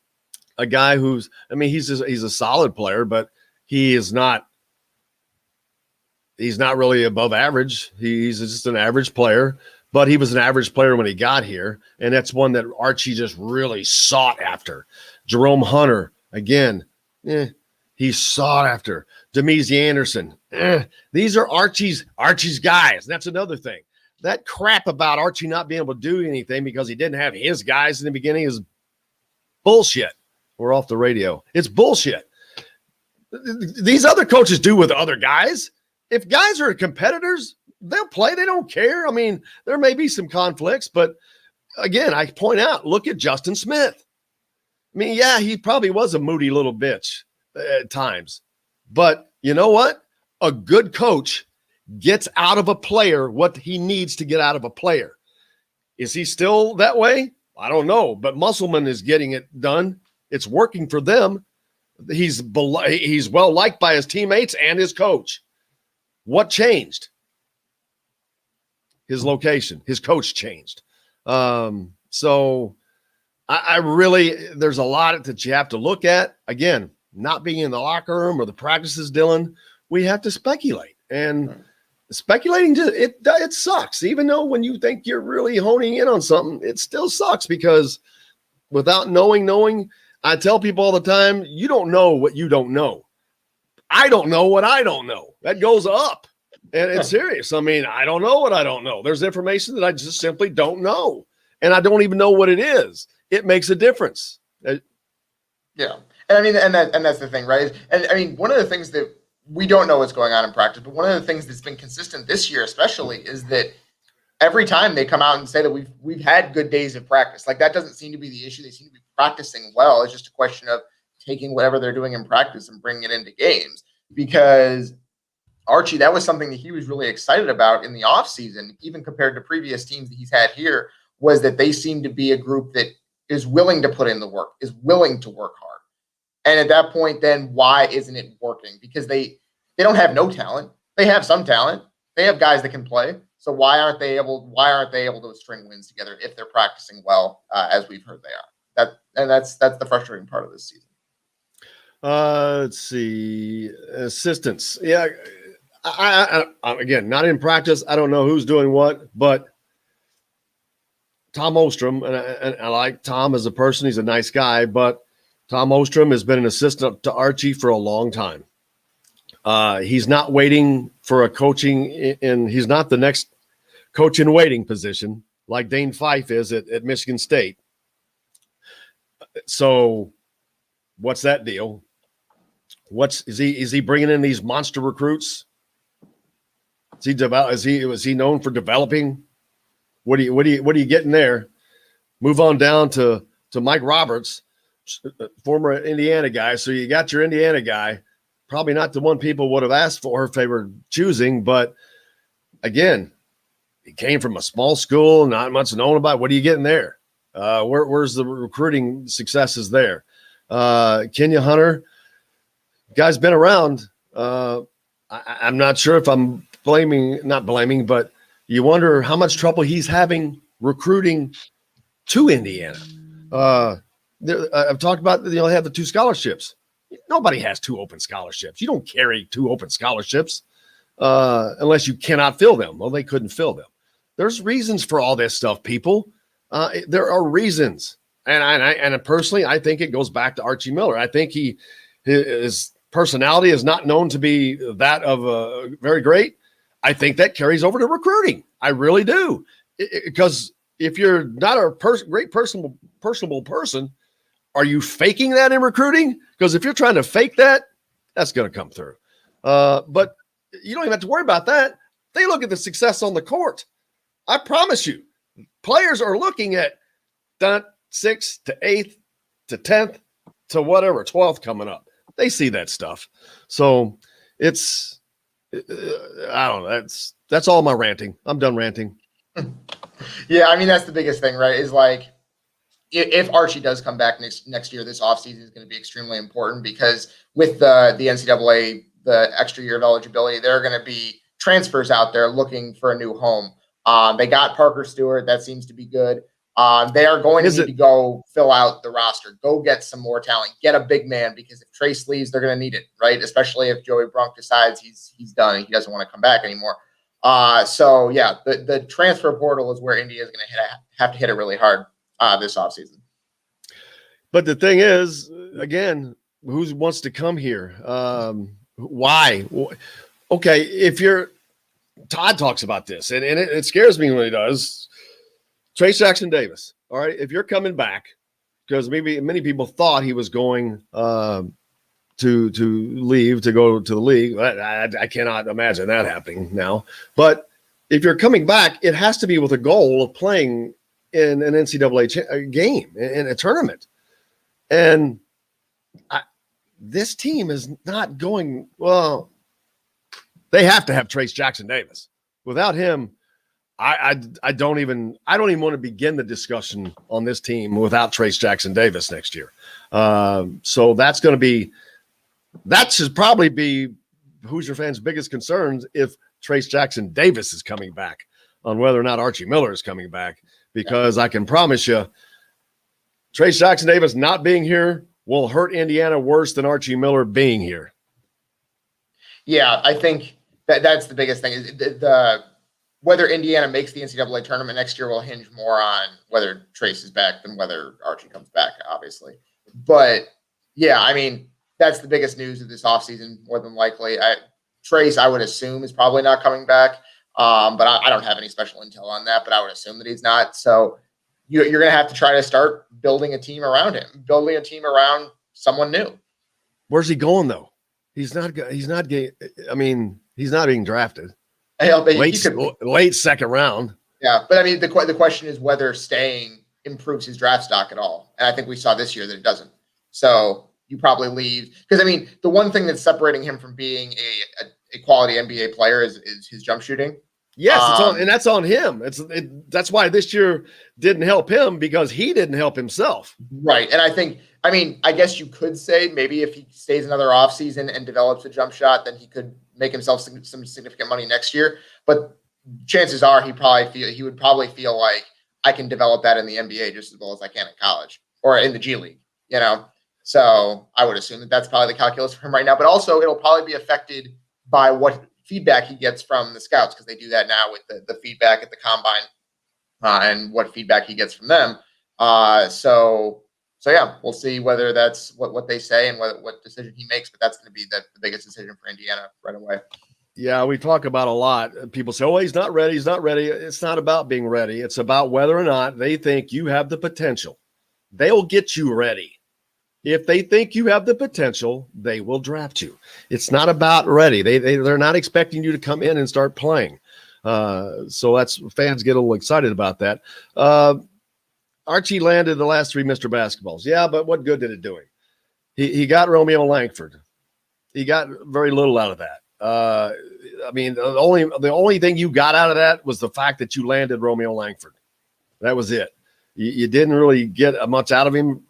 A guy he's a solid player, but he's not really above average. He's just an average player. But he was an average player when he got here, and that's one that Archie just really sought after. Jerome Hunter, again, he's sought after. Demezy Anderson, these are Archie's guys. That's another thing. That crap about Archie not being able to do anything because he didn't have his guys in the beginning is bullshit. We're off the radio. It's bullshit. These other coaches do with other guys. If guys are competitors, they'll play. They don't care. I mean, there may be some conflicts, but again, I point out, look at Justin Smith. I mean, yeah, he probably was a moody little bitch at times, but you know what? A good coach gets out of a player what he needs to get out of a player. Is he still that way? I don't know, but Musselman is getting it done. It's working for them. He's well liked by his teammates and his coach. What changed? His location, his coach changed. So I really, there's a lot that you have to look at. Again, not being in the locker room or the practices, Dylan, we have to speculate. And speculating, it sucks. Even though when you think you're really honing in on something, it still sucks because without knowing, I tell people all the time, you don't know what you don't know. I don't know what I don't know. That goes up. And it's serious. I mean, I don't know what I don't know. There's information that I just simply don't know. And I don't even know what it is. It makes a difference. Yeah. And I mean, and that's the thing, right? And I mean, one of the things that we don't know what's going on in practice, but one of the things that's been consistent this year, especially, is that every time they come out and say that we've had good days of practice, like that doesn't seem to be the issue. They seem to be practicing well. It's just a question of taking whatever they're doing in practice and bringing it into games. Because Archie, that was something that he was really excited about in the offseason, even compared to previous teams that he's had here, was that they seem to be a group that is willing to put in the work, is willing to work hard. And at that point, then why isn't it working? Because they don't have no talent. They have some talent. They have guys that can play. So why aren't they able to string wins together if they're practicing well, as we've heard they are? That's the frustrating part of this season. Let's see. Assistants. Yeah. I again, not in practice. I don't know who's doing what, but Tom Ostrom, and I like Tom as a person. He's a nice guy, but Tom Ostrom has been an assistant to Archie for a long time. He's not waiting for a coaching, and he's not the next coach in waiting position like Dane Fife is at Michigan State. So what's that deal? Is he bringing in these monster recruits? Was he known for developing? What are you getting there? Move on down to Mike Roberts, former Indiana guy. So you got your Indiana guy, probably not the one people would have asked for if they were choosing, but again, he came from a small school, not much known about. What are you getting there? Where's the recruiting successes there? Kenya Hunter, guy's been around. I'm not sure if I'm not blaming, but you wonder how much trouble he's having recruiting to Indiana. I've talked about, they have the 2 scholarships. Nobody has 2 open scholarships. You don't carry 2 open scholarships unless you cannot fill them. Well, they couldn't fill them. There's reasons for all this stuff, people. There are reasons. And personally, I think it goes back to Archie Miller. I think his personality is not known to be that of very great. I think that carries over to recruiting. I really do. Because if you're not a great personable person, are you faking that in recruiting? Because if you're trying to fake that, that's going to come through. But you don't even have to worry about that. They look at the success on the court. I promise you, players are looking at 6th to 8th to 10th to whatever, 12th coming up. They see that stuff. So it's, I don't know. That's all my ranting. I'm done ranting. Yeah, I mean, that's the biggest thing, right? Is like, if Archie does come back next year, this offseason is going to be extremely important because with the NCAA, the extra year of eligibility, there are going to be transfers out there looking for a new home. They got Parker Stewart. That seems to be good. They are going to need to go fill out the roster, go get some more talent, get a big man, because if Trace leaves, they're going to need it, right? Especially if Joey Brunk decides he's done and he doesn't want to come back anymore. So yeah, the transfer portal is where India is going to have to hit it really hard this offseason. But the thing is, again, who wants to come here? Why? Okay, Todd talks about this, and it scares me when he does. Trace Jackson Davis. All right, if you're coming back, because maybe many people thought he was going to leave to go to the league. I cannot imagine that happening now. But if you're coming back, it has to be with a goal of playing in an NCAA game, in a tournament. And this team is not going well. They have to have Trace Jackson Davis. Without him, I don't even want to begin the discussion on this team without Trace Jackson Davis next year. So that should probably be Hoosier fans' biggest concerns if Trace Jackson Davis is coming back, on whether or not Archie Miller is coming back, because I can promise you Trace Jackson Davis not being here will hurt Indiana worse than Archie Miller being here. Yeah, I think that's the biggest thing. Whether Indiana makes the NCAA tournament next year will hinge more on whether Trace is back than whether Archie comes back, obviously. But yeah, I mean, that's the biggest news of this offseason, more than likely. Trace, I would assume, is probably not coming back. But I don't have any special intel on that, but I would assume that he's not. So you're going to have to try to start building a team around him, building a team around someone new. Where's he going, though? He's not being drafted. Late second round. Yeah, but I mean, the question is whether staying improves his draft stock at all. And I think we saw this year that it doesn't. So you probably leave. Because, I mean, the one thing that's separating him from being a quality NBA player is his jump shooting. Yes, that's on him. That's why this year didn't help him, because he didn't help himself. Right. And I guess you could say maybe if he stays another offseason and develops a jump shot, then he could make himself some significant money next year. But chances are he would probably feel like I can develop that in the NBA just as well as I can in college or in the G League, you know? So I would assume that that's probably the calculus for him right now, but also it'll probably be affected by what feedback he gets from the scouts, because they do that now with the feedback at the combine and what feedback he gets from them. So yeah, we'll see whether that's what they say and what decision he makes, but that's going to be the biggest decision for Indiana right away. Yeah, we talk about a lot. People say, oh, he's not ready. He's not ready. It's not about being ready. It's about whether or not they think you have the potential. They'll get you ready. If they think you have the potential, they will draft you. It's not about ready. They're not expecting you to come in and start playing. So that's fans get a little excited about that. Archie landed the last 3 Mr. Basketballs. Yeah, but what good did it do him? He got Romeo Langford. He got very little out of that. I mean, the only thing you got out of that was the fact that you landed Romeo Langford. That was it. You didn't really get much out of him.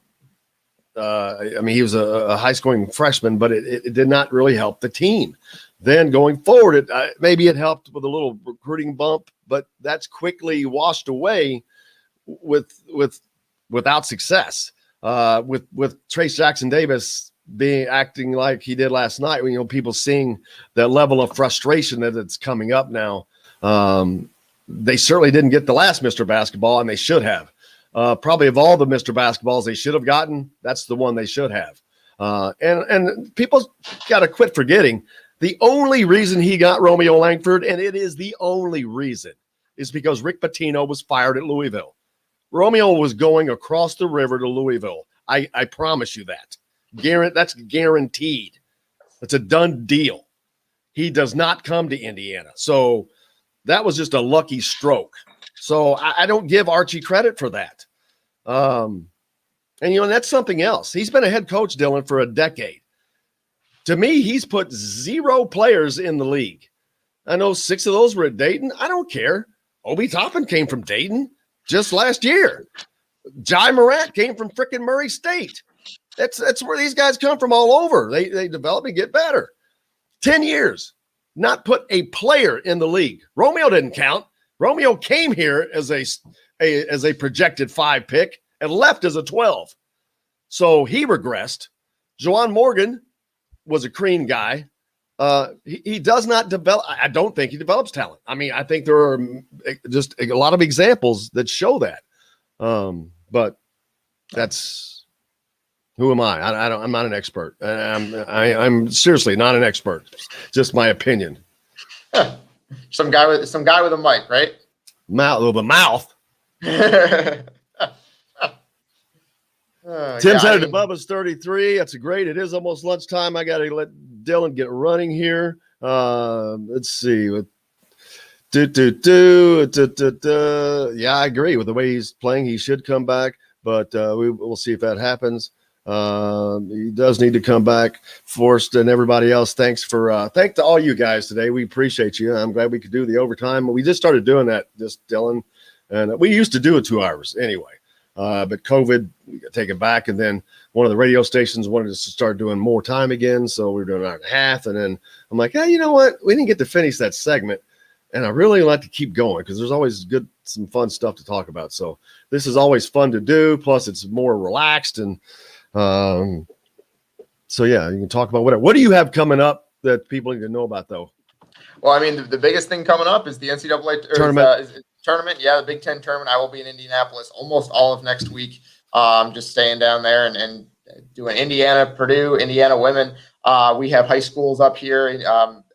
I mean, he was a high-scoring freshman, but it did not really help the team. Then going forward, maybe it helped with a little recruiting bump, but that's quickly washed away without success. With Trace Jackson Davis acting like he did last night, you know, people seeing that level of frustration that it's coming up now. They certainly didn't get the last Mr. Basketball, and they should have. Probably of all the Mr. Basketballs they should have gotten, that's the one they should have. And people got to quit forgetting the only reason he got Romeo Langford, and it is the only reason, is because Rick Pitino was fired at Louisville. Romeo was going across the river to Louisville. I promise you that. That's guaranteed. It's a done deal. He does not come to Indiana. So that was just a lucky stroke. So I don't give Archie credit for that. And, you know, that's something else. He's been a head coach, Dylan, for a decade. To me, he's put 0 players in the league. I know 6 of those were at Dayton. I don't care. Obi Toppin came from Dayton just last year. Jai Morant came from frickin' Murray State. That's where these guys come from all over. They develop and get better. 10 years, not put a player in the league. Romeo didn't count. Romeo came here as a projected 5 pick and left as a 12. So he regressed. Juwan Morgan was a Crean guy. He does not develop. I don't think he develops talent. I mean, I think there are just a lot of examples that show that. But that's, who am I? I'm not an expert. I'm seriously not an expert. Just my opinion. Huh. Some guy with a mic, right? The mouth. Oh, Tim's headed to Bubba's 33. That's great. It is almost lunchtime. I got to let Dylan get running here. Let's see. Yeah, I agree with the way he's playing. He should come back, but we'll see if that happens. He does need to come back. Forrest and everybody else, thanks to all you guys today. We appreciate you. I'm glad we could do the overtime. We just started doing that, just Dylan, and we used to do it 2 hours anyway. But COVID, we got taken back, and then one of the radio stations wanted us to start doing more time again, so we were doing an hour and a half. And then I'm like, hey, you know what? We didn't get to finish that segment, and I really like to keep going because there's always some fun stuff to talk about. So this is always fun to do. Plus, it's more relaxed, and so yeah, you can talk about whatever. What do you have coming up that people need to know about, though? Well, I mean, the biggest thing coming up is the NCAA tournament. Yeah, the Big Ten tournament. I will be in Indianapolis almost all of next week. Just staying down there and doing Indiana, Purdue, Indiana women. We have high schools up here.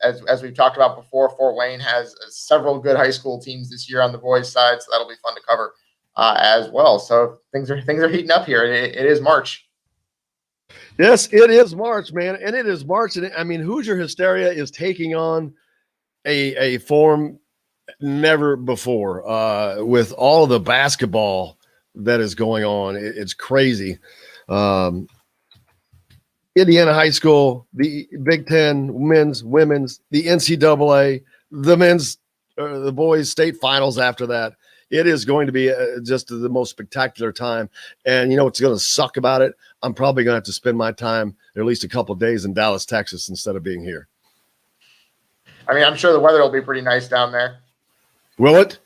As we've talked about before, Fort Wayne has several good high school teams this year on the boys' side, so that'll be fun to cover as well. So things are heating up here. It is March. Yes, it is March, man, and it is March. And I mean, Hoosier hysteria is taking on a form never before with all of the basketball that is going on. It's crazy. Indiana high school, the Big Ten, men's, women's, the NCAA, the men's, the boys' state finals after that. It is going to be just the most spectacular time. And you know what's going to suck about it? I'm probably going to have to spend my time at least a couple of days in Dallas, Texas, instead of being here. I mean, I'm sure the weather will be pretty nice down there. Will it?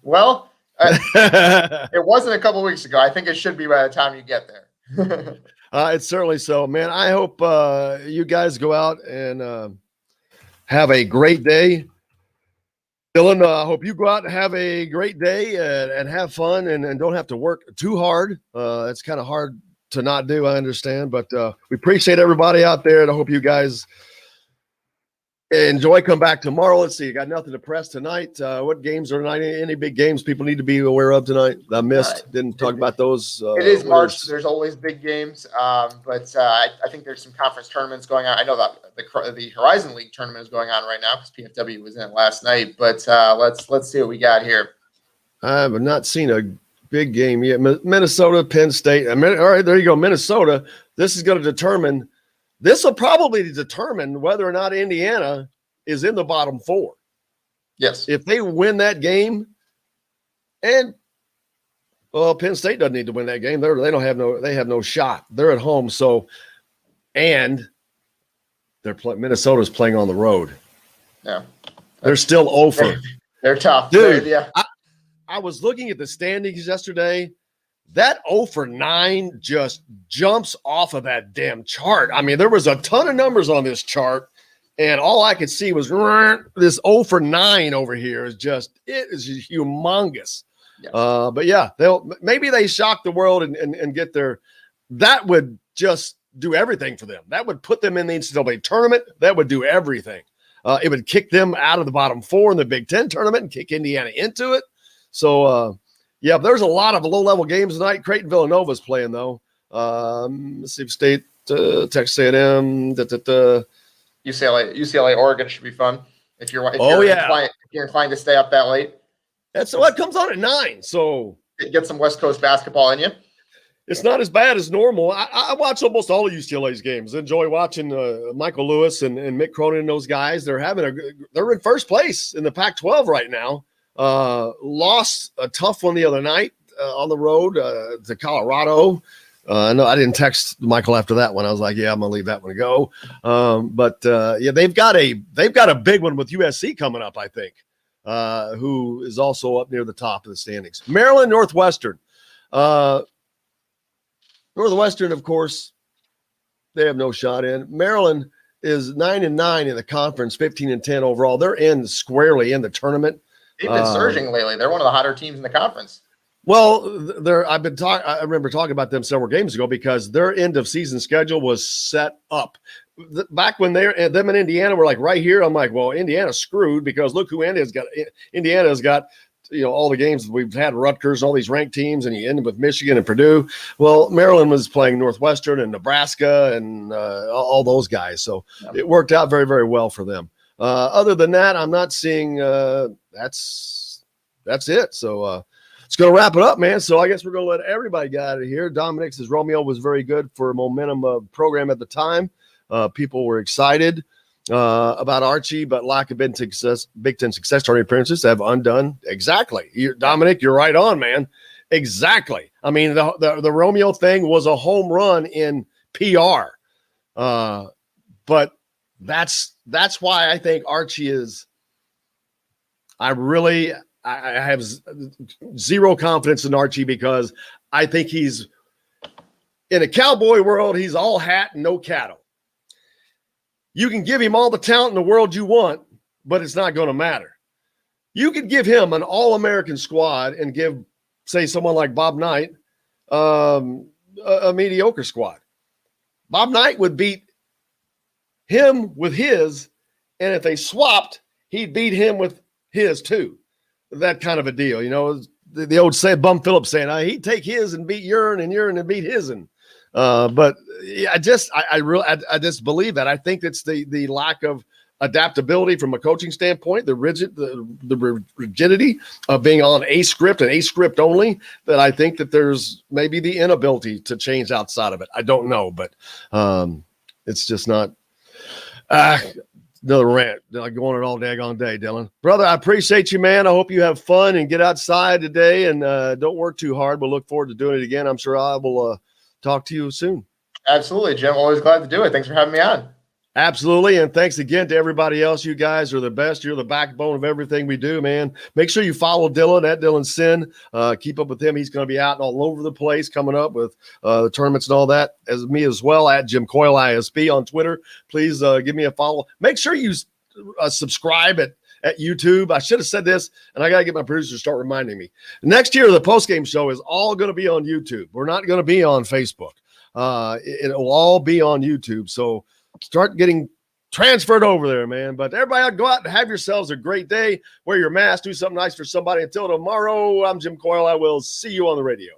Well, it wasn't a couple weeks ago. I think it should be by the time you get there. It's certainly so, man. I hope you guys go out and have a great day. Dylan, I hope you go out and have a great day and have fun and don't have to work too hard. It's kind of hard to not do, I understand, but we appreciate everybody out there, and I hope you guys enjoy. Come back tomorrow. Let's see. You got nothing to press tonight. What games are tonight? Any big games people need to be aware of tonight? I missed. Didn't talk about those. It is March. There's always big games, but I think there's some conference tournaments going on. I know that the Horizon League tournament is going on right now because PFW was in it last night. But let's see what we got here. I have not seen a big game yet. Minnesota, Penn State. All right, there you go. Minnesota. This is going to determine. This will probably determine whether or not Indiana is in the bottom four. Yes. If they win that game, and Penn State doesn't need to win that game. They have no shot. They're at home. So, and Minnesota's playing on the road. Yeah. They're still over. They're tough. Dude, yeah. I was looking at the standings yesterday. That 0-9 just jumps off of that damn chart. I mean, there was a ton of numbers on this chart, and all I could see was this 0-9 over here is it is humongous. Yes. But yeah, maybe they shock the world and get their. That would just do everything for them. That would put them in the NCAA tournament. That would do everything. It would kick them out of the bottom four in the Big Ten tournament and kick Indiana into it. So. Yeah, there's a lot of low-level games tonight. Creighton Villanova's playing, though. Mississippi State, Texas A&M. UCLA, Oregon should be fun. If you're inclined to stay up that late. That's what comes on at 9. So get some West Coast basketball in you. It's not as bad as normal. I watch almost all of UCLA's games. Enjoy watching Michael Lewis and Mick Cronin and those guys. They're in first place in the Pac-12 right now. Lost a tough one the other night on the road to Colorado. No, I didn't text Michael after that one. I was like, yeah, I'm gonna leave that one to go. But they've got a big one with USC coming up, I think, who is also up near the top of the standings. Maryland, Northwestern. Northwestern, of course, they have no shot in. Maryland is 9-9 in the conference, 15-10 overall. They're squarely in the tournament. They've been surging lately. They're one of the hotter teams in the conference. Well, I remember talking about them several games ago because their end of season schedule was set up. Back when them and Indiana were like right here, I'm like, well, Indiana's screwed because look who Indiana's got. Indiana's got all the games we've had, Rutgers, all these ranked teams, and you end up with Michigan and Purdue. Well, Maryland was playing Northwestern and Nebraska and all those guys, so it worked out very, very well for them. Other than that, I'm not seeing that's it. So it's going to wrap it up, man. So I guess we're going to let everybody get out of here. Dominic says Romeo was very good for a momentum program at the time. People were excited about Archie, but lack of Big Ten success story appearances have undone. Exactly. Dominic, you're right on, man. Exactly. I mean, the Romeo thing was a home run in PR. But that's why I think Archie is. I have zero confidence in Archie because I think he's in a cowboy world. He's all hat and no cattle. You can give him all the talent in the world you want, but it's not going to matter. You could give him an all-American squad and give, say, someone like Bob Knight a mediocre squad. Bob Knight would beat him with his, and if they swapped, he'd beat him with his too. That kind of a deal, the old Bum Phillips saying, he'd take his and beat urine and beat his. But I just believe that. I think it's the lack of adaptability from a coaching standpoint, the rigidity of being on a script and a script only, that I think that there's maybe the inability to change outside of it. I don't know, but it's just not. Another rant. Going it all daggone day, Dylan. Brother, I appreciate you, man. I hope you have fun and get outside today and don't work too hard. We'll look forward to doing it again. I'm sure I will talk to you soon. Absolutely, Jim. Always glad to do it. Thanks for having me on. Absolutely. And thanks again to everybody else. You guys are the best. You're the backbone of everything we do, man. Make sure you follow Dylan at Dylan Sinn. Keep up with him. He's going to be out all over the place coming up with the tournaments and all that, as me as well, at Jim Coyle ISP on Twitter. Please give me a follow. Make sure you subscribe at YouTube. I should have said this, and I got to get my producer to start reminding me. Next year, the postgame show is all going to be on YouTube. We're not going to be on Facebook. It will all be on YouTube. So start getting transferred over there, man. But everybody, go out and have yourselves a great day. Wear your mask. Do something nice for somebody. Until tomorrow, I'm Jim Coyle. I will see you on the radio.